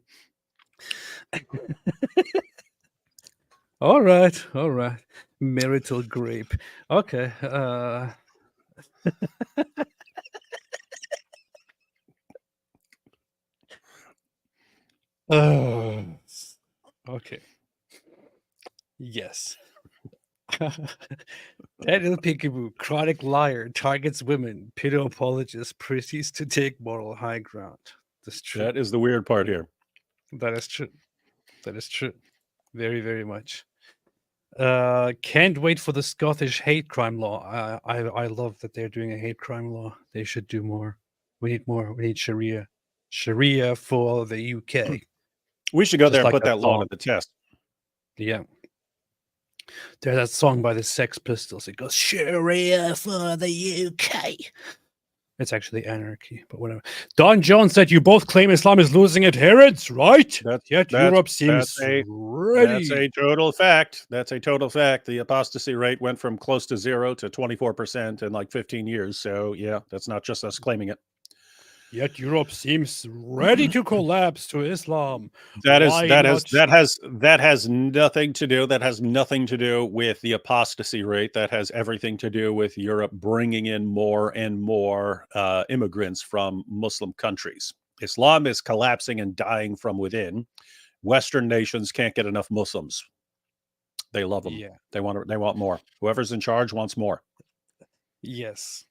All right. Marital grape. Okay. Okay. Yes. Daniel Peekaboo, chronic liar, targets women, pedo apologist, proceeds to take moral high ground. That's true. That is the weird part here. That is true. Very, very much. Can't wait for the Scottish hate crime law. I love that they're doing a hate crime law. They should do more. We need more. We need Sharia. Sharia for the UK. We should go Just there and like put that law song. to the test. Yeah. There's that song by the Sex Pistols. It goes, Sharia for the UK. It's actually anarchy, but whatever. Don Jones said you both claim Islam is losing adherents, right? Yet Europe seems ready. That's a total fact. That's a total fact. The apostasy rate went from close to 0 to 24% in like 15 years. So yeah, that's not just us claiming it. Yet Europe seems ready to collapse to Islam. That Why has nothing to do. That has nothing to do with the apostasy rate. That has everything to do with Europe bringing in more and more immigrants from Muslim countries. Islam is collapsing and dying from within. Western nations can't get enough Muslims. They love them. Yeah. They want more. Whoever's in charge wants more. Yes.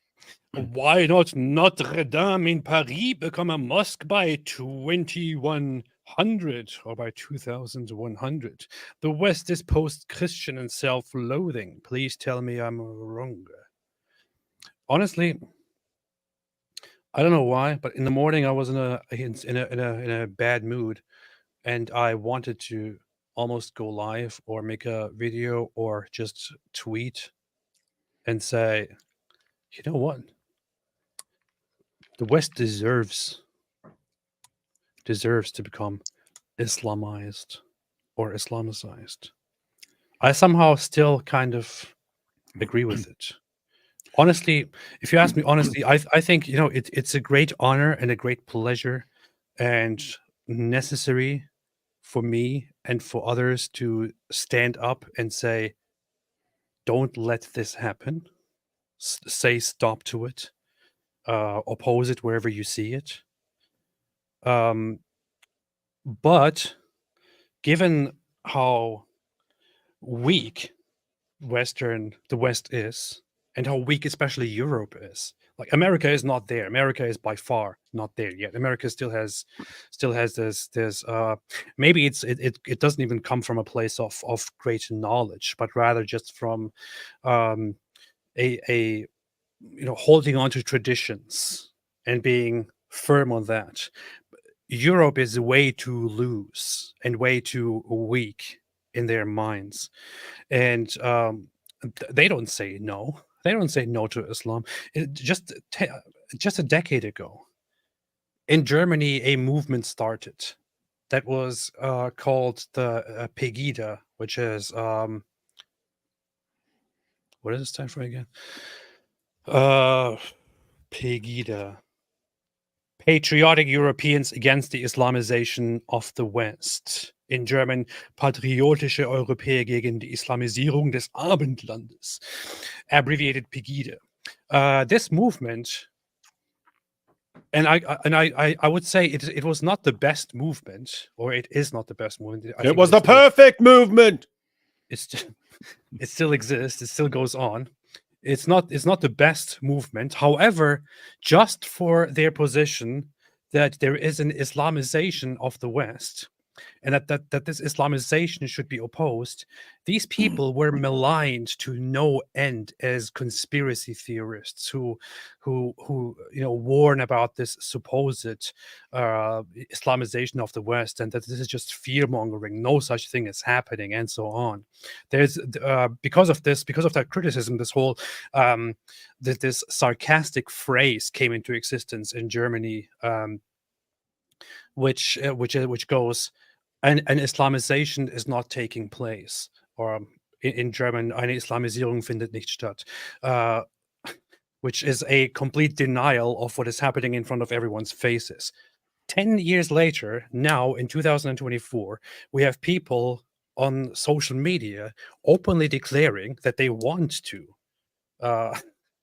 Why not Notre Dame in Paris become a mosque by 2100 or by 2100? The West is post-Christian and self-loathing. Please tell me I'm wrong. Honestly, I don't know why, but in the morning I was in a bad mood, and I wanted to almost go live or make a video or just tweet and say, you know what? The West deserves to become Islamized or Islamicized. I somehow still kind of agree with it. Honestly, if you ask me honestly, I think, you know, it's a great honor and a great pleasure and necessary for me and for others to stand up and say, don't let this happen. Say stop to it. Oppose it wherever you see it. But given how weak the West is, and how weak especially Europe is, like America is not there. America is by far not there yet. America still has this maybe it doesn't even come from a place of great knowledge, but rather just from a holding on to traditions and being firm on that. Europe is way too loose and way too weak in their minds, and they don't say no. They don't say no to Islam. Just a decade ago, in Germany, a movement started that was called the Pegida, which is what does it stand for again? Pegida. Patriotic Europeans against the Islamization of the West. In German, Patriotische Europäer gegen die Islamisierung des Abendlandes. Abbreviated Pegida. This movement, and I would say it was not the best movement, or it is not the best movement. It was the perfect movement. It still exists. It still goes on. It's not the best movement. However, just for their position that there is an Islamization of the West, and that this Islamization should be opposed. These people were maligned to no end as conspiracy theorists who warn about this supposed Islamization of the West, and that this is just fear mongering. No such thing is happening, and so on. There's because of that criticism, this whole this sarcastic phrase came into existence in Germany, which goes, an Islamization is not taking place, or in German, eine Islamisierung findet nicht statt, which is a complete denial of what is happening in front of everyone's faces. 10 years later, now in 2024, we have people on social media openly declaring that they want to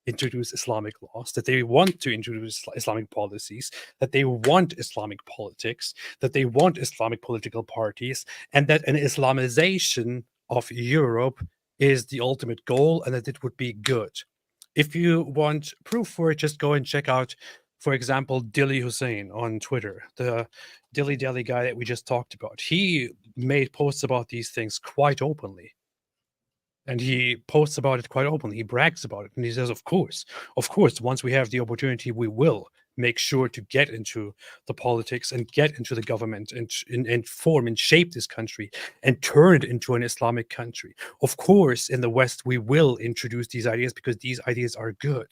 introduce Islamic laws, that they want to introduce Islamic policies, that they want Islamic politics, that they want Islamic political parties, and that an Islamization of Europe is the ultimate goal, and that it would be good. If you want proof for it, just go and check out, for example, Dilly Hussein on Twitter, the Dilly Dally guy that we just talked about. He made posts about these things quite openly. And he posts about it quite openly. He brags about it. And he says, of course, once we have the opportunity, we will make sure to get into the politics and get into the government and form and shape this country and turn it into an Islamic country. Of course, in the West, we will introduce these ideas because these ideas are good.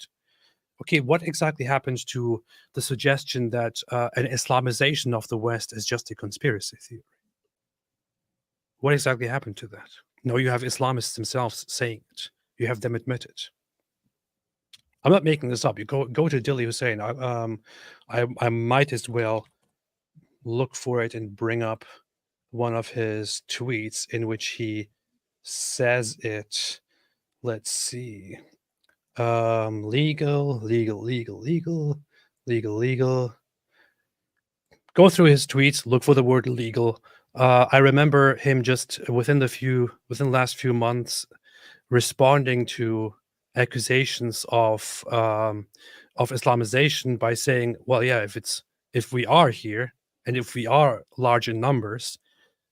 Okay, what exactly happens to the suggestion that an Islamization of the West is just a conspiracy theory? What exactly happened to that? No, you have Islamists themselves saying it. You have them admit it. I'm not making this up. You go to Dilly Hussein. I might as well look for it and bring up one of his tweets in which he says it. Let's see. Legal. Go through his tweets. Look for the word legal. I remember him just within the last few months responding to accusations of Islamization by saying, well, yeah, if we are here and if we are large in numbers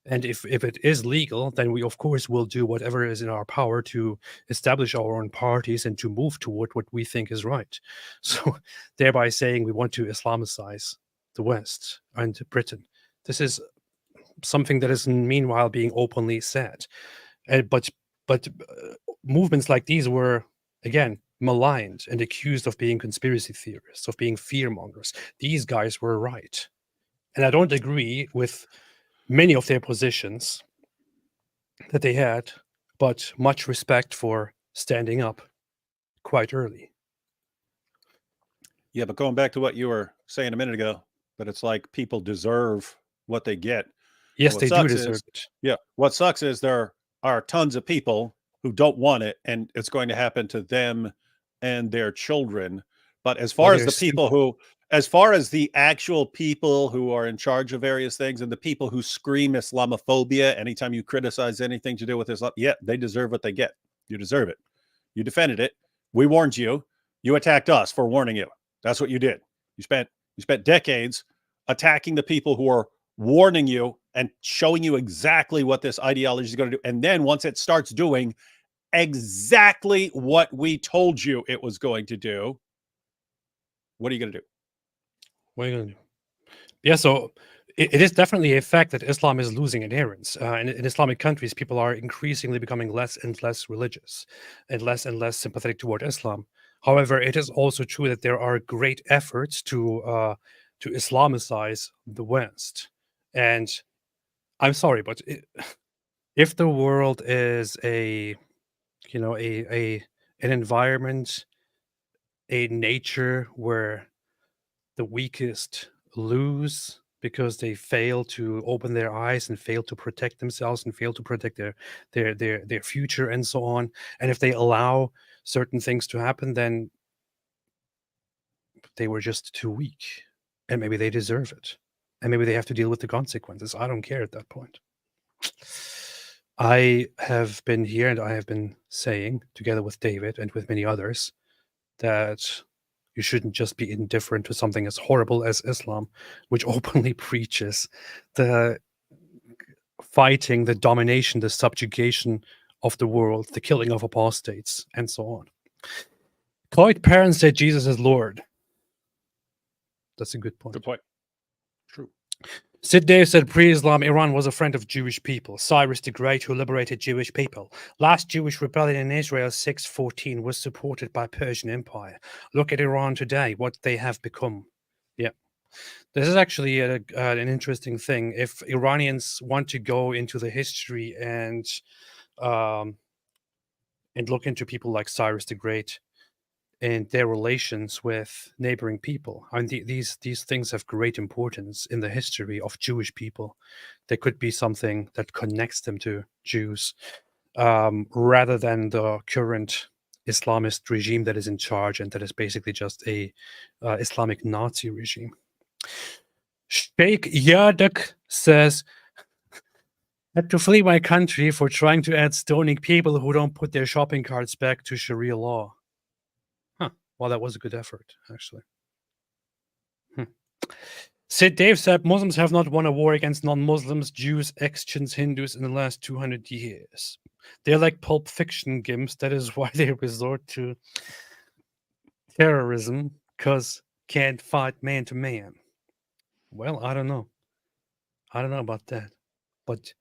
and if it is legal, then we of course will do whatever is in our power to establish our own parties and to move toward what we think is right. So thereby saying we want to Islamicize the West and Britain. This is something that is meanwhile being openly said. But movements like these were, again, maligned and accused of being conspiracy theorists, of being fearmongers. These guys were right. And I don't agree with many of their positions that they had, but much respect for standing up quite early. Yeah, but going back to what you were saying a minute ago, that it's like people deserve what they get. Yes, they do deserve it. Yeah. What sucks is there are tons of people who don't want it, and it's going to happen to them and their children. But as far as the people who, as far as the actual people who are in charge of various things and the people who scream Islamophobia anytime you criticize anything to do with Islam, yeah, they deserve what they get. You deserve it. You defended it. We warned you. You attacked us for warning you. That's what you did. You spent decades attacking the people who are warning you and showing you exactly what this ideology is going to do. And then once it starts doing exactly what we told you it was going to do, what are you going to do? What are you going to do? Yeah, so it is definitely a fact that Islam is losing adherents. In Islamic countries, people are increasingly becoming less and less religious and less sympathetic toward Islam. However, it is also true that there are great efforts to Islamicize the West. And I'm sorry, but if the world is an environment, a nature where the weakest lose because they fail to open their eyes and fail to protect themselves and fail to protect their future and so on, and if they allow certain things to happen, then they were just too weak, and maybe they deserve it. And maybe they have to deal with the consequences. I don't care at that point. I have been here and I have been saying, together with David and with many others, that you shouldn't just be indifferent to something as horrible as Islam, which openly preaches the fighting the domination, the subjugation of the world, the killing of apostates, and so on. Cloyd Perrin said Jesus is Lord. That's a good point. Good point. True. Sid Dave said pre-Islam Iran was a friend of Jewish people. Cyrus the Great, who liberated Jewish people. Last Jewish rebellion in Israel, 614, was supported by Persian Empire. Look at Iran today, what they have become. Yeah. This is actually an interesting thing. If Iranians want to go into the history and look into people like Cyrus the Great and their relations with neighboring people, I mean, these things have great importance in the history of Jewish people. There could be something that connects them to Jews, rather than the current Islamist regime that is in charge and that is basically just a Islamic Nazi regime. Sheikh Yardak says, had to flee my country for trying to add stoning people who don't put their shopping carts back to Sharia law. Huh. Well, that was a good effort, actually. Sid Dave said, Muslims have not won a war against non-Muslims, Jews, Christians, Hindus in the last 200 years. They're like Pulp Fiction gimps. That is why they resort to terrorism, because can't fight man to man. Well, I don't know. I don't know about that. But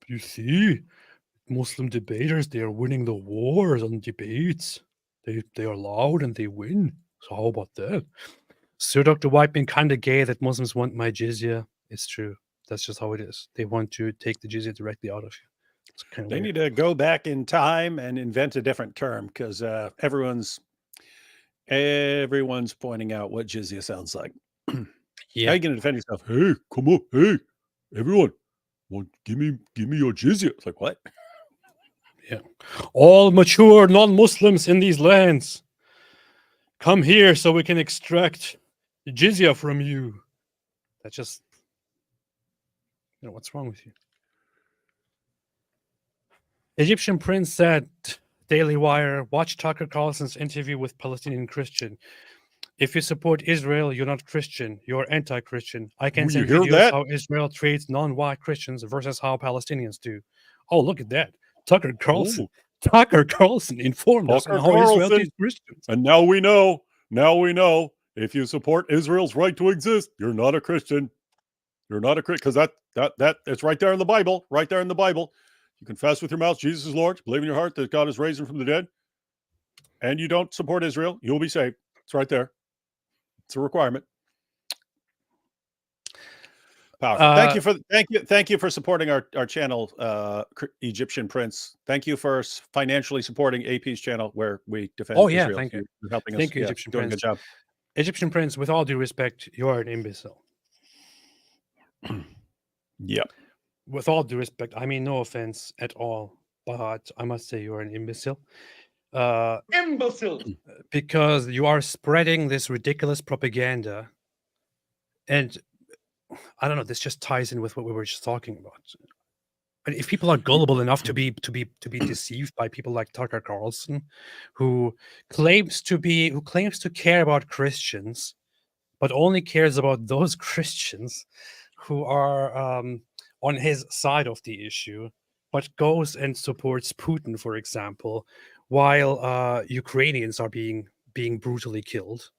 you see, Muslim debaters, they are winning the wars on debates. They are loud and they win. So how about that? Sir Dr. White being kind of gay that Muslims want my jizya. It's true. That's just how it is. They want to take the jizya directly out of you. It's kind of They weird. need to go back in time and invent a different term, because everyone's pointing out what jizya sounds like. Yeah. How are you going to defend yourself? Hey, come on, hey, everyone, give me your jizya. It's like, what? Yeah. All mature non-Muslims in these lands, come here so we can extract the jizya from you. That's just, what's wrong with you? Egyptian prince said, Daily Wire, watch Tucker Carlson's interview with Palestinian Christian. If you support Israel, you're not Christian. You're anti-Christian. I can Will send you hear videos that? how Israel treats non-white Christians versus how Palestinians do. Oh, look at that. Tucker Carlson. Tucker Carlson informed us on Tucker how Israel Carlson. treats Christians. And now we know. If you support Israel's right to exist, you're not a Christian. You're not a Christian, because that it's right there in the Bible. Right there in the Bible. You confess with your mouth Jesus is Lord, believe in your heart that God has raised him from the dead, and you don't support Israel, you'll be saved. It's right there. It's a requirement. Powerful. Thank you for supporting our channel, Egyptian Prince. Thank you for financially supporting AP's channel, where we defend Israel. Thank you. You're helping us. Thank you, Egyptian doing Prince. a good job. Egyptian Prince, with all due respect, you're an imbecile. Yep. With all due respect, I mean no offense at all, but I must say you're an imbecile. Imbecile. Because you are spreading this ridiculous propaganda, and I don't know, this just ties in with what we were just talking about. And if people are gullible enough to be deceived by people like Tucker Carlson, who claims to care about Christians, but only cares about those Christians who are on his side of the issue, but goes and supports Putin, for example, while Ukrainians are being brutally killed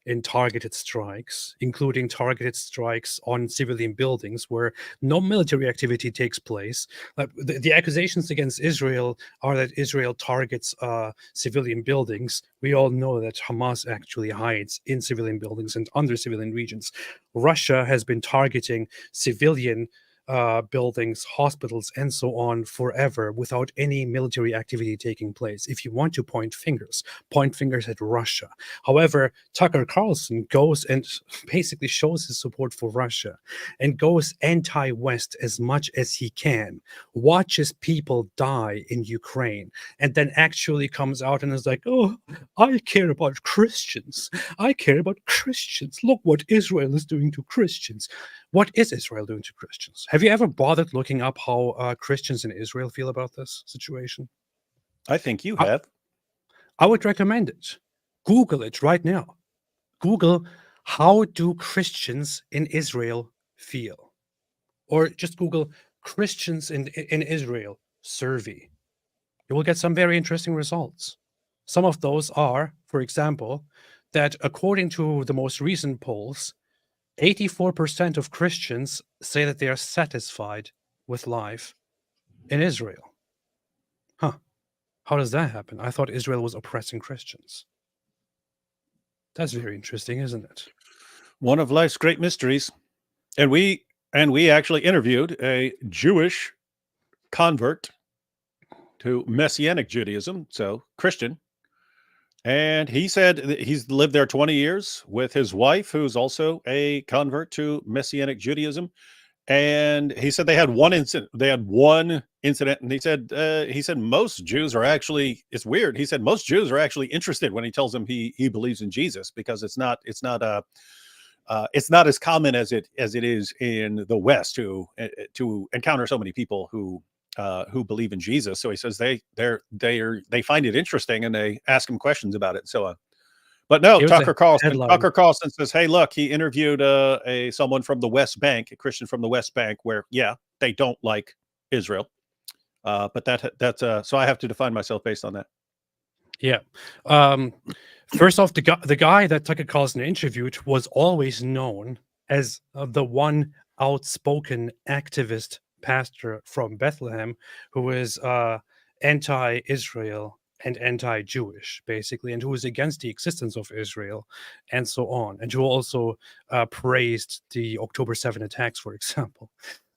in targeted strikes, including targeted strikes on civilian buildings where no military activity takes place. The accusations against Israel are that Israel targets civilian buildings. We all know that Hamas actually hides in civilian buildings and under civilian regions. Russia has been targeting civilian buildings, hospitals, and so on forever without any military activity taking place. If you want to point fingers at Russia. However, Tucker Carlson goes and basically shows his support for Russia and goes anti-West as much as he can, watches people die in Ukraine, and then actually comes out and is like, oh, I care about Christians. I care about Christians. Look what Israel is doing to Christians. What is Israel doing to Christians? Have you ever bothered looking up how Christians in Israel feel about this situation? I think you have. I would recommend it. Google it right now. Google, how do Christians in Israel feel? Or just Google Christians in Israel survey. You will get some very interesting results. Some of those are, for example, that according to the most recent polls, 84% of Christians say that they are satisfied with life in Israel. Huh. How does that happen? I thought Israel was oppressing Christians. That's very interesting, isn't it? One of life's great mysteries. And we actually interviewed a Jewish convert to Messianic Judaism, so Christian. And he said that he's lived there 20 years with his wife, who's also a convert to Messianic Judaism. And he said they had one incident. And he said most Jews are actually, it's weird. He said most Jews are actually interested when he tells them he believes in Jesus, because it's not as common as it is in the West to encounter so many people who believe in Jesus. So he says they find it interesting, and they ask him questions about it and so on. But no, Tucker Carlson says, hey, look, he interviewed someone from the West Bank, a Christian from the West Bank, where they don't like Israel, but that's so I have to define myself based on that. Yeah. First off, the guy that Tucker Carlson interviewed was always known as the one outspoken activist pastor from Bethlehem who is anti-Israel and anti-Jewish, basically, and who was against the existence of Israel and so on, and who also praised the October 7 attacks, for example.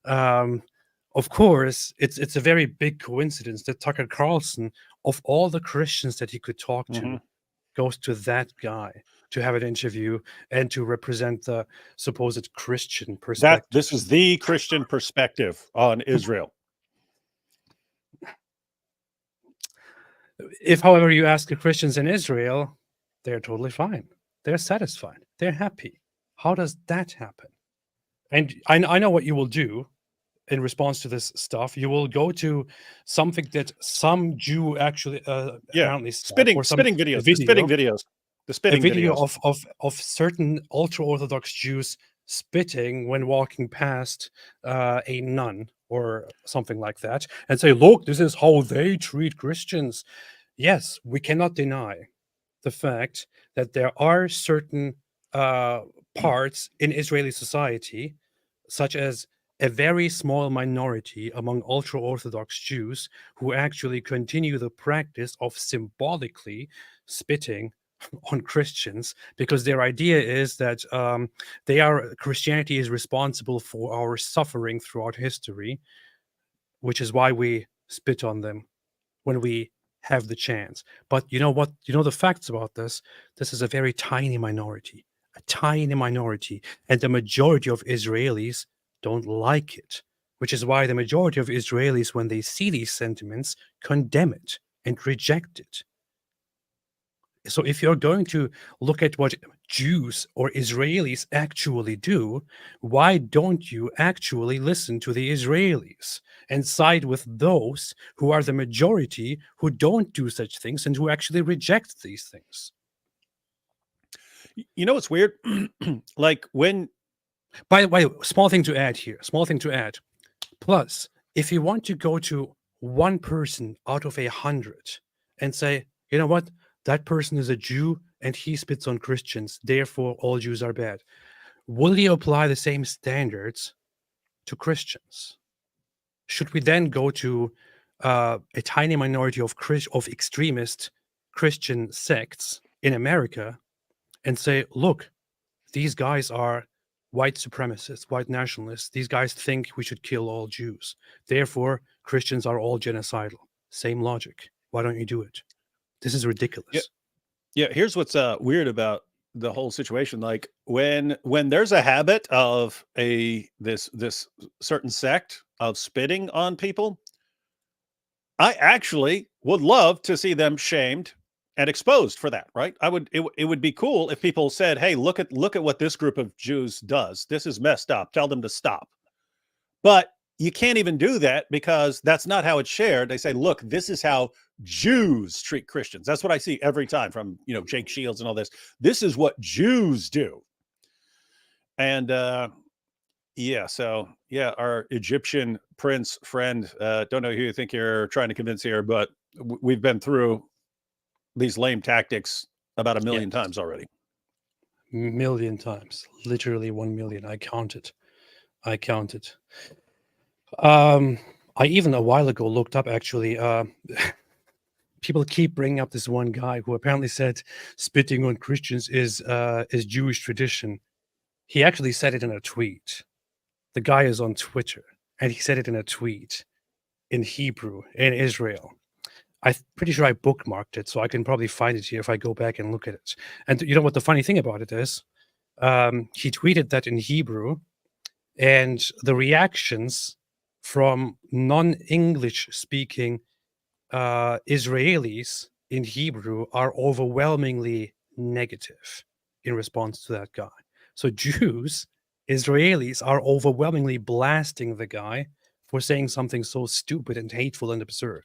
Of course, it's a very big coincidence that Tucker Carlson, of all the Christians that he could talk to, goes to that guy to have an interview and to represent the supposed Christian perspective. This is the Christian perspective on Israel. If, however, you ask the Christians in Israel, they're totally fine. They're satisfied. They're happy. How does that happen? And I know what you will do in response to this stuff. You will go to something that some Jew actually apparently spitting videos. A video of certain ultra-Orthodox Jews spitting when walking past a nun or something like that, and say, look, this is how they treat Christians. Yes, we cannot deny the fact that there are certain parts in Israeli society, such as a very small minority among ultra-Orthodox Jews, who actually continue the practice of symbolically spitting on Christians, because their idea is that Christianity is responsible for our suffering throughout history, which is why we spit on them when we have the chance. But you know what? You know the facts about this? This is a very tiny minority, and the majority of Israelis don't like it, which is why the majority of Israelis, when they see these sentiments, condemn it and reject it. So if you're going to look at what Jews or Israelis actually do, why don't you actually listen to the Israelis and side with those who are the majority, who don't do such things and who actually reject these things? You know what's weird? Like when... By the way, small thing to add here. Plus, if you want to go to one person out of 100 and say, you know what? That person is a Jew and he spits on Christians, therefore all Jews are bad. Will you apply the same standards to Christians? Should we then go to a tiny minority of extremist Christian sects in America and say, look, these guys are white supremacists, white nationalists. These guys think we should kill all Jews. Therefore, Christians are all genocidal. Same logic. Why don't you do it? This is ridiculous. Yeah. Here's what's weird about the whole situation. Like when there's a habit of this certain sect of spitting on people, I actually would love to see them shamed and exposed for that, right? It would be cool if people said, hey, look at what this group of Jews does. This is messed up. Tell them to stop. But you can't even do that because that's not how it's shared. They say, look, this is how Jews treat Christians. That's what I see every time from, Jake Shields and all this. This is what Jews do. And Yeah. So yeah, our Egyptian prince friend. Don't know who you think you're trying to convince here, but we've been through these lame tactics about 1 million times already. Million times, literally 1 million. I counted. I even a while ago looked up actually. People keep bringing up this one guy who apparently said spitting on Christians is Jewish tradition. He actually said it in a tweet. The guy is on Twitter, and he said it in a tweet in Hebrew in Israel. I'm pretty sure I bookmarked it, so I can probably find it here if I go back and look at it. And you know what the funny thing about it is? He tweeted that in Hebrew, and the reactions from non-English speaking Israelis in Hebrew are overwhelmingly negative in response to that guy. So Jews, Israelis are overwhelmingly blasting the guy for saying something so stupid and hateful and absurd.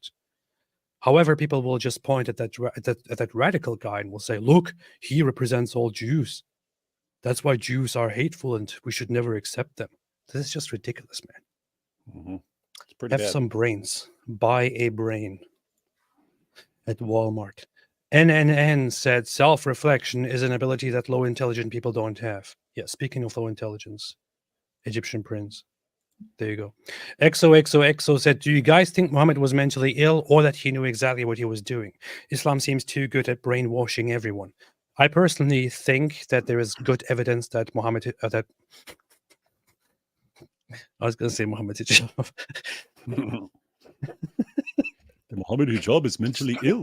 However, people will just point at that radical guy and will say, "Look, he represents all Jews. That's why Jews are hateful, and we should never accept them." This is just ridiculous, man. It's pretty Have bad. some brains. Buy a brain at Walmart. NNN said self-reflection is an ability that low intelligent people don't have. Yeah, speaking of low intelligence, Egyptian prince. There you go. XOXOXO said, do you guys think Muhammad was mentally ill or that he knew exactly what he was doing? Islam seems too good at brainwashing everyone. I personally think that there is good evidence that Muhammad, I was going to say Muhammad hijab. The Muhammad hijab is mentally ill.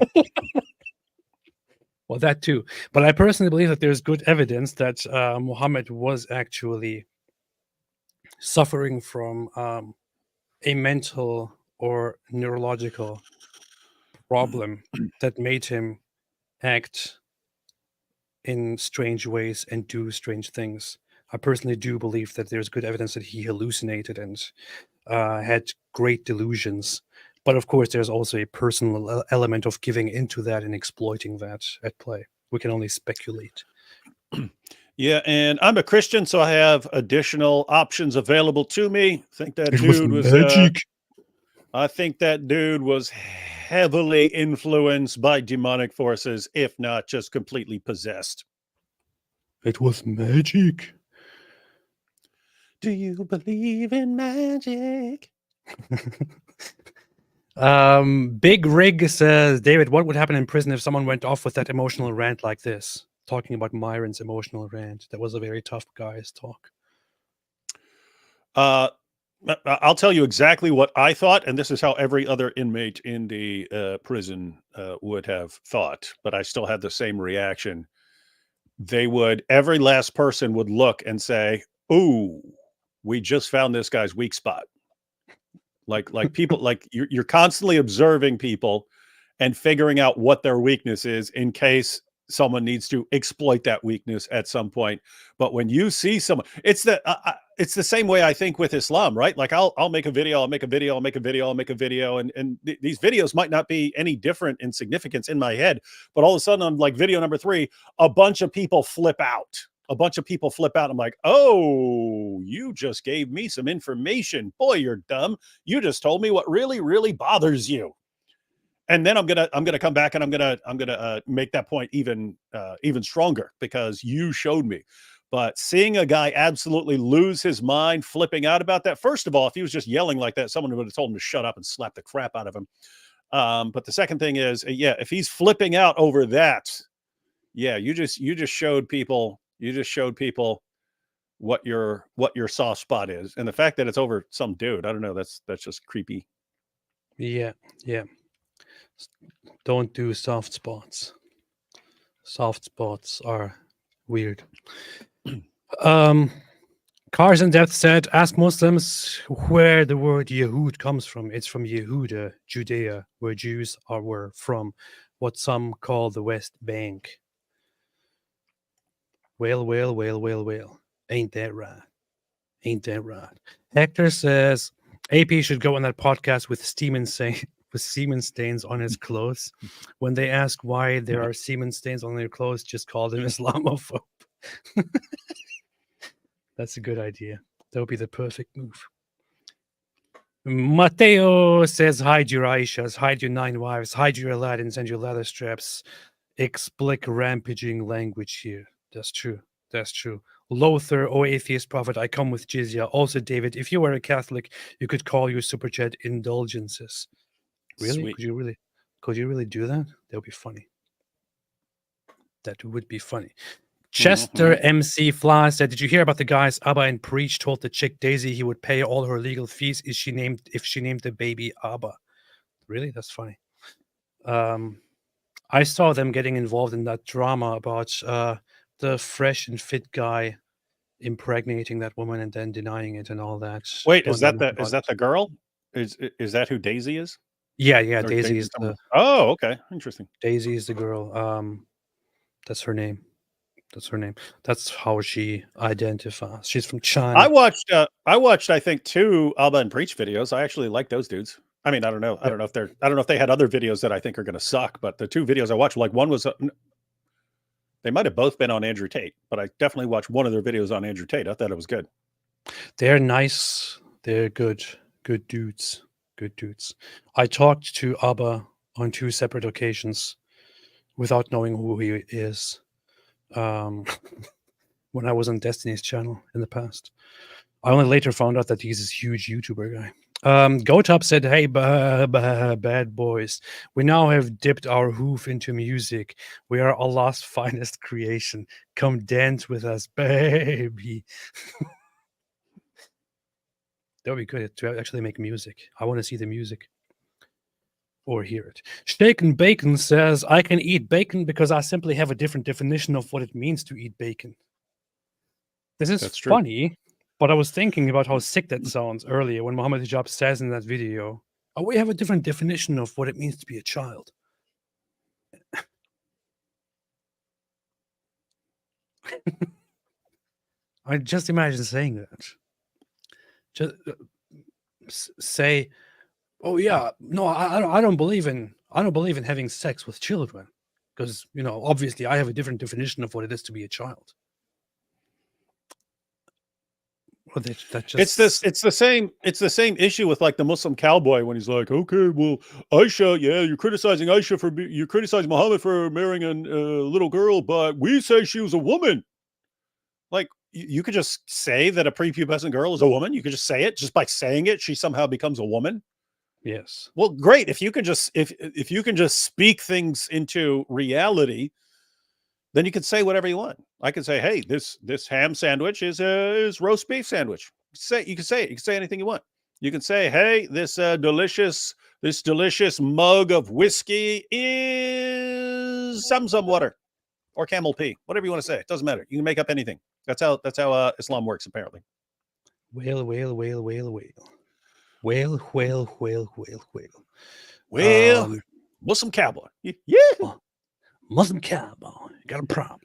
Well, that too. But I personally believe that there's good evidence that Muhammad was actually suffering from a mental or neurological problem that made him act in strange ways and do strange things. I personally do believe that there's good evidence that he hallucinated and had great delusions. But of course, there's also a personal element of giving into that and exploiting that at play. We can only speculate. Yeah, and I'm a Christian, so I have additional options available to me. I think that It was dude was magic. I think that dude was heavily influenced by demonic forces, if not just completely possessed. It was magic. Do you believe in magic? Big Rig says, David, what would happen in prison if someone went off with that emotional rant like this? Talking about Myron's emotional rant. That was a very tough guy's talk. I'll tell you exactly what I thought, and this is how every other inmate in the prison would have thought, but I still had the same reaction. Every last person would look and say, "Ooh, we just found this guy's weak spot." Like people, like you're constantly observing people and figuring out what their weakness is in case someone needs to exploit that weakness at some point. But when you see someone, it's the same way I think with Islam, right? Like I'll make a video, I'll make a video, I'll make a video, I'll make a video, and these videos might not be any different in significance in my head, but all of a sudden on like video number 3, a bunch of people flip out. I'm like, oh, you just gave me some information. Boy, you're dumb. You just told me what really, really bothers you. And then I'm gonna come back and I'm gonna make that point even stronger because you showed me. But seeing a guy absolutely lose his mind, flipping out about that. First of all, if he was just yelling like that, someone would have told him to shut up and slap the crap out of him. But the second thing is, yeah, if he's flipping out over that, yeah, you just showed people what your soft spot is, and the fact that it's over some dude, I don't know, that's just creepy. Yeah. Don't do soft spots. Soft spots are weird. Cars and Death said, ask Muslims where the word Yehud comes from. It's from Yehuda, Judea, where Jews were from, what some call the West Bank. Well. Ain't that right? Hector says, AP should go on that podcast with semen stains on his clothes. When they ask why there are semen stains on their clothes, just call them Islamophobe. That's a good idea. That would be the perfect move. Mateo says, hide your Aishas, hide your 9 wives, hide your Aladdins and your leather straps. Explic rampaging language here. That's true. That's true. Lothar, O atheist prophet, I come with jizya. Also, David, if you were a Catholic, you could call your super chat indulgences. Really? Sweet. Could you really do that? That would be funny. That would be funny. Chester MC Fly said, did you hear about the guys Abba and Preach told the chick Daisy he would pay all her legal fees if she named the baby Abba? Really? That's funny. I saw them getting involved in that drama about the fresh and fit guy impregnating that woman and then denying it and all that. Wait, Don't is know that much about the girl? Is that who Daisy is? Yeah, Or Daisy is someone? the Oh, okay, interesting. Daisy is the girl. That's her name. That's how she identifies. She's from China. I watched I think 2 Alba and Preach videos. I actually like those dudes. I mean, I don't know if they had other videos that I think are going to suck, but the 2 videos I watched, like one was they might have both been on Andrew Tate, but I definitely watched one of their videos on Andrew Tate. I thought it was good. They're nice. They're good dudes. Good dudes. I talked to Abba on 2 separate occasions without knowing who he is. When I was on Destiny's channel in the past. I only later found out that he's this huge YouTuber guy. Gotop said, hey, bad boys, we now have dipped our hoof into music. We are Allah's finest creation. Come dance with us, baby. That would be good to actually make music. I want to see the music. Or hear it. Shaken Bacon says, I can eat bacon because I simply have a different definition of what it means to eat bacon. This is funny, but I was thinking about how sick that sounds earlier when Muhammad Hijab says in that video, oh, we have a different definition of what it means to be a child. I just imagine saying that. Just say, oh yeah, no, I don't believe in having sex with children because obviously I have a different definition of what it is to be a child. Well, It's the same issue with like the Muslim cowboy when he's like, okay, well, Aisha, yeah, you're criticizing Muhammad for marrying a little girl, but we say she was a woman. Like you could just say that a prepubescent girl is a woman. You could just say it. Just by saying it, she somehow becomes a woman. Yes. Well, great. If you can just if you can just speak things into reality, then you can say whatever you want. I can say, hey, this ham sandwich is roast beef sandwich. You can say it. You can say anything you want. You can say, hey, this delicious mug of whiskey is Zamzam water or Camel pee. Whatever you want to say. It doesn't matter. You can make up anything. That's how Islam works, apparently. Whale, whale, whale, whale, whale. Whale, whale, whale, whale, whale. Well, Muslim cowboy. Yeah. Muslim cowboy. Got a problem.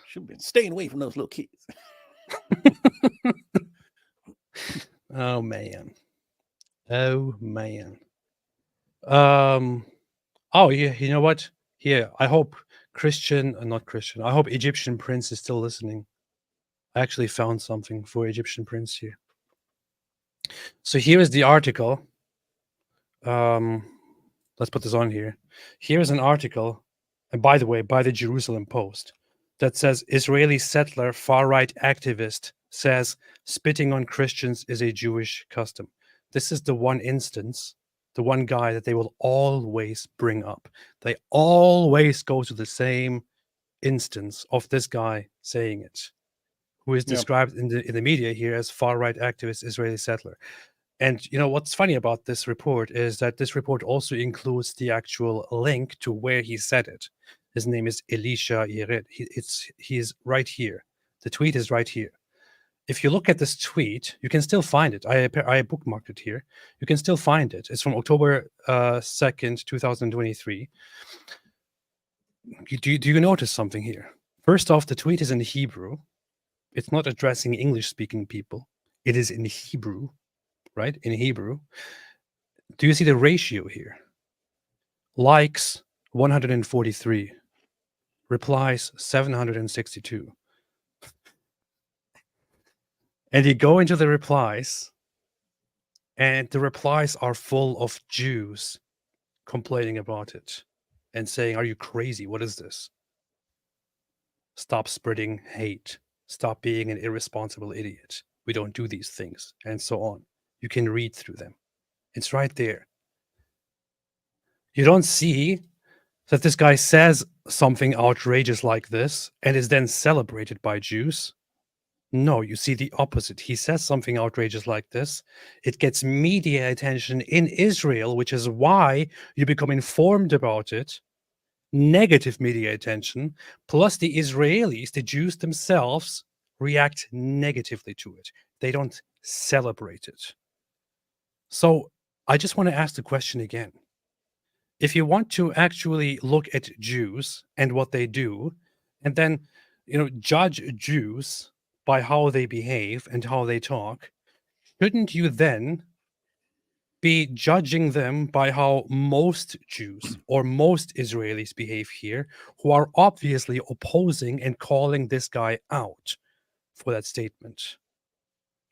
Should have been staying away from those little kids. Oh man. Oh yeah, you know what? Here, I hope I hope Egyptian Prince is still listening. I actually found something for Egyptian Prince here. So here is the article. Let's put this on here. Here is an article, and by the way, by the Jerusalem Post, that says Israeli settler far-right activist says spitting on Christians is a Jewish custom. This is the one instance, the one guy that they will always bring up. They always go to the same instance of this guy saying it, who is described in the media here as far-right activist Israeli settler. And what's funny about this report is that this report also includes the actual link to where he said it. His name is Elisha Yered. He's right here. The tweet is right here. If you look at this tweet, you can still find it. I bookmarked it here. You can still find it. It's from October 2nd, 2023. Do you notice something here? First off, the tweet is in Hebrew. It's not addressing English-speaking people. It is in Hebrew, right? In Hebrew. Do you see the ratio here? Likes 143. Replies 762. And you go into the replies, and the replies are full of Jews complaining about it and saying, "Are you crazy? What is this? Stop spreading hate. Stop being an irresponsible idiot. We don't do these things," and so on. You can read through them. It's right there. You don't see that this guy says something outrageous like this and is then celebrated by Jews. No, you see the opposite. He says something outrageous like this. It gets media attention in Israel, which is why you become informed about it. Negative media attention, plus the Israelis, the Jews themselves, react negatively to it. They don't celebrate it. So I just want to ask the question again. If you want to actually look at Jews and what they do, and then judge Jews by how they behave and how they talk, shouldn't you then be judging them by how most Jews or most Israelis behave here, who are obviously opposing and calling this guy out for that statement?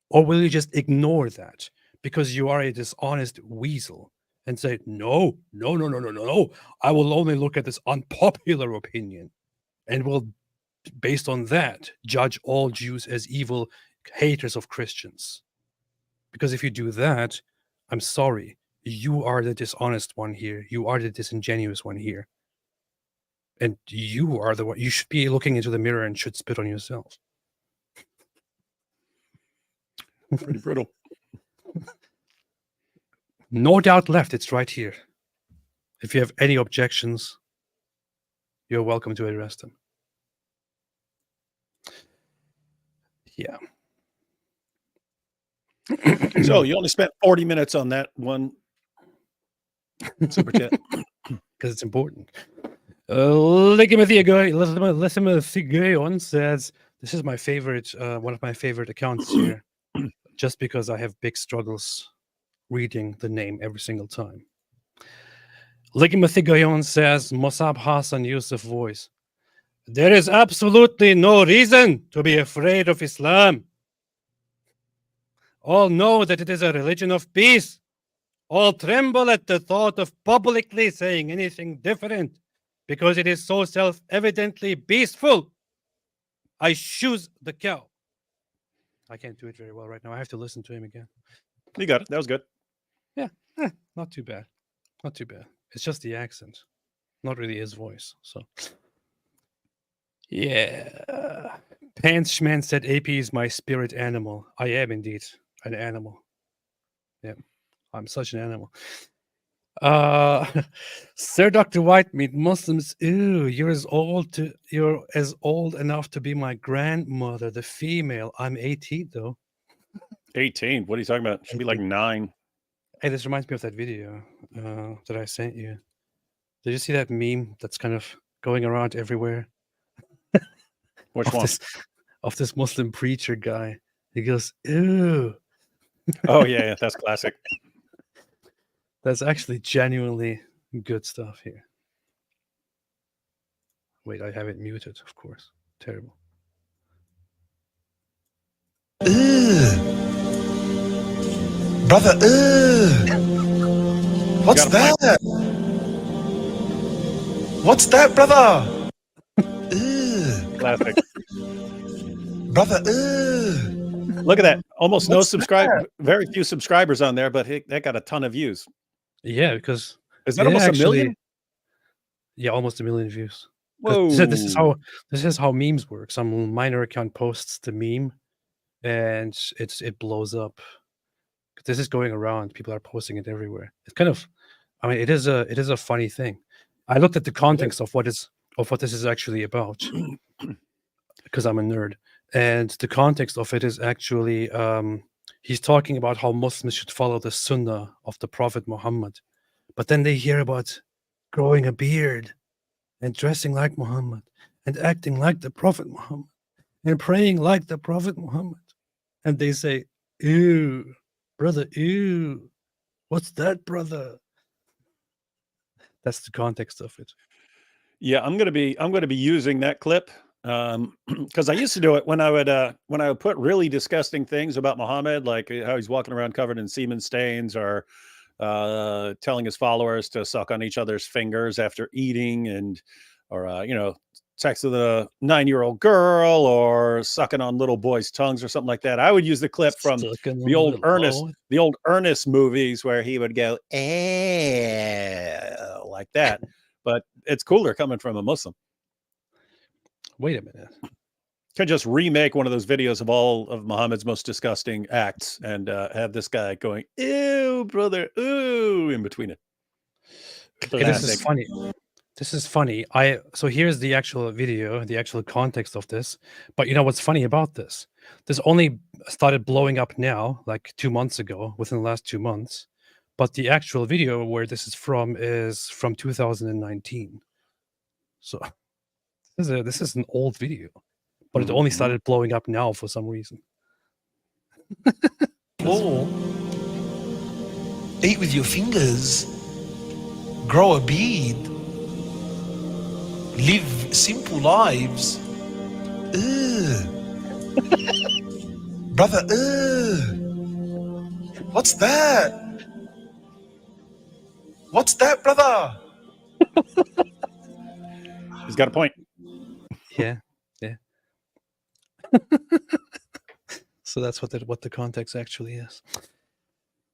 Or will you just ignore that because you are a dishonest weasel and say, no, I will only look at this unpopular opinion and will, based on that, judge all Jews as evil haters of Christians? Because if you do that, I'm sorry, you are the dishonest one here. You are the disingenuous one here. And you are the one, you should be looking into the mirror and should spit on yourself. Pretty brutal. No doubt left. It's right here. If you have any objections, you're welcome to address them. Yeah. So you only spent 40 minutes on that one super chat because it's important. Likimathigayon says, "This is my favorite, one of my favorite accounts here, just because I have big struggles reading the name every single time." Likimathigayon says, Mossab Hassan Yusuf voice, "There is absolutely no reason to be afraid of Islam. All know that it is a religion of peace. All tremble at the thought of publicly saying anything different because it is so self-evidently peaceful. I choose the cow." I can't do it very well right now. I have to listen to him again. You got it. That was good. Yeah, not too bad. Not too bad. It's just the accent, not really his voice. So, yeah. Pants-Schman said, "AP is my spirit animal." I am indeed an animal. Yeah, I'm such an animal. Sir Dr. Whitemeat, Muslims, ew, you're as old enough to be my grandmother, the female. I'm 18 though. 18? What are you talking about? Should be like 9. Hey, this reminds me of that video that I sent you. Did you see that meme that's kind of going around everywhere? Which one? Of this Muslim preacher guy. He goes, ew. Oh, yeah, that's classic. That's actually genuinely good stuff here. Wait, I have it muted, of course. Terrible. Brother, what's that? What's that, brother? Classic. Brother, Look at that. Almost no subscribe, very few subscribers on there, but that got a ton of views. Yeah, because is that almost actually, a million? Yeah, almost 1 million views. Whoa. This is how memes work. Some minor account posts the meme and it blows up. This is going around. People are posting it everywhere. It's kind of, I mean, it is a funny thing. I looked at the context of what this is actually about because I'm a nerd. And the context of it is actually he's talking about how Muslims should follow the sunnah of the Prophet Muhammad. But then they hear about growing a beard and dressing like Muhammad and acting like the Prophet Muhammad and praying like the Prophet Muhammad. And they say, ew, brother, ew. What's that, brother? That's the context of it. Yeah, I'm gonna be using that clip Because I used to do it when I would put really disgusting things about Muhammad, like how he's walking around covered in semen stains, or telling his followers to suck on each other's fingers after eating, and or sex with a 9-year-old girl, or sucking on little boys' tongues, or something like that. I would use the clip from the old Ernest movies where he would go like that. But it's cooler coming from a Muslim. Wait a minute. Could just remake one of those videos of all of Muhammad's most disgusting acts and have this guy going, ew, brother, ooh, in between it. Okay, this is funny. This is funny. So here's the actual video, the actual context of this. But you know what's funny about this? This only started blowing up now, like 2 months ago, within the last 2 months. But the actual video where this is from 2019. So this is an old video, but it only started blowing up now for some reason. Or eat with your fingers, grow a beard, live simple lives. Brother, what's that? What's that, brother? He's got a point. Yeah. So that's what the context actually is.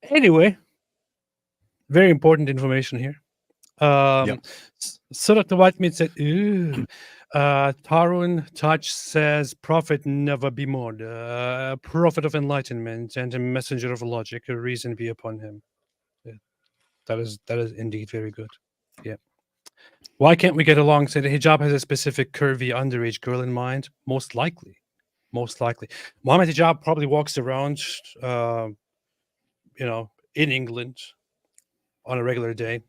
Anyway, very important information here. Surat the White Meat said, "Ooh." Tarun Touch says, "Prophet never be more. Prophet of enlightenment and a messenger of logic. A reason be upon him." Yeah. That is indeed very good. Yeah. Why can't we get along? Said hijab has a specific curvy underage girl in mind. Most likely. Mohammed Hijab probably walks around, in England on a regular day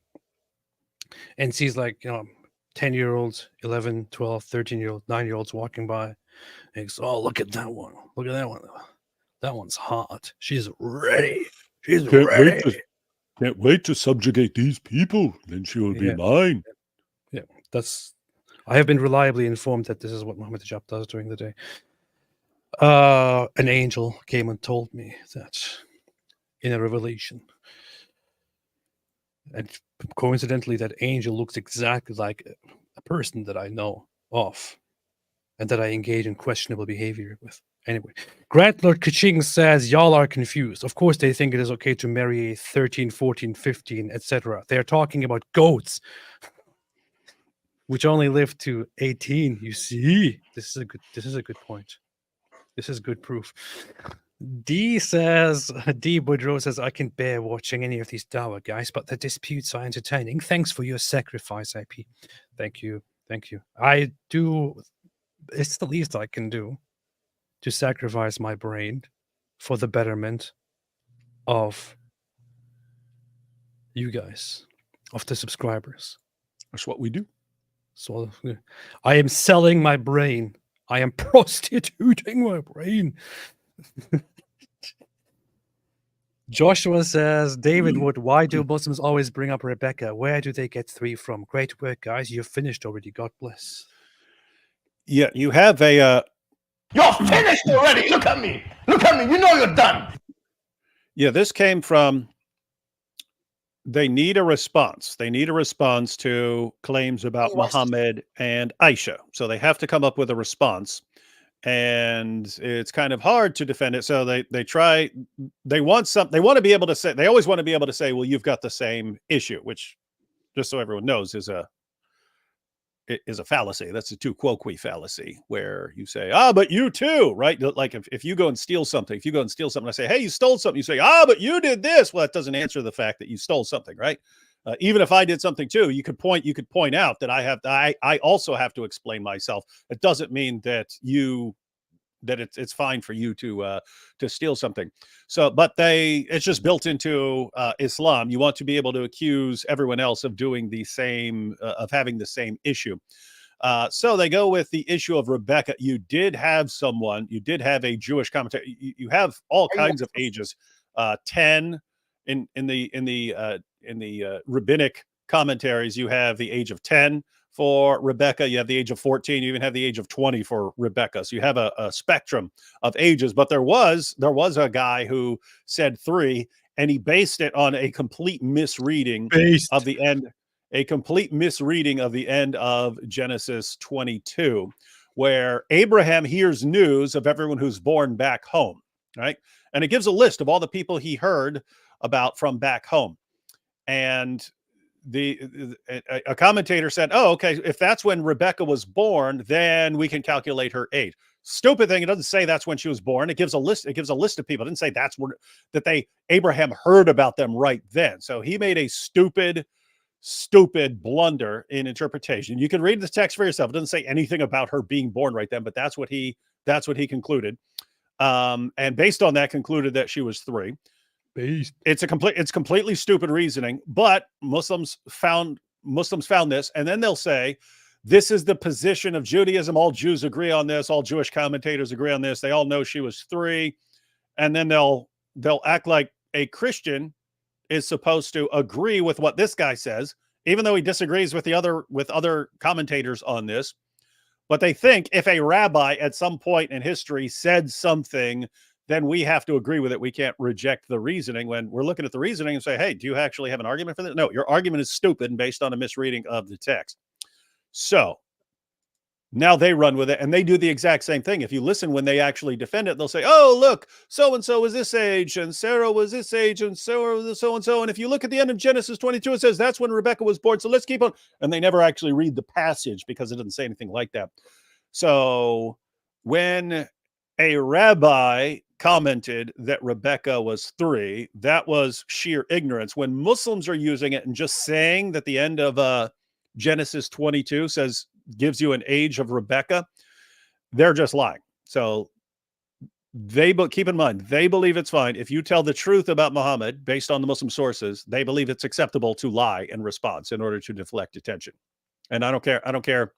and sees 10-year-olds, 11, 12, 13-year-olds, 9-year-olds walking by. And he goes, "Oh, look at that one. Look at that one. That one's hot. She's ready. She's ready. Can't wait to subjugate these people. Then she will be mine." Yeah, I have been reliably informed that this is what Mohammed Hijab does during the day. An angel came and told me that in a revelation. And coincidentally, that angel looks exactly like a person that I know of and that I engage in questionable behavior with. Anyway, Grand Lord Kaching says, "Y'all are confused. Of course, they think it is okay to marry a 13, 14, 15, etc. They are talking about goats, which only live to 18. You see, this is a good point. This is good proof." D Boudreaux says, "I can bear watching any of these Dawa guys, but the disputes are entertaining. Thanks for your sacrifice, IP." Thank you. I do. It's the least I can do to sacrifice my brain for the betterment of you guys, of the subscribers. That's what we do. So I am selling my brain. I am prostituting my brain. Joshua says, "David Wood, why do Muslims always bring up Rebecca? Where do they get 3 from? Great work, guys. You're finished already. God bless." Yeah, you have a... You're finished already. Look at me. You know you're done. Yeah, this came from... They need a response. They need a response to claims about Muhammad and Aisha. So they have to come up with a response. And it's kind of hard to defend it. So they want to be able to say, they always want to be able to say, well, you've got the same issue, which, just so everyone knows, is a fallacy. That's a tu quoque fallacy, where you say, but you too, right? Like if you go and steal something, I say, hey, you stole something. You say, but you did this. Well, that doesn't answer the fact that you stole something, right? Even if I did something too, you could point out that I also have to explain myself. It doesn't mean that it's fine for you to steal something. So, but it's just built into Islam. You want to be able to accuse everyone else of doing the same, of having the same issue. So they go with the issue of Rebecca. You did have a Jewish commentary. You have all kinds of ages. 10 in the rabbinic commentaries, you have the age of 10. for Rebecca. You have the age of 14. You even have the age of 20 for Rebecca. So you have a spectrum of ages. But there was a guy who said 3, and he based it on a complete misreading of the end. A complete misreading of the end of Genesis 22, where Abraham hears news of everyone who's born back home, right? And it gives a list of all the people he heard about from back home. And a commentator said, oh, okay, if that's when Rebecca was born, then we can calculate her age. Stupid thing. It doesn't say that's when she was born. It gives a list. It gives a list of people. It didn't say that's where Abraham heard about them right then. So he made a stupid blunder in interpretation. You can read the text for yourself. It doesn't say anything about her being born right then, but that's what he concluded. And based on that, concluded that she was 3. It's completely stupid reasoning, but Muslims found this, and then they'll say, this is the position of Judaism. All Jews agree on this. All Jewish commentators agree on this. They all know she was 3. And then they'll act like a Christian is supposed to agree with what this guy says, even though he disagrees with other commentators on this. But they think if a rabbi at some point in history said something, then we have to agree with it. We can't reject the reasoning when we're looking at the reasoning and say, hey, do you actually have an argument for this? No, your argument is stupid and based on a misreading of the text. So now they run with it, and they do the exact same thing. If you listen when they actually defend it, they'll say, oh, look, so-and-so was this age, and Sarah was this age, and Sarah was so-and-so. And if you look at the end of Genesis 22, it says that's when Rebecca was born. So let's keep on. And they never actually read the passage because it doesn't say anything like that. So when a rabbi commented that Rebecca was 3, that was sheer ignorance. When Muslims are using it and just saying that the end of Genesis 22 gives you an age of Rebecca, they're just lying. So keep in mind, they believe it's fine. If you tell the truth about Muhammad based on the Muslim sources, they believe it's acceptable to lie in response in order to deflect attention. And I don't care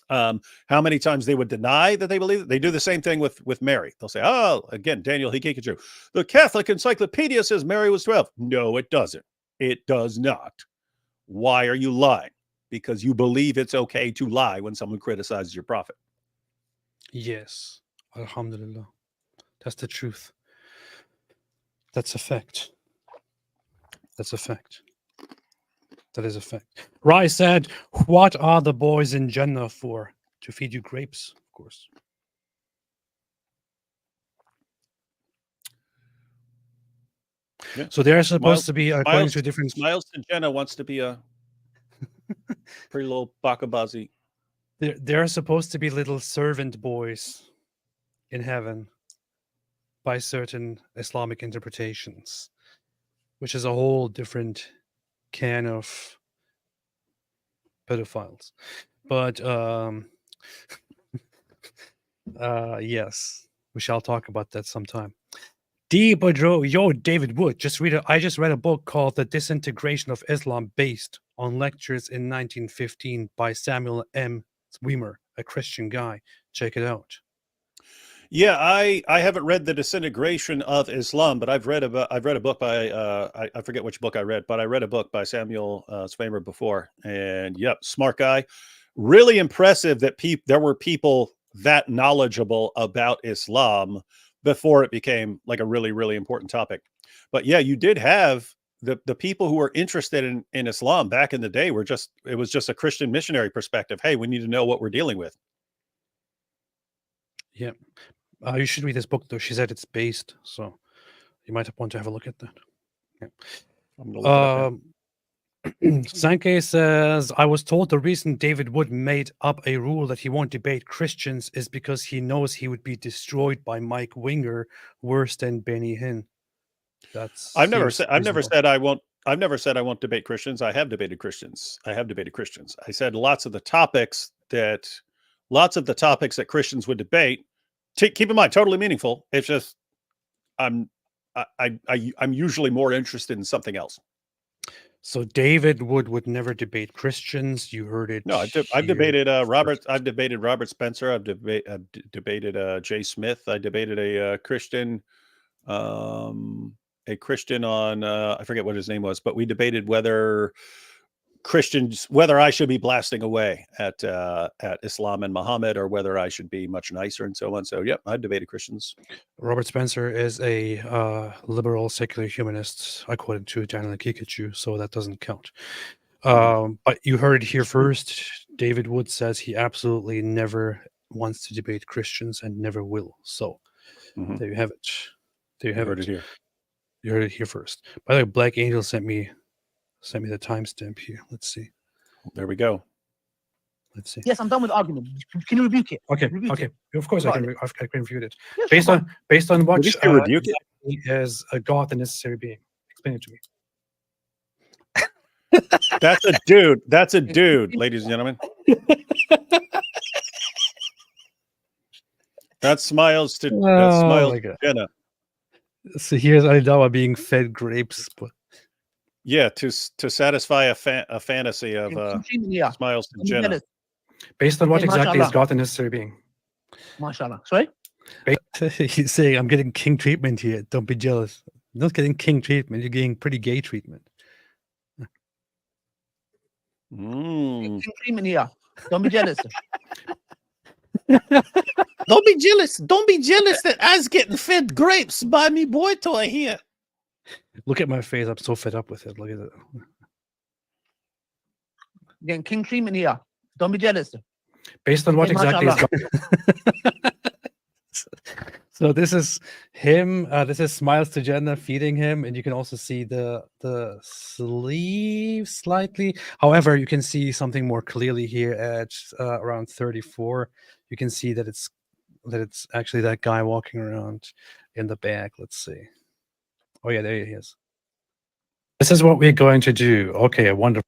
how many times they would deny that they believe it. They do the same thing with Mary. They'll say, oh, again, Daniel Hikikachu, the Catholic Encyclopedia says Mary was 12. No, it doesn't. It does not. Why are you lying? Because you believe it's okay to lie when someone criticizes your prophet. Yes. Alhamdulillah. That's the truth. That's a fact. That's a fact. That is a fact. Rai said, what are the boys in Jannah for? To feed you grapes, of course. Yeah. So they're supposed to be according to different. Smiles to Jenna wants to be a pretty little bakabazi. They're supposed to be little servant boys in heaven by certain Islamic interpretations, which is a whole different can of pedophiles. But yes, we shall talk about that sometime. Yo, David Wood, I just read a book called The Disintegration of Islam, based on lectures in 1915 by Samuel M. Weimer, a Christian guy. Check it out. Yeah, I haven't read The Disintegration of Islam, but I've read a book by I forget which book I read, but I read a book by Samuel Weimer before, and yep, smart guy. Really impressive that there were people that knowledgeable about Islam before it became like a really, really important topic. But yeah, you did have the people who were interested in Islam back in the day it was just a Christian missionary perspective. Hey, we need to know what we're dealing with. Yeah. You should read this book, though. She said it's based, so you might want to have a look at that. Yeah. I'm gonna look it up. Sankey says, I was told the reason David Wood made up a rule that he won't debate Christians is because he knows he would be destroyed by Mike Winger worse than Benny Hinn. I've never said I won't debate Christians. I have debated Christians. I said lots of the topics that Christians would debate. Keep in mind, totally meaningful. It's just I'm usually more interested in something else. So David Wood would never debate Christians. You heard it. No, I've debated Robert. I've debated Robert Spencer. I've debated Jay Smith. I debated a Christian on I forget what his name was, but we debated whether Christians, whether I should be blasting away at Islam and Muhammad, or whether I should be much nicer and so on. So, yep, I debated Christians. Robert Spencer is a liberal secular humanist, according to Daniel Kikachu, so that doesn't count. But you heard it here first. David Wood says he absolutely never wants to debate Christians and never will. So there you have it. There you have heard it. it here. You heard it here first. By the way, Black Angel sent me the timestamp here. Let's see. There we go. Let's see. Yes, I'm done with the argument. Can you rebuke it? Okay. Rebuke Okay. it. Of course, I Got can. I can refute it. Yes, based come on what Did you rebuke it? exactly is a God, the necessary being. Explain it to me. That's a dude. That's a dude, ladies and gentlemen. That smiles to my God. Jenna. So here's Alidawa being fed grapes, but Yeah, to satisfy a fantasy of smiles to Jenna. based on what Okay, exactly is mashallah. God, the necessary being? MashaAllah. Sorry? He's saying, I'm getting king treatment here. Don't be jealous. You're not getting king treatment. You're getting pretty gay treatment. Mm. King treatment here. Don't be jealous. Don't be jealous. Don't be jealous that I's getting fed grapes by me boy toy here. Look at my face. I'm so fed up with it. Look at it. Getting king treatment here. Don't be jealous. Based on what Okay, exactly is mashallah. God. So this is him. This is Smiles to Jenna feeding him, and you can also see the sleeve slightly. However, you can see something more clearly here at around 34. You can see that it's actually that guy walking around in the back. Let's see. Oh yeah, there he is. This is what we're going to do. Okay, wonderful.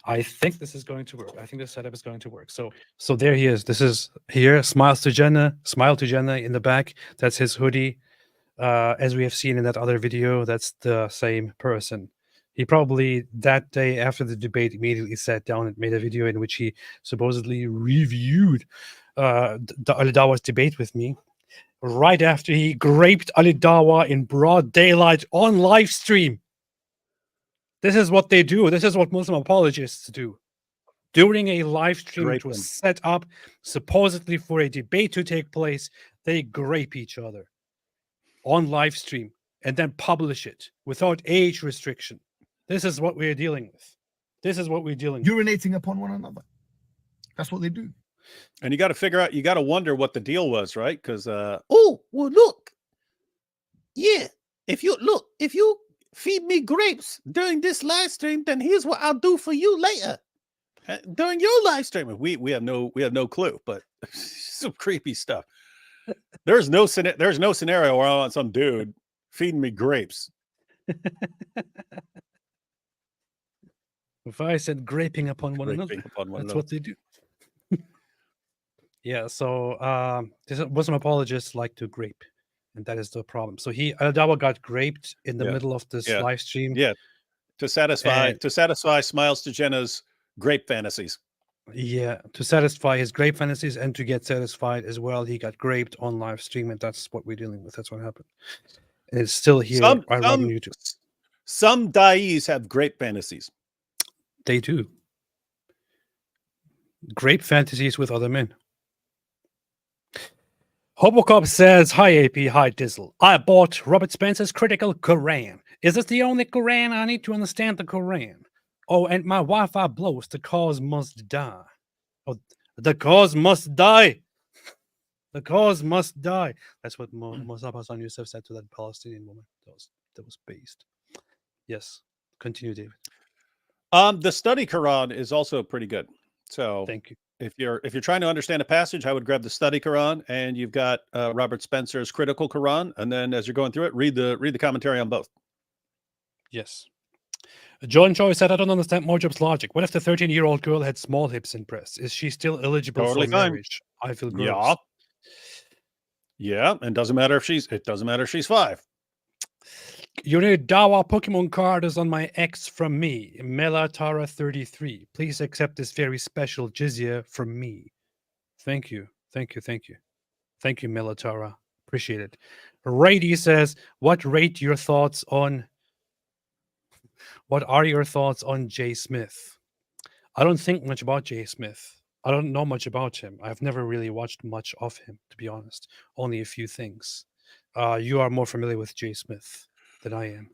I think this is going to work. I think the setup is going to work. So there he is. This is here. Smile to Jenna in the back. That's his hoodie. As we have seen in that other video, that's the same person. He probably that day after the debate immediately sat down and made a video in which he supposedly reviewed Alidawa's debate with me. Right after he graped Alidawa in broad daylight on live stream. This is what they do. This is what Muslim apologists do. During a live stream which was set up supposedly for a debate to take place, they grape each other on live stream and then publish it without age restriction. This is what we're dealing with. This is what we're dealing with. Urinating upon one another. That's what they do. And you got to figure out, you got to wonder what the deal was, right? Because oh, well, look. Yeah, if you feed me grapes during this live stream, then here's what I'll do for you later during your live stream. we have no clue, but some creepy stuff. There's no scenario where I want some dude feeding me grapes. If I said graping upon one another, that's what they do. Yeah, so Muslim apologists like to grape, and that is the problem. So Alidawa got graped in the middle of this live stream. Yeah, to satisfy Smiles to Jenna's grape fantasies. Yeah, to satisfy his grape fantasies and to get satisfied as well, he got graped on live stream, and that's what we're dealing with. That's what happened. And it's still here on YouTube. Some da'is have grape fantasies. They do. Grape fantasies with other men. Hobocop says, hi AP, hi Dizzle. I bought Robert Spencer's Critical Quran. Is this the only Quran I need to understand the Quran? Oh, and my Wi-Fi blows. The cause must die. Oh, the cause must die. The cause must die. That's what Mossab Hassan Youssef said to that Palestinian woman that was based. Yes. Continue, David. The study Quran is also pretty good. So thank you. If you're trying to understand a passage, I would grab the study Quran, and you've got Robert Spencer's Critical Quran, and then as you're going through it, read the commentary on both. Yes. John Choi said, I don't understand Mojib's logic. What if the 13-year-old girl had small hips and breasts? Is she still eligible for marriage? I feel gross. Yeah, and it doesn't matter if she's 5. Your new Dawa Pokemon card is on my X from me, Melatara33. Please accept this very special jizya from me. Thank you. Thank you, Melatara. Appreciate it. Rady says, what rate your thoughts on What are your thoughts on Jay Smith? I don't think much about Jay Smith. I don't know much about him. I've never really watched much of him, to be honest. Only a few things. You are more familiar with Jay Smith than I am.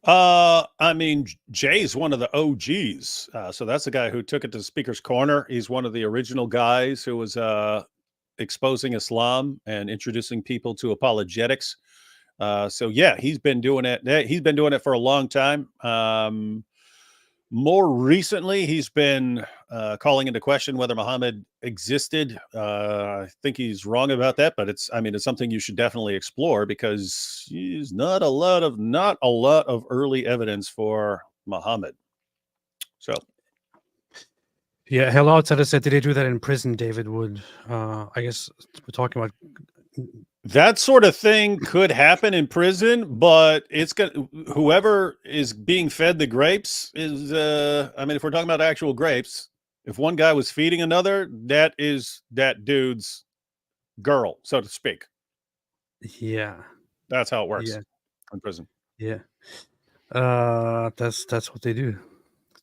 I mean, Jay's one of the OGs. So that's the guy who took it to Speaker's Corner. He's one of the original guys who was exposing Islam and introducing people to apologetics. So yeah, he's been doing it. He's been doing it for a long time. More recently, he's been calling into question whether Muhammad existed. I think he's wrong about that, but it's something you should definitely explore because there's not a lot of early evidence for Muhammad. So, yeah, Hello Outsider said, did they do that in prison, David Wood? I guess we're talking about that sort of thing could happen in prison, but it's whoever is being fed the grapes is, if we're talking about actual grapes, if one guy was feeding another, that is that dude's girl, so to speak. Yeah. That's how it works Yeah. in prison. Yeah. That's what they do.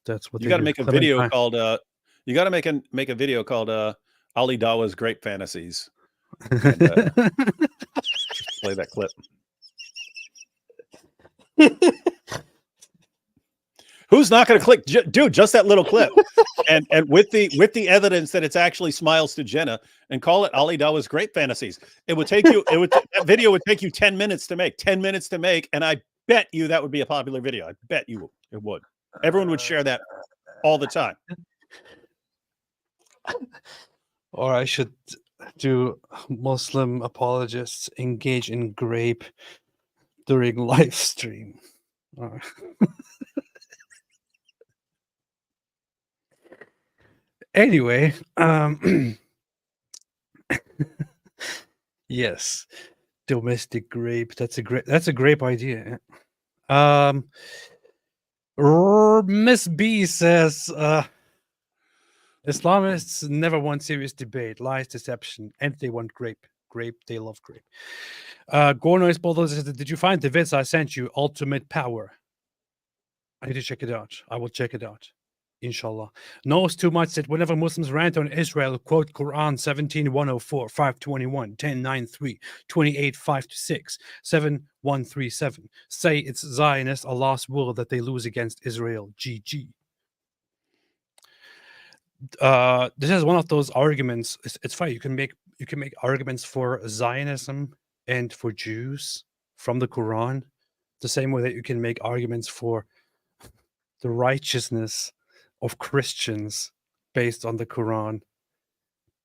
That's what You they got to do. make a video called make a video called Ali Dawa's Grape Fantasies. And, play that clip. Who's not going to click, dude? Just that little clip, and with the evidence that it's actually Smiles to Jenna, and call it Ali Dawa's Grape Fantasies. It would take you. That video would take you 10 minutes to make. 10 minutes to make, and I bet you that would be a popular video. I bet you it would. Everyone would share that all the time. Or I should do Muslim apologists engage in grape during live stream. Anyway, yes, domestic grape. That's a grape idea. Miss B says Islamists never want serious debate, lies, deception, and they want grape. They love grape. Gornoise Bulldozer says, did you find the vids I sent you? Ultimate Power. I need to check it out. I will check it out. Inshallah. Knows too much that whenever Muslims rant on Israel, quote Quran 17:104, 521, 1093, 28, 5-6, 7137. Say it's Zionist Allah's will that they lose against Israel. GG. This is one of those arguments. It's funny. You can make arguments for Zionism and for Jews from the Quran, the same way that you can make arguments for the righteousness of Christians based on the Quran,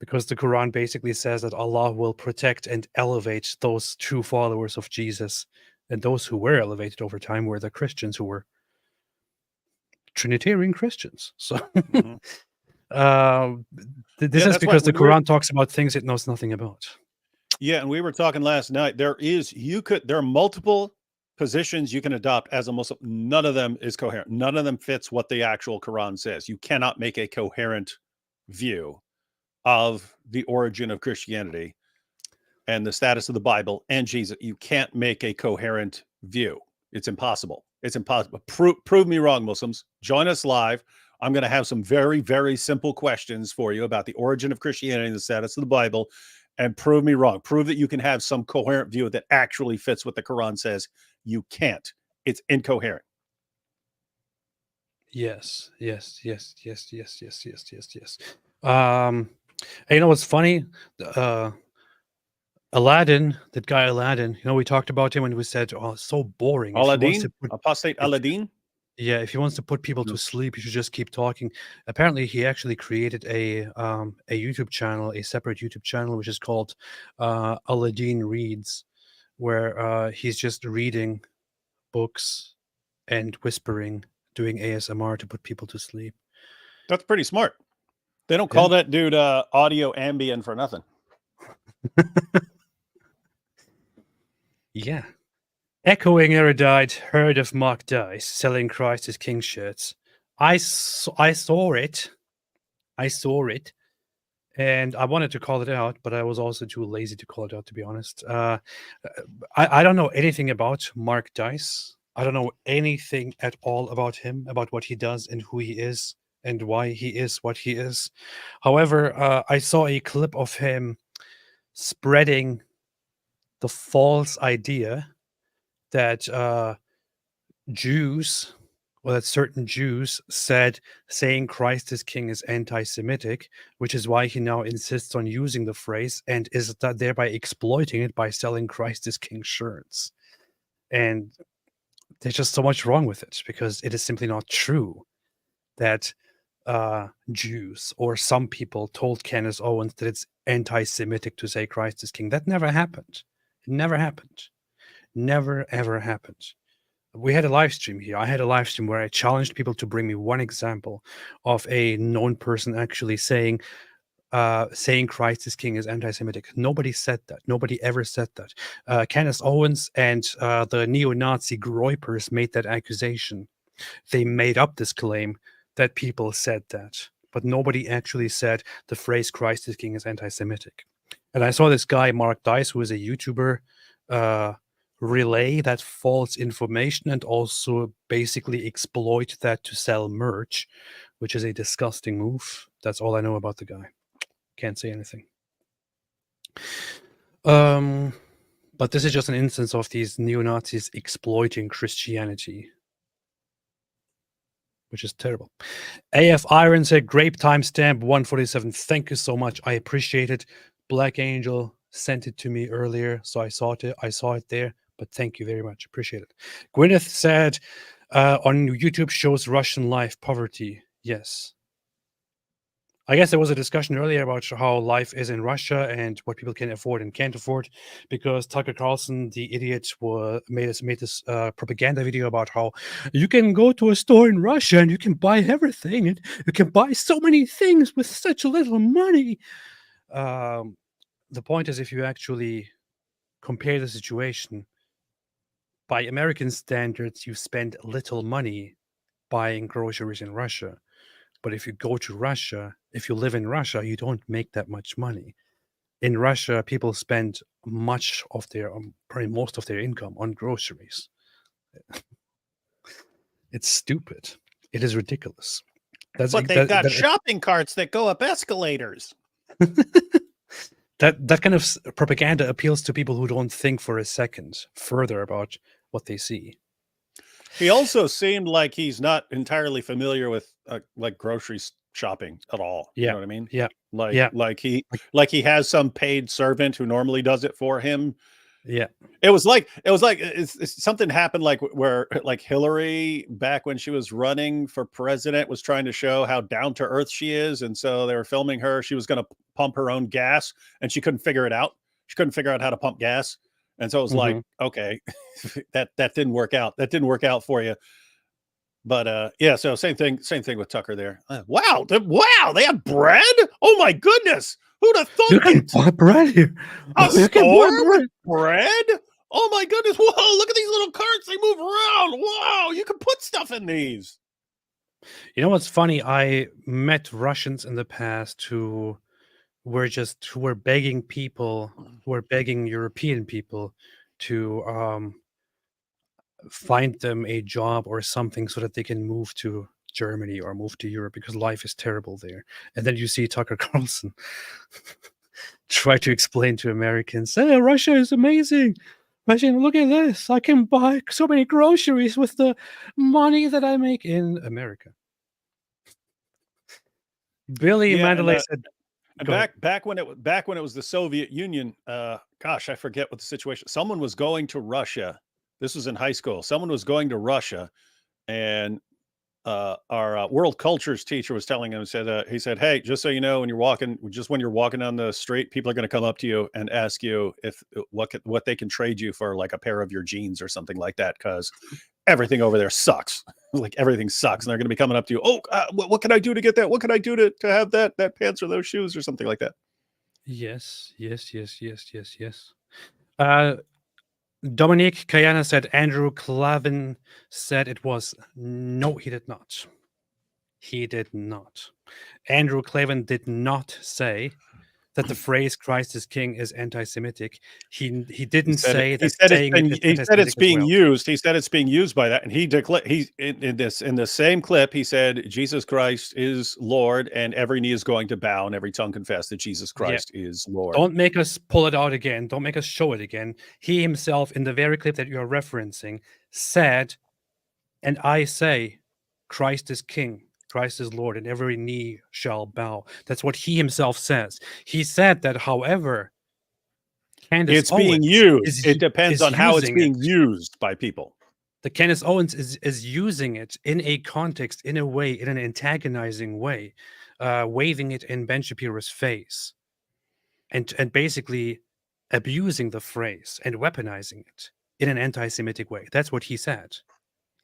because the Quran basically says that Allah will protect and elevate those true followers of Jesus, and those who were elevated over time were the Christians who were Trinitarian Christians. So. This is because the Quran talks about things it knows nothing about. Yeah, and we were talking last night. There are multiple positions you can adopt as a Muslim. None of them is coherent. None of them fits what the actual Quran says. You cannot make a coherent view of the origin of Christianity and the status of the Bible and Jesus. You can't make a coherent view. It's impossible. It's impossible. Prove me wrong, Muslims. Join us live. I'm going to have some very, very simple questions for you about the origin of Christianity and the status of the Bible, and prove me wrong. Prove that you can have some coherent view that actually fits what the Quran says. You can't. It's incoherent. Yes. And you know what's funny? Aladdin, that guy Aladdin, we talked about him and we said, oh, it's so boring. Aladdin? Apostate Aladdin? Yeah, if he wants to put people to sleep, he should just keep talking. Apparently, he actually created a YouTube channel, a separate YouTube channel, which is called Aladdin Reads, where he's just reading books and whispering, doing ASMR to put people to sleep. That's pretty smart. They don't call that dude audio ambient for nothing. Yeah. Echoing erudite, heard of Mark Dice selling Christ as King shirts. I saw it. And I wanted to call it out, but I was also too lazy to call it out, to be honest. I don't know anything about Mark Dice. I don't know anything at all about him, about what he does and who he is and why he is what he is. However, I saw a clip of him spreading the false idea that Jews, or that certain Jews said saying Christ is king is anti-Semitic, which is why he now insists on using the phrase and is thereby exploiting it by selling Christ is king shirts. And there's just so much wrong with it because it is simply not true that Jews or some people told Candace Owens that it's anti-Semitic to say Christ is king. That never happened. It never happened. Never, ever happened. We had a live stream here. I had a live stream where I challenged people to bring me one example of a known person actually saying Christ is king is anti-Semitic. Nobody said that. Nobody ever said that. Candace Owens and the neo-Nazi Groypers made that accusation. They made up this claim that people said that, but nobody actually said the phrase Christ is king is anti-Semitic. And I saw this guy, Mark Dice, who is a YouTuber, relay that false information and also basically exploit that to sell merch, which is a disgusting move. That's all I know about the guy. Can't say anything. But this is just an instance of these neo-Nazis exploiting Christianity, which is terrible. AF Iron said, grape timestamp 147. Thank you so much. I appreciate it. Black Angel sent it to me earlier, so I saw it there. But thank you very much. Appreciate it. Gwyneth said, on YouTube shows Russian life poverty. Yes. I guess there was a discussion earlier about how life is in Russia and what people can afford and can't afford, because Tucker Carlson, the idiot, made this propaganda video about how you can go to a store in Russia and you can buy everything and you can buy so many things with such little money. The point is, if you actually compare the situation, by American standards, you spend little money buying groceries in Russia. But if you go to Russia, if you live in Russia, you don't make that much money. In Russia, people spend much of their, probably most of their income on groceries. It's stupid. It is ridiculous. But they've got shopping carts that go up escalators. That kind of propaganda appeals to people who don't think for a second further about what they see. He also seemed like he's not entirely familiar with like grocery shopping at all. Yeah. You know what I mean? Yeah. Like he has some paid servant who normally does it for him. Yeah. It was like something happened like where like Hillary back when she was running for president was trying to show how down to earth she is, and so they were filming her. She was going to pump her own gas, and she couldn't figure it out. She couldn't figure out how to pump gas, and so it was like, okay, that didn't work out. That didn't work out for you. But yeah, so same thing with Tucker there. Wow, they have bread. Oh my goodness. Who'd have thought you can buy bread here? A store with bread? Oh my goodness. Whoa, look at these little carts. They move around. Wow, you can put stuff in these. You know what's funny? I met Russians in the past who were begging people, who were begging European people to find them a job or something so that they can move to Germany or move to Europe because life is terrible there. And then you see Tucker Carlson try to explain to Americans, hey, Russia is amazing. Russia, look at this. I can buy so many groceries with the money that I make in America. Billy Mandalay said, and back when it was the Soviet Union, gosh, I forget what the situation. Someone was going to Russia. This was in high school. Someone was going to Russia, and our world cultures teacher was telling him, he said, hey, just so you know, when you're walking down the street, people are going to come up to you and ask you if what they can trade you for, like a pair of your jeans or something like that, because everything over there sucks. Like everything sucks, and they're going to be coming up to you. Oh, what can I do to get that? What can I do to have that pants or those shoes or something like that? Yes. Dominique Kayana said Andrew Clavin said it was. No, he did not. He did not. Andrew Clavin did not say that the phrase "Christ is King" is anti-Semitic. He He didn't said say he that said it's saying been it is he said it's anti-Semitic as being well. used. He said it's being used by that, and he declared in the same clip he said Jesus Christ is Lord, and every knee is going to bow, and every tongue confess that Jesus Yeah. Christ is Lord. Don't make us pull it out again. Don't make us show it again. He himself, in the very clip that you're referencing, said, "And I say, Christ is King, Christ is Lord, and every knee shall bow." That's what he himself says. He said that, however, Candace It's being Owens used. It depends is on how it's using being it. used by people. The Candace Owens is using it in a context, in a way, in an antagonizing way, waving it in Ben Shapiro's face, and basically abusing the phrase and weaponizing it in an anti-Semitic way. That's what he said.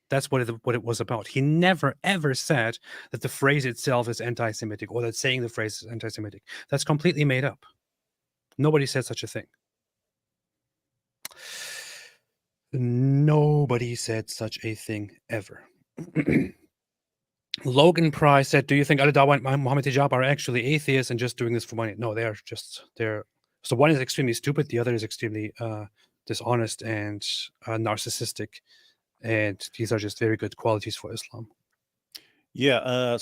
That's what it was about. He never ever said that the phrase itself is anti-Semitic or that saying the phrase is anti-Semitic. That's completely made up. Nobody said such a thing. Nobody said such a thing ever. Logan Price said, "Do you think Ali Dawah and Mohammed Hijab are actually atheists and just doing this for money?" No, they're. So one is extremely stupid, the other is extremely dishonest and narcissistic, and these are just very good qualities for Islam. Yeah.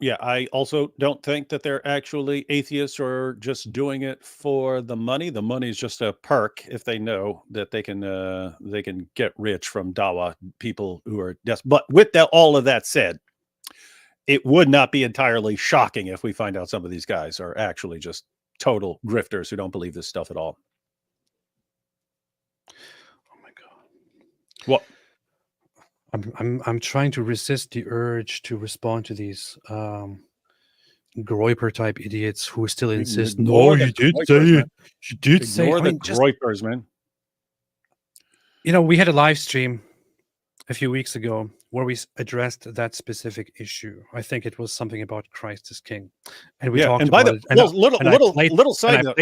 Yeah, I also don't think that they're actually atheists or just doing it for the money. The money is just a perk if they know that they can get rich from Dawah, people who are desperate. But with all of that said, it would not be entirely shocking if we find out some of these guys are actually just total grifters who don't believe this stuff at all. Oh my God. What? I'm trying to resist the urge to respond to these Groiper type idiots who still insist. Ignore No, the you did Groypers, say man. it. You did say. Ignore I the mean, just, Groypers, man. you know, we had a live stream a few weeks ago where we addressed that specific issue. I think it was something about Christ is King, and we Yeah, talked and by about the it. And little side note.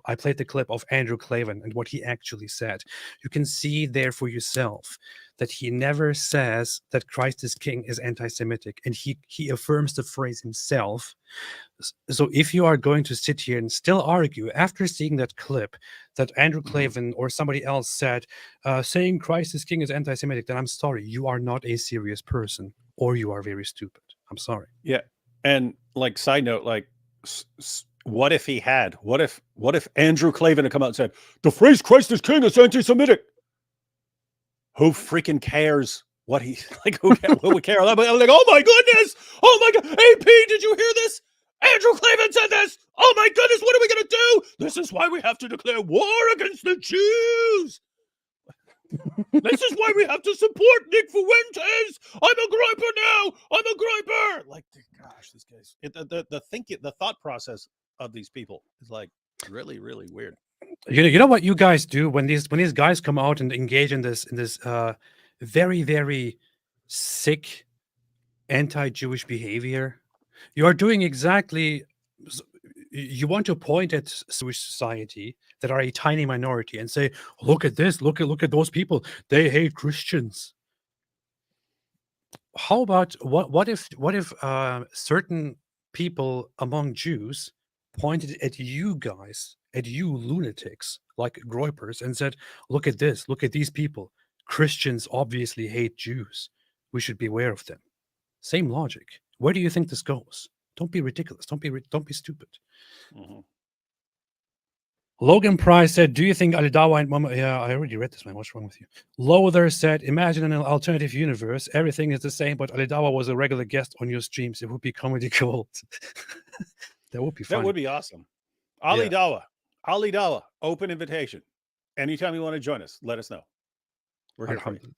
I played the clip of Andrew Clavin and what he actually said. You can see there for yourself that he never says that Christ is King is anti-Semitic, and he affirms the phrase himself. So if you are going to sit here and still argue after seeing that clip that Andrew Clavin or somebody else said saying Christ is King is anti-Semitic, then I'm sorry, you are not a serious person, or you are very stupid. I'm sorry. Yeah, and like side note, like what if he had? What if Andrew Clavin had come out and said the phrase "Christ is King" is anti-Semitic? Who freaking cares what he like? Who would care? I'm like, oh my goodness! Oh my God! AP, did you hear this? Andrew Clavin said this. Oh my goodness! What are we gonna do? This is why we have to declare war against the Jews. This is why we have to support Nick Fuentes. I'm a griper now. I'm a griper. Like, gosh, this guy's the thought process of these people is like really, really weird. You know what you guys do when these guys come out and engage in this very, very sick anti-Jewish behavior. You are doing exactly. You want to point at Jewish society that are a tiny minority and say, "Look at this! Look at those people! They hate Christians." How about what if certain people among Jews pointed at you guys, at you lunatics like Groypers, and said, "Look at this! Look at these people! Christians obviously hate Jews. We should beware of them." Same logic. Where do you think this goes? Don't be ridiculous. Don't be stupid. Mm-hmm. Logan Price said, "Do you think Ali Dawah and Mama?" Yeah, I already read this, man. What's wrong with you? Lothar said, "Imagine an alternative universe. Everything is the same, but Ali Dawah was a regular guest on your streams. It would be comedy gold." That would be fun. That would be awesome. Ali Dawah, open invitation. Anytime you want to join us, let us know. We're here for you.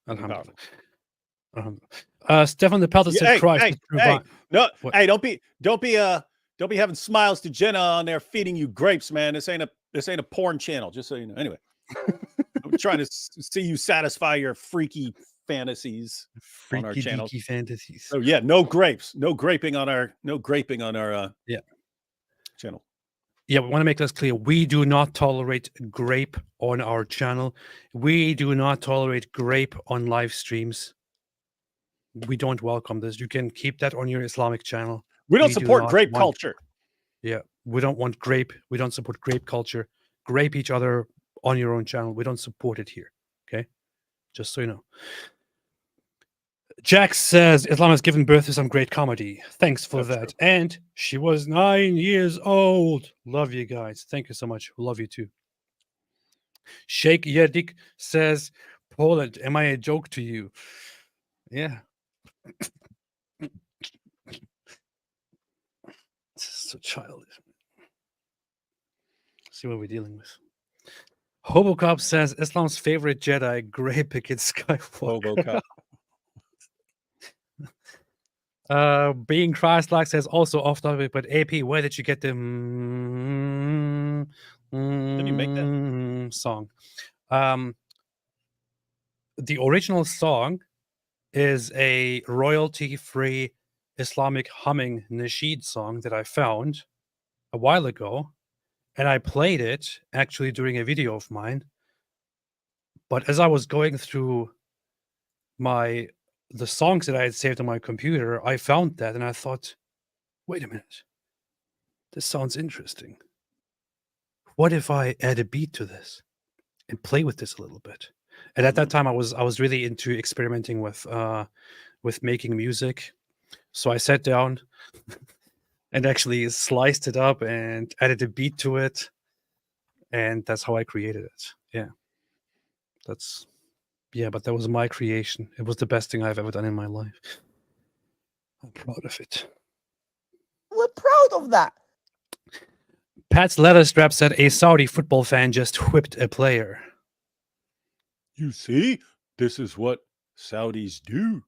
Alhamdulillah. Stefan the Pelter said, "Christ." Hey, don't be having smiles to Jenna on there feeding you grapes, man. This ain't a porn channel, just so you know. Anyway, I'm trying to see you satisfy your freaky fantasies on our channel. Freaky fantasies. So yeah, no grapes, no graping on our channel. Yeah, we want to make this clear. We do not tolerate grape on our channel. We do not tolerate grape on live streams. We don't welcome this. You can keep that on your Islamic channel. We don't support grape culture. Yeah. We don't want grape. We don't support grape culture. Grape each other on your own channel. We don't support it here. Okay, just so you know. Jack says Islam has given birth to some great comedy. Thanks for that. True. And she was 9 years old. Love you guys. Thank you so much. Love you too. Sheikh Yedik says, Poland, am I a joke to you? Yeah. This is so childish. See what we're dealing with. Hobocop says Islam's favorite Jedi, Grey Picket Skywalker. Hobocop. Being Christ-like says also off topic, but AP, where did you get the Did you make that song? The original song is a royalty-free Islamic humming nasheed song that I found a while ago, and I played it actually during a video of mine. But as I was going through the songs that I had saved on my computer, I found that and I thought, wait a minute, this sounds interesting. What if I add a beat to this and play with this a little bit? And at that time, I was really into experimenting with making music. So I sat down and actually sliced it up and added a beat to it, and that's how I created it. Yeah, but that was my creation. It was the best thing I've ever done in my life. I'm proud of it. We're proud of that. Pat's leather strap said a Saudi football fan just whipped a player. You see, this is what Saudis do.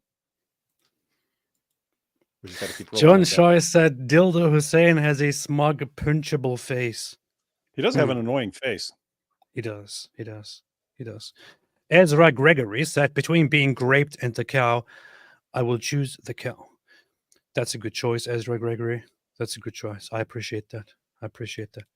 We just gotta keep rolling John with that. Shaw said Dildo Hussein has a smug, punchable face. He does have an annoying face. He does. Ezra Gregory said, between being graped and the cow, I will choose the cow. That's a good choice, Ezra Gregory. That's a good choice. I appreciate that. Ayatollah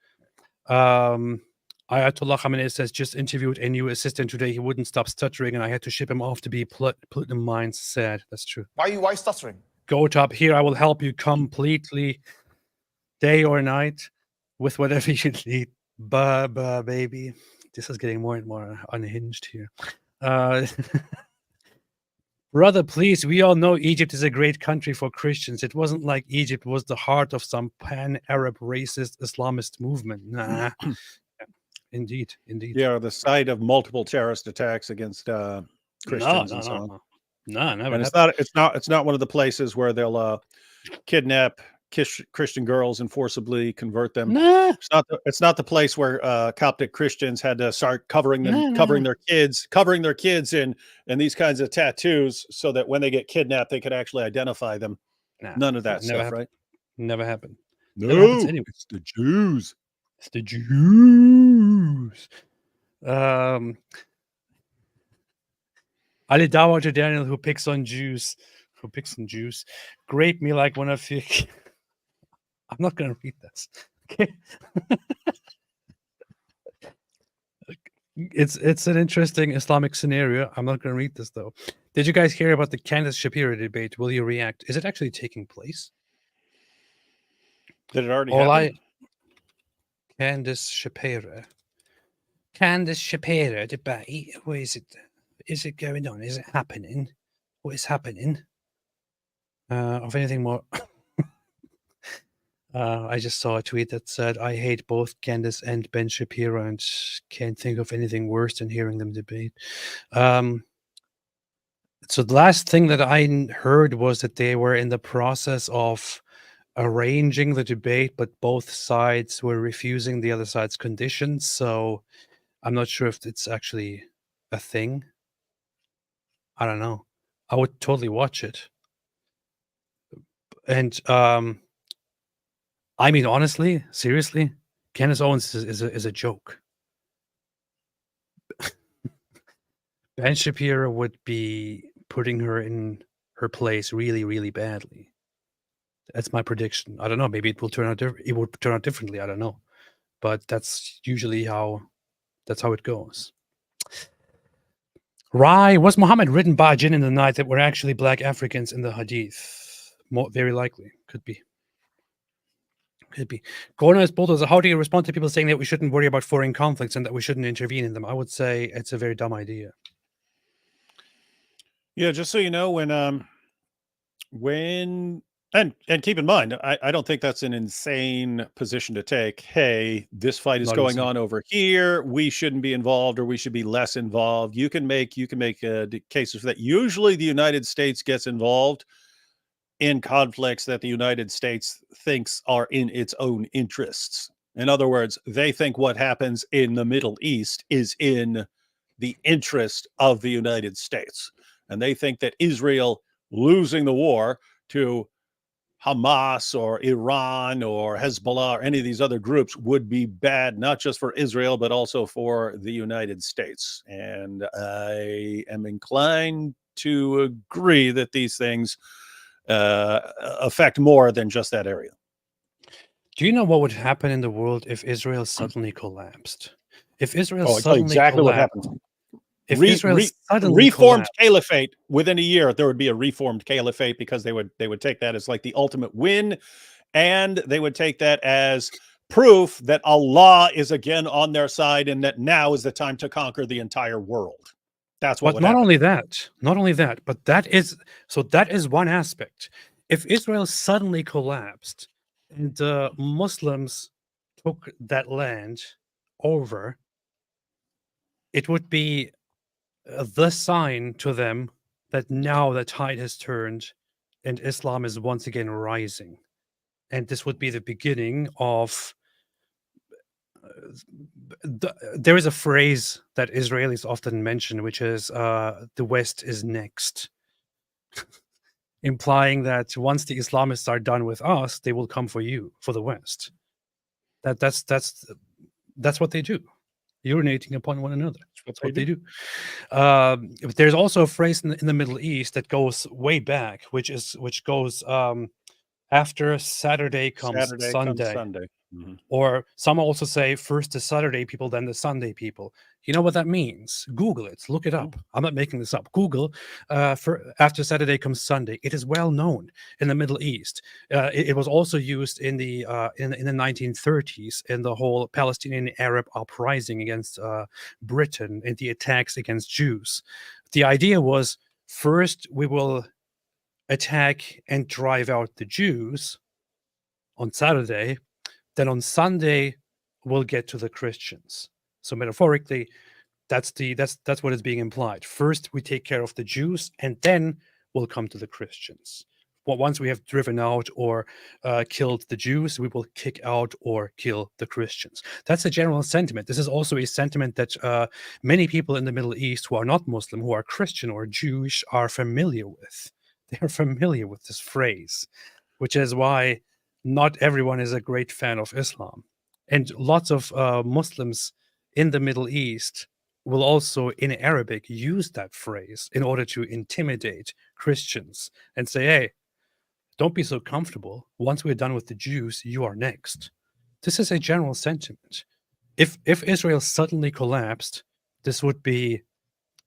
Khamenei says, just interviewed a new assistant today. He wouldn't stop stuttering, and I had to ship him off to be platinum mines. Sad. That's true. Why are you stuttering? Go top here. I will help you completely, day or night, with whatever you need. Baby. This is getting more and more unhinged here. Brother, please, we all know Egypt is a great country for Christians. It wasn't like Egypt was the heart of some pan-Arab racist Islamist movement. Nah. Indeed. Yeah, the site of multiple terrorist attacks against Christians and so on. No, never. And it's not one of the places where they'll kidnap Christian girls and forcibly convert them. Nah. It's not the place where Coptic Christians had to start covering their kids in these kinds of tattoos so that when they get kidnapped they could actually identify them. Nah, none of that stuff, happened. right? Never happened. No, anyway. it's the Jews. It's the Jews. Ali Dawa to Daniel, who picks on Jews. Grape me like one of you. I'm not going to read this. Okay. It's an interesting Islamic scenario. I'm not going to read this, though. Did you guys hear about the Candace Shapiro debate? Will you react? Is it actually taking place? Did it already happen? Candace Shapiro debate. What is it? Is it going on? Is it happening? What is happening? Of anything more? I just saw a tweet that said, I hate both Candace and Ben Shapiro and can't think of anything worse than hearing them debate. So the last thing that I heard was that they were in the process of arranging the debate, but both sides were refusing the other side's conditions. So I'm not sure if it's actually a thing. I don't know. I would totally watch it. And I mean, honestly, seriously, Candace Owens is a joke. Ben Shapiro would be putting her in her place really, really badly. That's my prediction. I don't know. Maybe it will turn out. It will turn out differently. I don't know, but that's usually how it goes. Right? Was Muhammad written by jinn in the night that were actually black Africans in the Hadith? Very likely, could be. Could be. Corona is both. How do you respond to people saying that we shouldn't worry about foreign conflicts and that we shouldn't intervene in them? I would say it's a very dumb idea. Yeah, just so you know, when and keep in mind, I don't think that's an insane position to take. Hey, this fight is Not going insane. on over here. We shouldn't be involved, or we should be less involved. You can make cases for that. Usually, the United States gets involved in conflicts that the United States thinks are in its own interests. In other words, they think what happens in the Middle East is in the interest of the United States. And they think that Israel losing the war to Hamas or Iran or Hezbollah or any of these other groups would be bad, not just for Israel, but also for the United States. And I am inclined to agree that these things affect more than just that area. Do you know what would happen in the world if Israel suddenly collapsed? If Israel Oh, I tell you suddenly exactly what collapsed, happened. if Israel suddenly Reformed collapsed, caliphate within a year, there would be a reformed caliphate, because they would take that as like the ultimate win, and they would take that as proof that Allah is again on their side and that now is the time to conquer the entire world. That's what but would not happen. only that, but that is one aspect. If Israel suddenly collapsed and the Muslims took that land over, it would be the sign to them that now the tide has turned and Islam is once again rising. And this would be the beginning of. There is a phrase that Israelis often mention, which is the West is next, implying that once the Islamists are done with us, they will come for you, for the West. That's what they do, urinating upon one another. That's what they do. There's also a phrase in the Middle East that goes way back, which goes after Saturday comes Sunday. Mhm. Or some also say first the Saturday people, then the Sunday people. You know what that means? Google it. Look it up. I'm not making this up. Google for after Saturday comes Sunday. It is well known in the Middle East. It was also used in the 1930s in the whole Palestinian Arab uprising against Britain and the attacks against Jews. The idea was first we will attack and drive out the Jews on Saturday. Then on Sunday, we'll get to the Christians. So metaphorically, that's what is being implied. First, we take care of the Jews, and then we'll come to the Christians. Well, once we have driven out or killed the Jews, we will kick out or kill the Christians. That's a general sentiment. This is also a sentiment that many people in the Middle East who are not Muslim, who are Christian or Jewish, are familiar with. They are familiar with this phrase, which is why not everyone is a great fan of Islam. And lots of Muslims in the Middle East will also, in Arabic, use that phrase in order to intimidate Christians and say, hey, don't be so comfortable. Once we're done with the Jews, you are next. This is a general sentiment. If Israel suddenly collapsed, this would be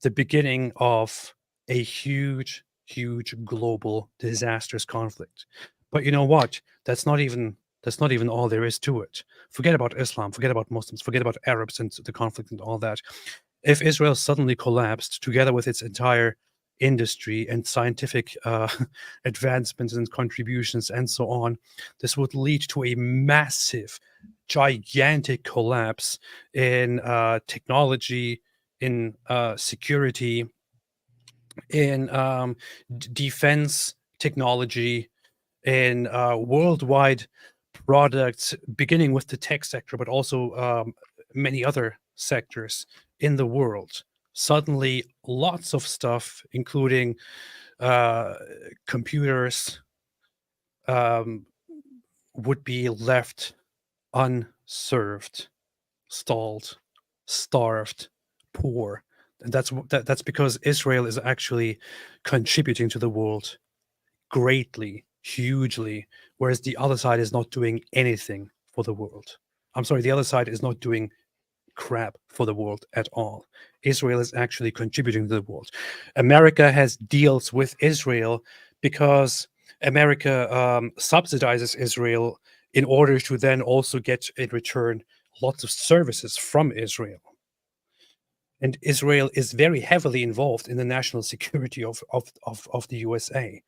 the beginning of a huge, huge global disastrous conflict. But you know what? That's not even all there is to it. Forget about Islam, forget about Muslims, forget about Arabs and the conflict and all that. If Israel suddenly collapsed together with its entire industry and scientific advancements and contributions and so on, this would lead to a massive, gigantic collapse in technology, in security, in defense technology, in worldwide products, beginning with the tech sector, but also many other sectors in the world. Suddenly, lots of stuff, including computers, would be left unserved, stalled, starved, poor. And that's because Israel is actually contributing to the world greatly, hugely, whereas the other side is not doing anything for the world. I'm sorry, the other side is not doing crap for the world at all. Israel is actually contributing to the world. America has deals with Israel because America subsidizes Israel in order to then also get in return lots of services from Israel. And Israel is very heavily involved in the national security of the USA.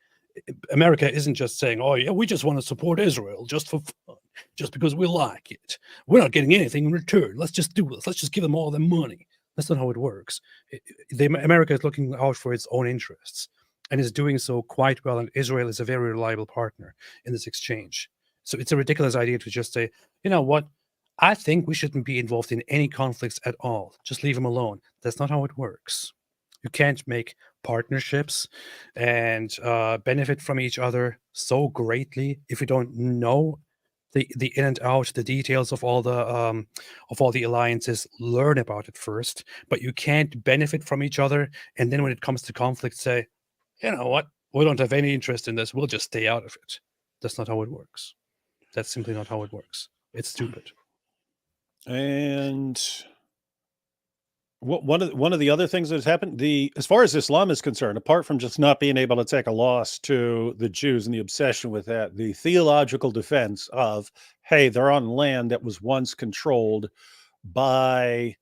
America isn't just saying, oh, yeah, we just want to support Israel just for fun, just because we like it. We're not getting anything in return. Let's just do this. Let's just give them all their money. That's not how it works. America is looking out for its own interests and is doing so quite well. And Israel is a very reliable partner in this exchange. So it's a ridiculous idea to just say, you know what? I think we shouldn't be involved in any conflicts at all. Just leave them alone. That's not how it works. You can't make partnerships and benefit from each other so greatly if you don't know the in and out, the details of all the alliances. Learn about it first, but you can't benefit from each other. And then when it comes to conflict, say, you know what? We don't have any interest in this. We'll just stay out of it. That's not how it works. That's simply not how it works. It's stupid. And one of the other things that has happened, as far as Islam is concerned, apart from just not being able to take a loss to the Jews and the obsession with that, the theological defense of, hey, they're on land that was once controlled by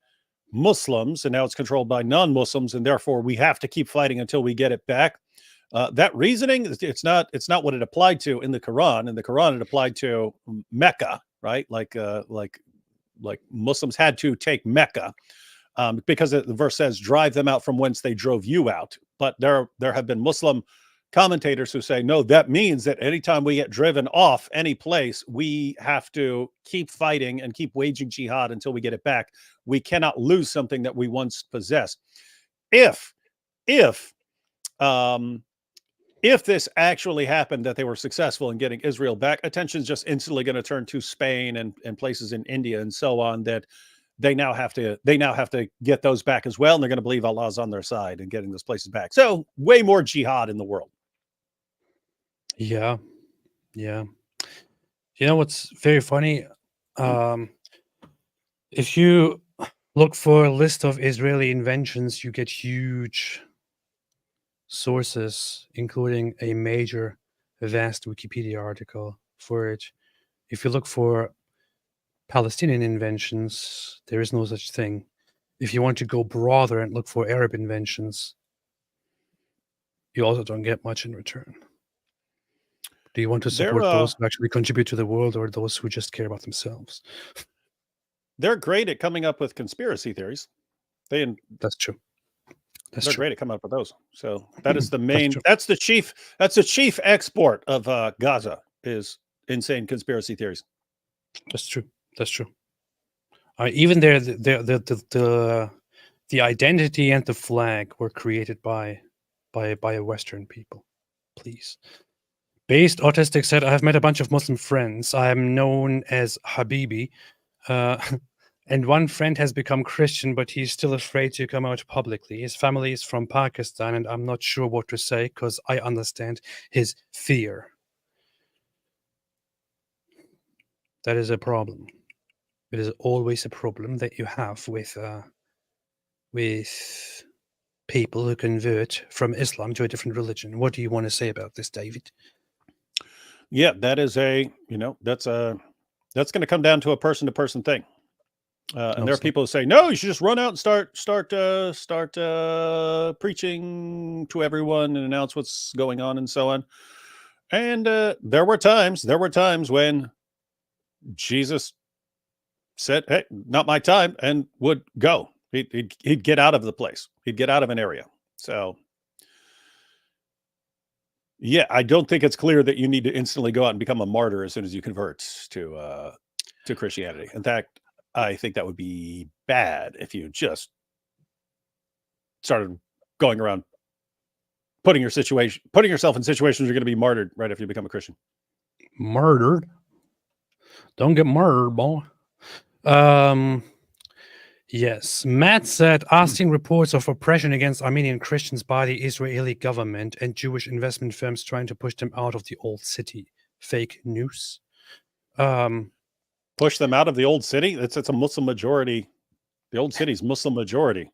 Muslims and now it's controlled by non-Muslims, and therefore we have to keep fighting until we get it back. That reasoning, it's not what it applied to in the Quran. In the Quran, it applied to Mecca, right? Like Muslims had to take Mecca. Because the verse says, drive them out from whence they drove you out. But there have been Muslim commentators who say, no, that means that anytime we get driven off any place, we have to keep fighting and keep waging jihad until we get it back. We cannot lose something that we once possessed. If this actually happened, that they were successful in getting Israel back, attention's just instantly going to turn to Spain and places in India and so on, that they now have to get those back as well, and they're going to believe Allah's on their side and getting those places back. So way more jihad in the world. Yeah. You know what's very funny? If you look for a list of Israeli inventions, you get huge sources, including a major, vast Wikipedia article for it. If you look for Palestinian inventions, there is no such thing. If you want to go broader and look for Arab inventions, you also don't get much in return. Do you want to support those who actually contribute to the world, or those who just care about themselves? They're great at coming up with conspiracy theories. That's true. They're great at coming up with those. So that is the main. That's the chief export of Gaza, is insane conspiracy theories. That's true. Even there, the identity and the flag were created by a Western people. Please. Based Autistic said, I have met a bunch of Muslim friends. I am known as Habibi. And one friend has become Christian, but he's still afraid to come out publicly. His family is from Pakistan, and I'm not sure what to say because I understand his fear. That is a problem. It is always a problem that you have with people who convert from Islam to a different religion. What do you want to say about this, David? Yeah, that is that's going to come down to a person-to-person thing. And there are people who say, no, you should just run out and start preaching to everyone and announce what's going on and so on. And there were times when Jesus said, hey, not my time, and would go. He'd get out of the place. He'd get out of an area. So yeah, I don't think it's clear that you need to instantly go out and become a martyr as soon as you convert to Christianity. In fact, I think that would be bad if you just started going around putting yourself in situations where you're going to be martyred right after you become a Christian. Murdered? Don't get murdered, boy. Yes. Matt said, Austin reports of oppression against Armenian Christians by the Israeli government and Jewish investment firms trying to push them out of the old city. Fake news. Push them out of the old city? It's a Muslim majority. The old city's Muslim majority.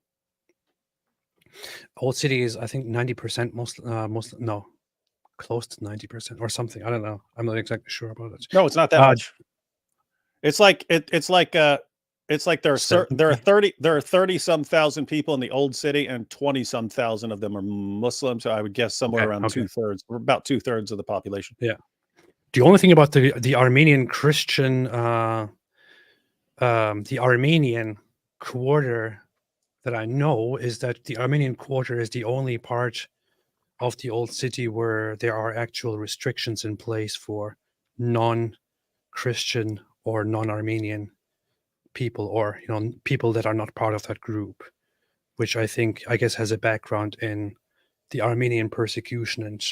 Old city is, I think, 90% Muslim. No, close to 90% or something. I don't know. I'm not exactly sure about it. No, it's not that much. It's like there are 30 some thousand people in the old city, and 20 some thousand of them are Muslims. So I would guess somewhere around 2/3, or about 2/3 of the population. Yeah. The only thing about the Armenian Christian, the Armenian quarter that I know is that the Armenian quarter is the only part of the old city where there are actual restrictions in place for non-Christian or non-Armenian people, or people that are not part of that group, which I guess has a background in the Armenian persecution and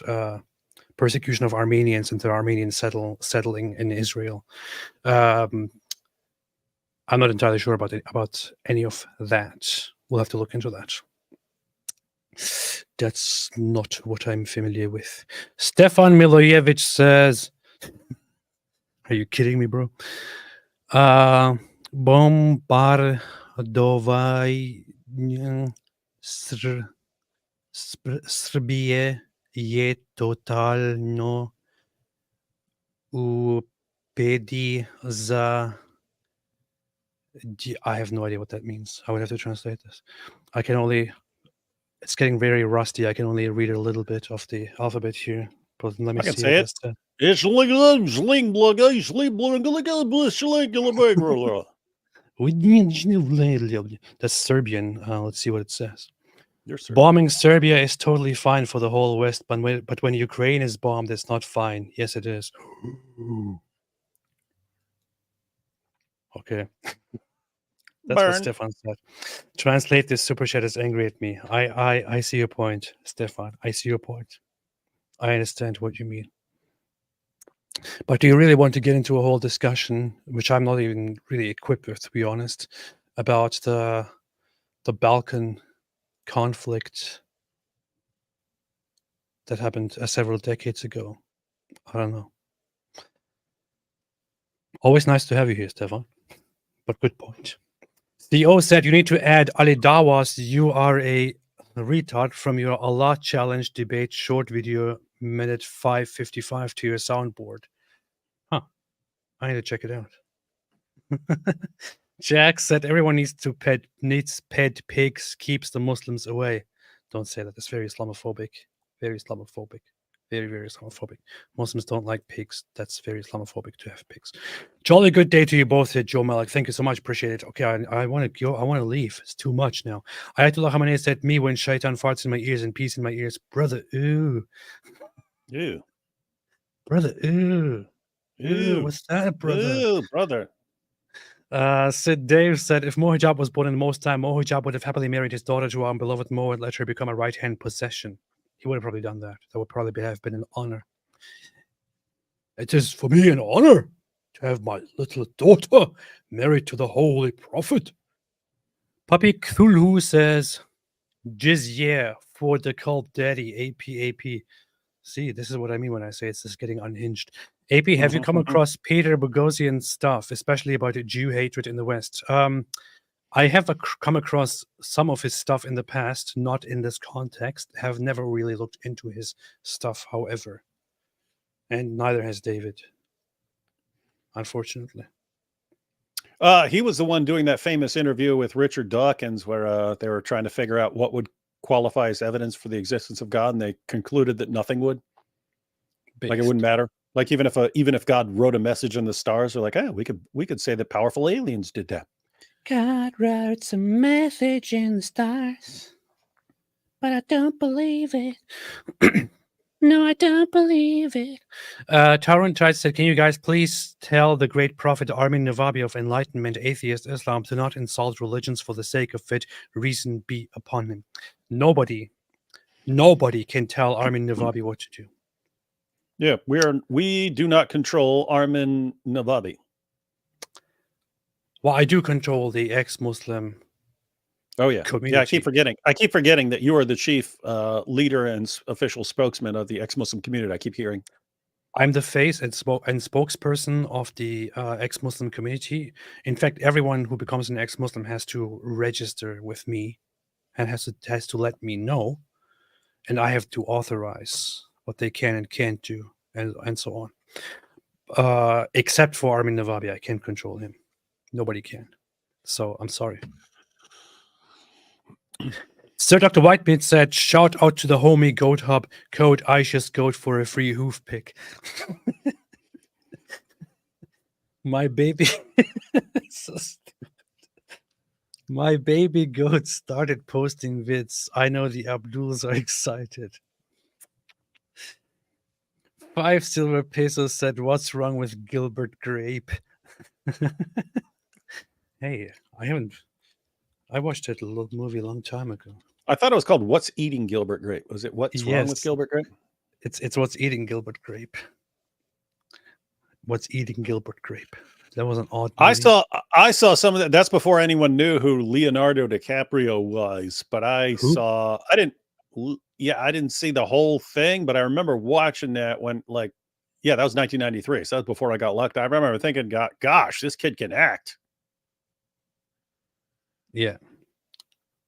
persecution of Armenians and the Armenians settling in Israel. I'm not entirely sure about any of that. We'll have to look into that. That's not what I'm familiar with. Stefan Milojevic says, are you kidding me, bro? Bombardovai Srbije je totalno upedi za... I have no idea what that means. I would have to translate this. It's getting very rusty. I can only read a little bit of the alphabet here. But let me I can see say it. It's that's Serbian. Let's see what it says. Bombing Serbia is totally fine for the whole West, but when Ukraine is bombed, it's not fine. Yes, it is. Okay. That's what Stefan said. Translate this super chat is angry at me. I see your point, Stefan. I see your point. I understand what you mean. But do you really want to get into a whole discussion, which I'm not even really equipped with, to be honest, about the Balkan conflict that happened several decades ago? I don't know. Always nice to have you here, Stefan. But good point. Theo said you need to add Ali Dawas, you are a retard, from your Allah challenge debate short video, minute 5:55 to your soundboard. Huh. I need to check it out. Jack said everyone needs pet pigs, keeps the Muslims away. Don't say that. It's very Islamophobic. Very Islamophobic. Very, very Islamophobic. Muslims don't like pigs. That's very Islamophobic to have pigs. Jolly good day to you both, said Joe Malik. Thank you so much. Appreciate it. Okay, I want to go. I want to leave. It's too much now. Ayatollah Khamenei said, me when shaitan farts in my ears and peace in my ears. Brother, ooh. Ew. Brother, ooh. Ooh, what's that, brother? Ew, brother. Sid Dave said, if Mohijab was born in Mo's time, Mohijab would have happily married his daughter to our beloved Mo and let her become a right-hand possession. He would have probably done that. That would probably have been an honor. It is for me an honor to have my little daughter married to the Holy Prophet. Papi Cthulhu says, jizya for the cult daddy, AP. See, this is what I mean when I say it's just getting unhinged. AP, have you come across Peter Boghossian's stuff, especially about Jew hatred in the West? I have come across some of his stuff in the past, not in this context. Have never really looked into his stuff, however. And neither has David, unfortunately. He was the one doing that famous interview with Richard Dawkins where they were trying to figure out what would qualify as evidence for the existence of God, and they concluded that nothing would. Like it wouldn't matter. Like even if God wrote a message in the stars, they're like, we could say that powerful aliens did that. God writes a message in the stars, but I don't believe it. No, I don't believe it. Tyrant said, can you guys please tell the great prophet Armin Navabi of enlightenment, atheist Islam, to not insult religions for the sake of it, reason be upon him. Nobody can tell Armin Navabi what to do. Yeah, we do not control Armin Navabi. Well, I do control the ex-Muslim. Oh yeah, community. Yeah. I keep forgetting that you are the chief leader and official spokesman of the ex-Muslim community. I keep hearing. I'm the face and spokesperson of the ex-Muslim community. In fact, everyone who becomes an ex-Muslim has to register with me, and has to let me know, and I have to authorize what they can and can't do, and so on. Except for Armin Navabi, I can't control him. Nobody can. So I'm sorry. Sir Dr. Whitebeard said, shout out to the homie Goat Hub, code Aisha's Goat for a free hoof pick. My baby. So stupid. My baby goat started posting vids. I know the Abduls are excited. 5 silver pesos said, what's wrong with Gilbert Grape? Hey, I watched that movie a long time ago. I thought it was called What's Eating Gilbert Grape. Was it What's Wrong with Yes. Gilbert Grape? It's What's Eating Gilbert Grape. What's Eating Gilbert Grape. That was an odd movie. I saw some of that. That's before anyone knew who Leonardo DiCaprio was, but I didn't see the whole thing, but I remember watching that when that was 1993. So that was before I got locked. I remember thinking, gosh, this kid can act. Yeah.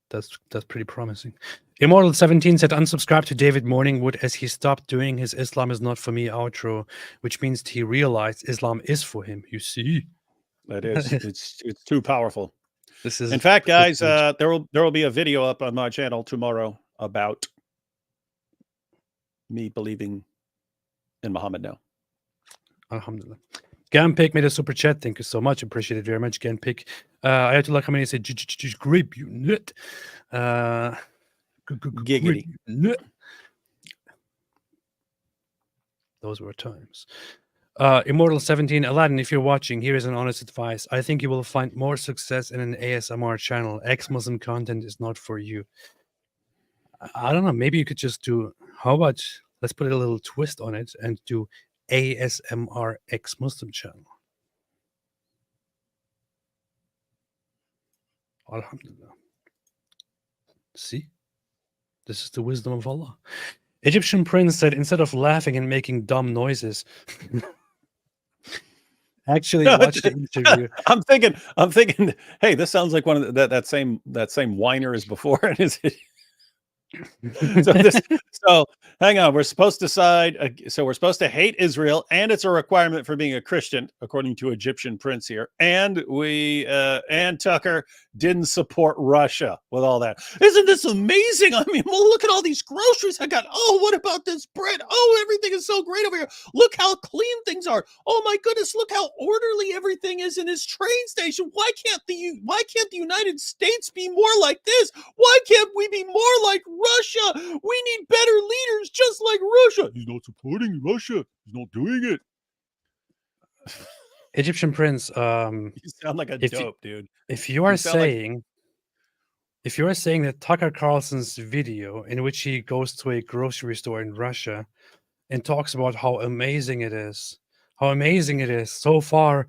That's pretty promising. Immortal 17 said, unsubscribe to David Morningwood as he stopped doing his Islam is not for me outro, which means he realized Islam is for him. You see? That is. it's too powerful. This is, in fact, guys, there will be a video up on my channel tomorrow about me believing in Muhammad now. Alhamdulillah. Gampik made a super chat. Thank you so much. Appreciate it very much, Gampik. Ayatollah Khamenei said, grape you nut. Giggity. Nut. Those were times. Immortal 17, Aladdin, if you're watching, here is an honest advice. I think you will find more success in an ASMR channel. Ex-Muslim content is not for you. I don't know. Maybe you could just do, how about, let's put a little twist on it and do ASMR ex-Muslim channel. Alhamdulillah. See? This is the wisdom of Allah. Egyptian prince said, instead of laughing and making dumb noises, actually watch the interview. I'm thinking, hey, this sounds like one of that same whiner as before. And is it? So hang on, we're supposed to decide. So we're supposed to hate Israel, and it's a requirement for being a Christian, according to Egyptian prince here. And and Tucker didn't support Russia with all that. Isn't this amazing? I mean, well, look at all these groceries I got. Oh, what about this bread? Oh, everything is so great over here. Look how clean things are. Oh my goodness, look how orderly everything is in this train station. Why can't the United States be more like this? Why can't we be more like Russia? We need better leaders just like Russia. He's not supporting Russia. He's not doing it. Egyptian prince, You sound like a dope, dude. If you are saying that Tucker Carlson's video in which he goes to a grocery store in Russia and talks about how amazing it is, so far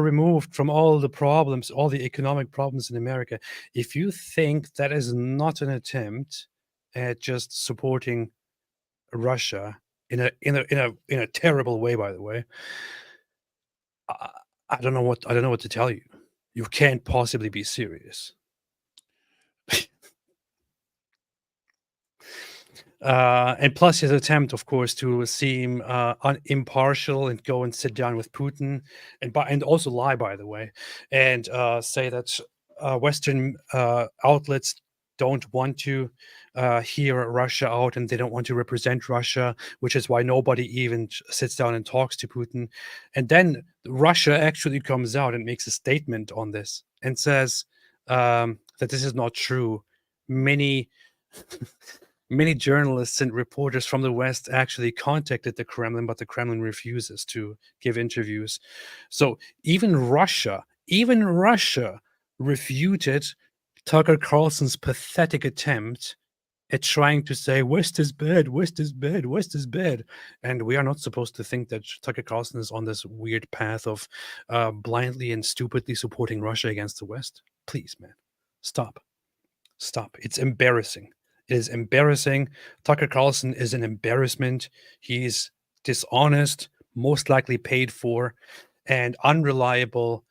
removed from all the problems, all the economic problems in America, if you think that is not an attempt at just supporting Russia in a terrible way, by the way, I don't know what to tell you. You can't possibly be serious. And plus his attempt, of course, to seem impartial and go and sit down with Putin and also lie, by the way, and say that Western outlets don't want to hear Russia out and they don't want to represent Russia, which is why nobody even sits down and talks to Putin. And then Russia actually comes out and makes a statement on this and says that this is not true. Many journalists and reporters from the West actually contacted the Kremlin, but the Kremlin refuses to give interviews. So even Russia refuted Tucker Carlson's pathetic attempt at trying to say West is bad, West is bad, West is bad. And we are not supposed to think that Tucker Carlson is on this weird path of blindly and stupidly supporting Russia against the West. Please, man, stop. It's embarrassing. It is embarrassing. Tucker Carlson is an embarrassment. He's dishonest, most likely paid for, and unreliable,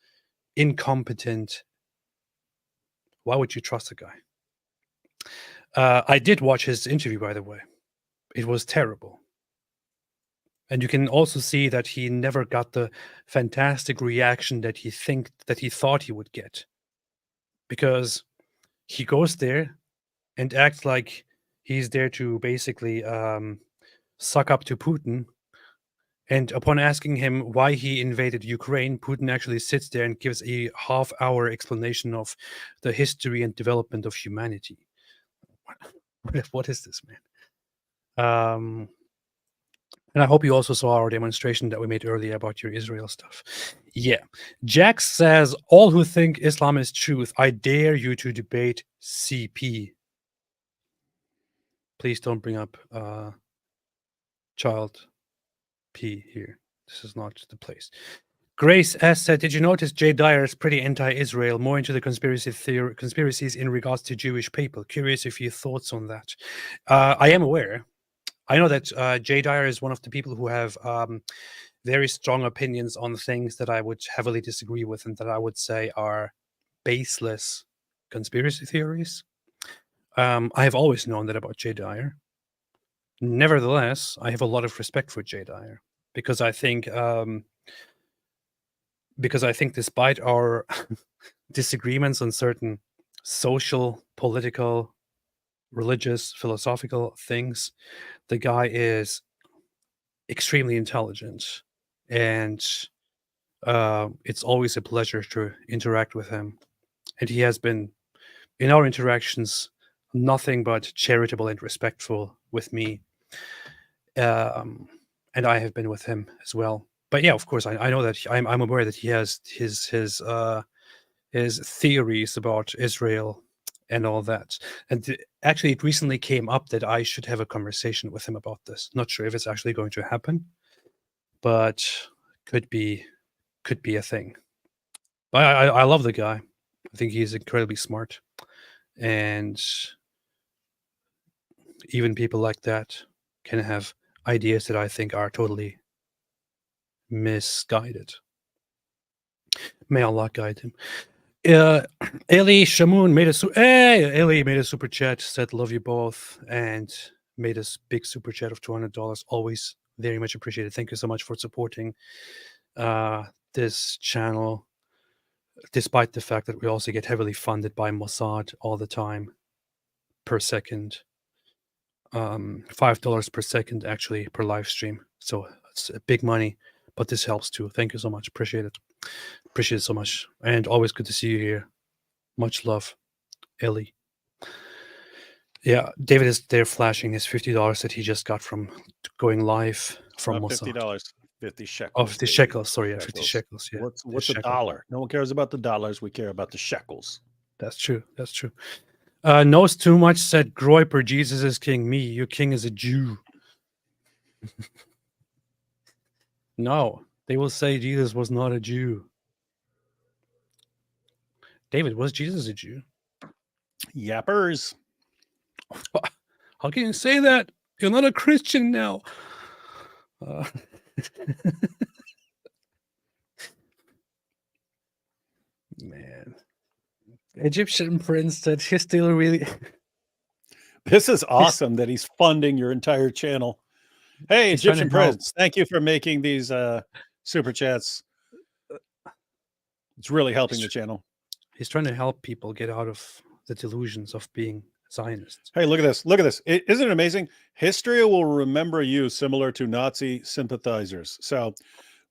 incompetent. Why would you trust a guy? I did watch his interview, by the way. It was terrible. And you can also see that he never got the fantastic reaction that he thought he would get, because he goes there and acts like he's there to basically suck up to Putin. And upon asking him why he invaded Ukraine, Putin actually sits there and gives a half-hour explanation of the history and development of humanity. What is this, man? And I hope you also saw our demonstration that we made earlier about your Israel stuff. Yeah. Jax says, all who think Islam is truth, I dare you to debate CP. Please don't bring up child P here. This is not the place. Grace S said, did you notice Jay Dyer is pretty anti-Israel, more into the conspiracies in regards to Jewish people? Curious if you thoughts on that. I am aware. I know that Jay Dyer is one of the people who have very strong opinions on things that I would heavily disagree with and that I would say are baseless conspiracy theories. I have always known that about Jay Dyer. Nevertheless, I have a lot of respect for Jay Dyer because I think despite our disagreements on certain social, political, religious, philosophical things, the guy is extremely intelligent, and it's always a pleasure to interact with him. And he has been, in our interactions, nothing but charitable and respectful with me. And I have been with him as well. But yeah, of course, I know that I'm aware that he has his theories about Israel and all that. And actually, it recently came up that I should have a conversation with him about this. Not sure if it's actually going to happen, but could be a thing. But I love the guy. I think he's incredibly smart, and even people like that can have ideas that I think are totally misguided. May Allah guide him. Eli Shamoon made Eli made a super chat, said love you both, and made a big super chat of $200. Always very much appreciated. Thank you so much for supporting this channel, despite the fact that we also get heavily funded by Mossad all the time per second. $5 per second actually per live stream. So it's big money, but this helps too. Thank you so much. Appreciate it. Appreciate it so much. And always good to see you here. Much love, Ellie. Yeah, David is there flashing his $50 that he just got from going live from Mossad. $50, 50 shekels. Oh, 50 shekels. Sorry, yeah, 50 shekels. Yeah. What's a dollar? No one cares about the dollars. We care about the shekels. That's true. That's true. Knows too much said Groiper, Jesus is king. Me, your king is a Jew. No, they will say Jesus was not a Jew. David, was Jesus a Jew? Yappers. How can you say that? You're not a Christian now. Man. Egyptian prince that he's still really... This is awesome that he's funding your entire channel. Hey, Egyptian prince, thank you for making these super chats. It's really helping the channel. He's trying to help people get out of the delusions of being Zionists. Hey, look at this. Look at this. Isn't it amazing? History will remember you similar to Nazi sympathizers. So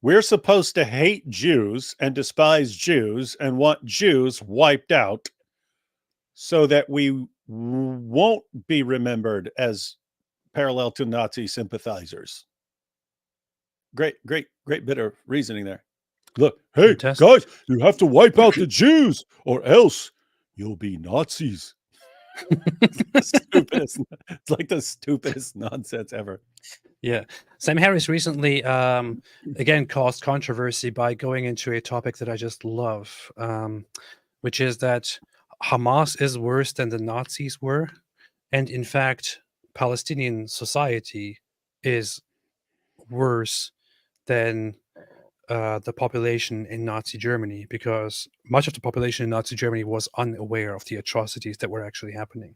we're supposed to hate Jews and despise Jews and want Jews wiped out so that we won't be remembered as parallel to Nazi sympathizers. Great bit of reasoning there. Look, hey, guys, you have to wipe out the Jews or else you'll be Nazis. It's like the stupidest nonsense ever. Yeah. Sam Harris recently, again, caused controversy by going into a topic that I just love, which is that Hamas is worse than the Nazis were. And in fact, Palestinian society is worse than the population in Nazi Germany, because much of the population in Nazi Germany was unaware of the atrocities that were actually happening.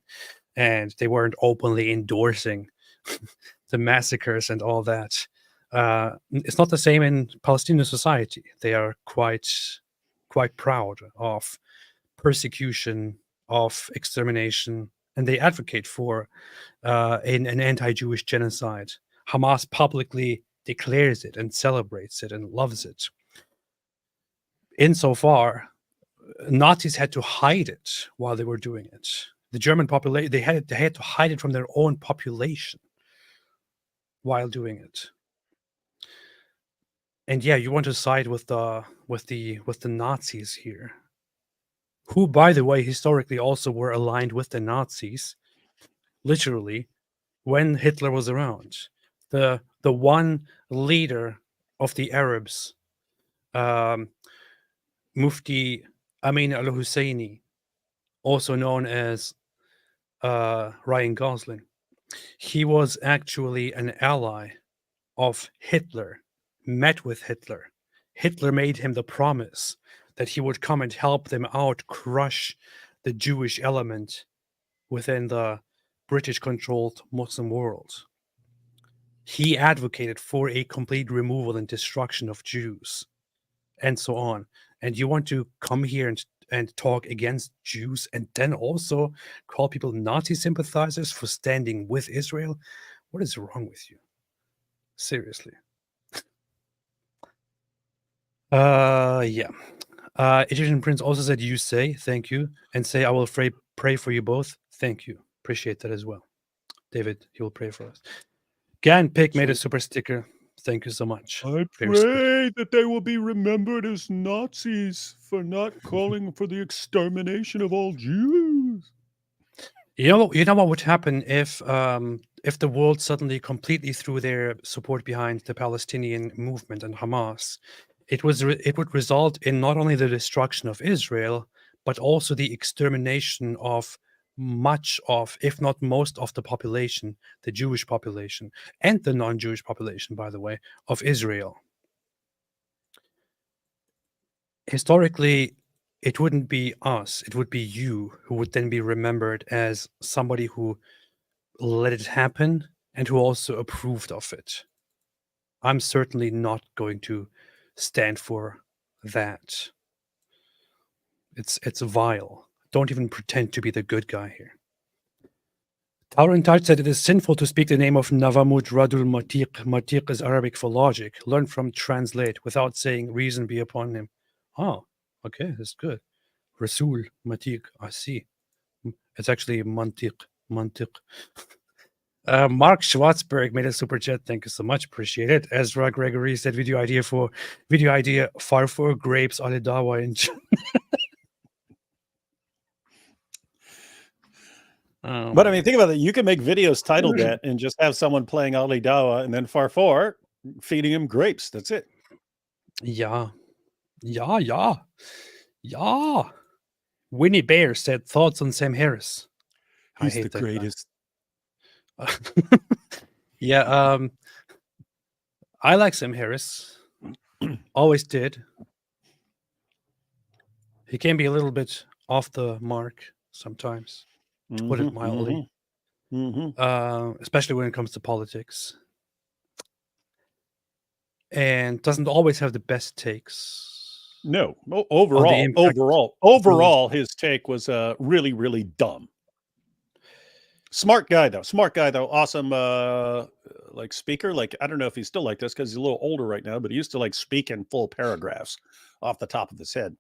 And they weren't openly endorsing the massacres and all that. It's not the same in Palestinian society. They are quite proud of persecution, of extermination, and they advocate for an anti-Jewish genocide. Hamas publicly declares it and celebrates it and loves it. Insofar, Nazis had to hide it while they were doing it. The German population, they had to hide it from their own population while doing it. And yeah, you want to side with the Nazis here, who, by the way, historically also were aligned with the Nazis, literally, when Hitler was around. The one leader of the Arabs, Mufti Amin al-Husseini, also known as Ryan Gosling, he was actually an ally of Hitler, met with Hitler. Hitler made him the promise that he would come and help them out, crush the Jewish element within the British-controlled Muslim world. He advocated for a complete removal and destruction of Jews, and so on. And you want to come here and talk against Jews and then also call people Nazi sympathizers for standing with Israel? What is wrong with you? Seriously. Yeah. Egyptian Prince also said, you say, thank you, and say, I will pray for you both. Thank you. Appreciate that as well. David, he will pray for us. Gan Pick made a super sticker. Thank you so much. I Very sweet. pray that they will be remembered as Nazis for not calling for the extermination of all Jews. You know what would happen if the world suddenly completely threw their support behind the Palestinian movement and Hamas? It would result in not only the destruction of Israel, but also the extermination of much of, if not most of the population, the Jewish population, and the non-Jewish population, by the way, of Israel. Historically, it wouldn't be us, it would be you who would then be remembered as somebody who let it happen and who also approved of it. I'm certainly not going to stand for that. It's vile. Don't even pretend to be the good guy here. Taurin Taj said it is sinful to speak the name of Navamud Radul Matiq. Matiq is Arabic for logic. Learn from translate without saying reason be upon him. Oh, okay, that's good. Rasul Matiq, I see. It's actually Mantiq. Mark Schwarzberg made a super chat. Thank you so much. Appreciate it. Ezra Gregory said video idea Farfor grapes Alidawa in But I mean, think about it. You can make videos titled that and just have someone playing Ali Dawa and then Farfor feeding him grapes. That's it. Yeah. Winnie Bear said thoughts on Sam Harris. He's the greatest. Yeah, I like Sam Harris. Always did. He can be a little bit off the mark sometimes, to put it mildly. Especially when it comes to politics. And doesn't always have the best takes. No, overall, his take was really, really dumb. Smart guy though. Awesome, like speaker. Like I don't know if he's still like this because he's a little older right now, but he used to like speak in full paragraphs off the top of his head.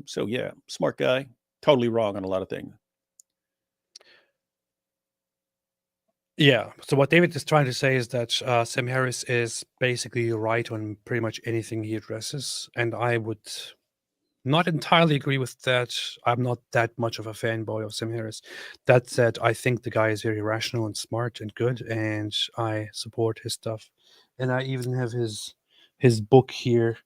So yeah, smart guy. Totally wrong on a lot of things. Yeah. So what David is trying to say is that Sam Harris is basically right on pretty much anything he addresses, and I would not entirely agree with that. I'm not that much of a fanboy of Sam Harris. That said, I think the guy is very rational and smart and good, and I support his stuff. And I even have his book here.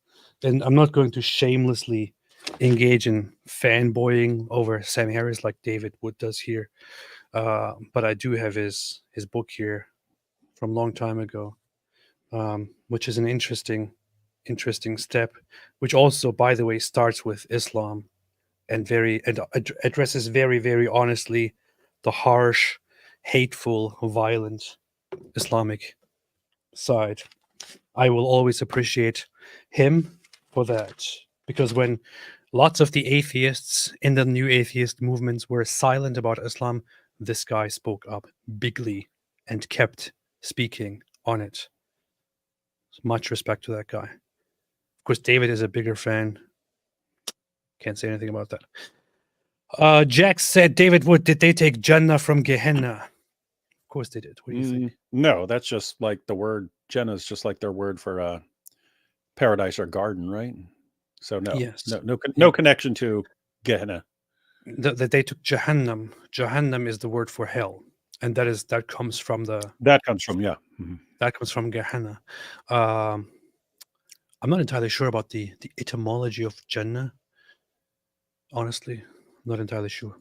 And I'm not going to shamelessly engage in fanboying over Sam Harris like David Wood does here. But I do have his book here from a long time ago, which is an interesting step, which also, by the way, starts with Islam and addresses very, very honestly the harsh, hateful, violent Islamic side I will always appreciate him for that. Because when lots of the atheists in the new atheist movements were silent about Islam, this guy spoke up bigly and kept speaking on it. Much respect to that guy. Of course, David is a bigger fan. Can't say anything about that. Jack said, David Wood, did they take Jannah from Gehenna? Of course they did. What do you think? No, that's just like the word Jannah is just like their word for paradise or garden, right? So no, Yes. no connection to Gehenna. That they took Jahannam. Jahannam is the word for hell, and that comes from that comes from Mhm. That comes from Gehenna. I'm not entirely sure about the etymology of Jannah. Honestly, not entirely sure.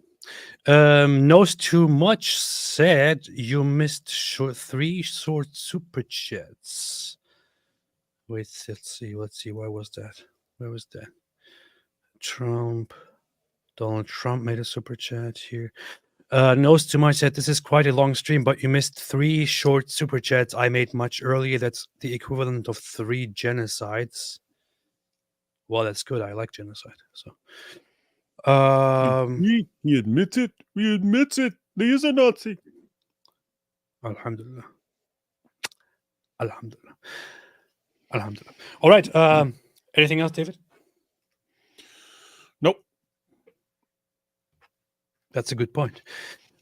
Knows too much said you missed 3 short super chats. Wait, let's see. Where was that? Donald Trump made a super chat here. Knows too much said this is quite a long stream, but you missed 3 short super chats I made much earlier. That's the equivalent of 3 genocides. Well, that's good. I like genocide. So, he admits it. He admits it. He is a Nazi. Alhamdulillah. Alhamdulillah. Alhamdulillah. All right. Anything else, David? Nope. That's a good point.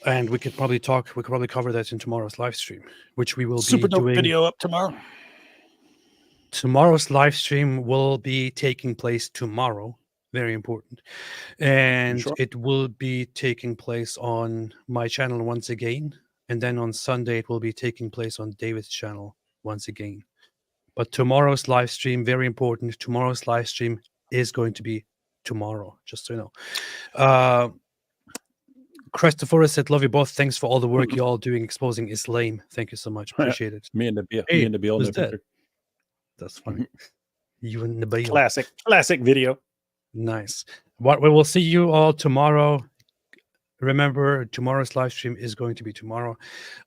And we could probably cover that in tomorrow's live stream, which we will Super be dope doing. video up tomorrow. Tomorrow's live stream will be taking place tomorrow. Very important. And it will be taking place on my channel once again. And then on Sunday, it will be taking place on David's channel once again. But tomorrow's live stream, very important. Tomorrow's live stream is going to be tomorrow, just so you know. Christopher said, love you both. Thanks for all the work you all doing exposing Islam. Thank you so much. Appreciate it. Me and Nabil. Hey, me and Nabil. who's that? That's funny. You and Nabil. Classic video. Nice. What we will see you all tomorrow. Remember, tomorrow's live stream is going to be tomorrow.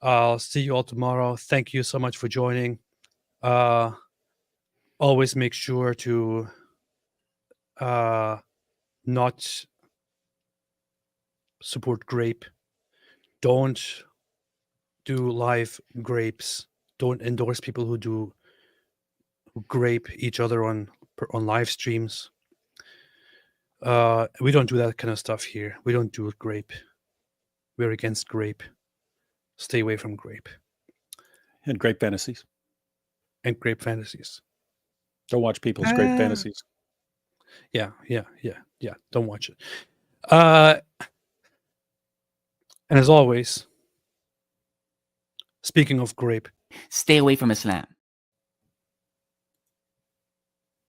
I'll see you all tomorrow. Thank you so much for joining. Always make sure to not support grape. Don't do live grapes. Don't endorse people who grape each other on live streams. We don't do that kind of stuff here. We don't do grape. We're against grape. Stay away from grape. And grape fantasies. And grape fantasies. Don't watch people's grape fantasies. Yeah. Don't watch it. And as always, speaking of grape, stay away from Islam.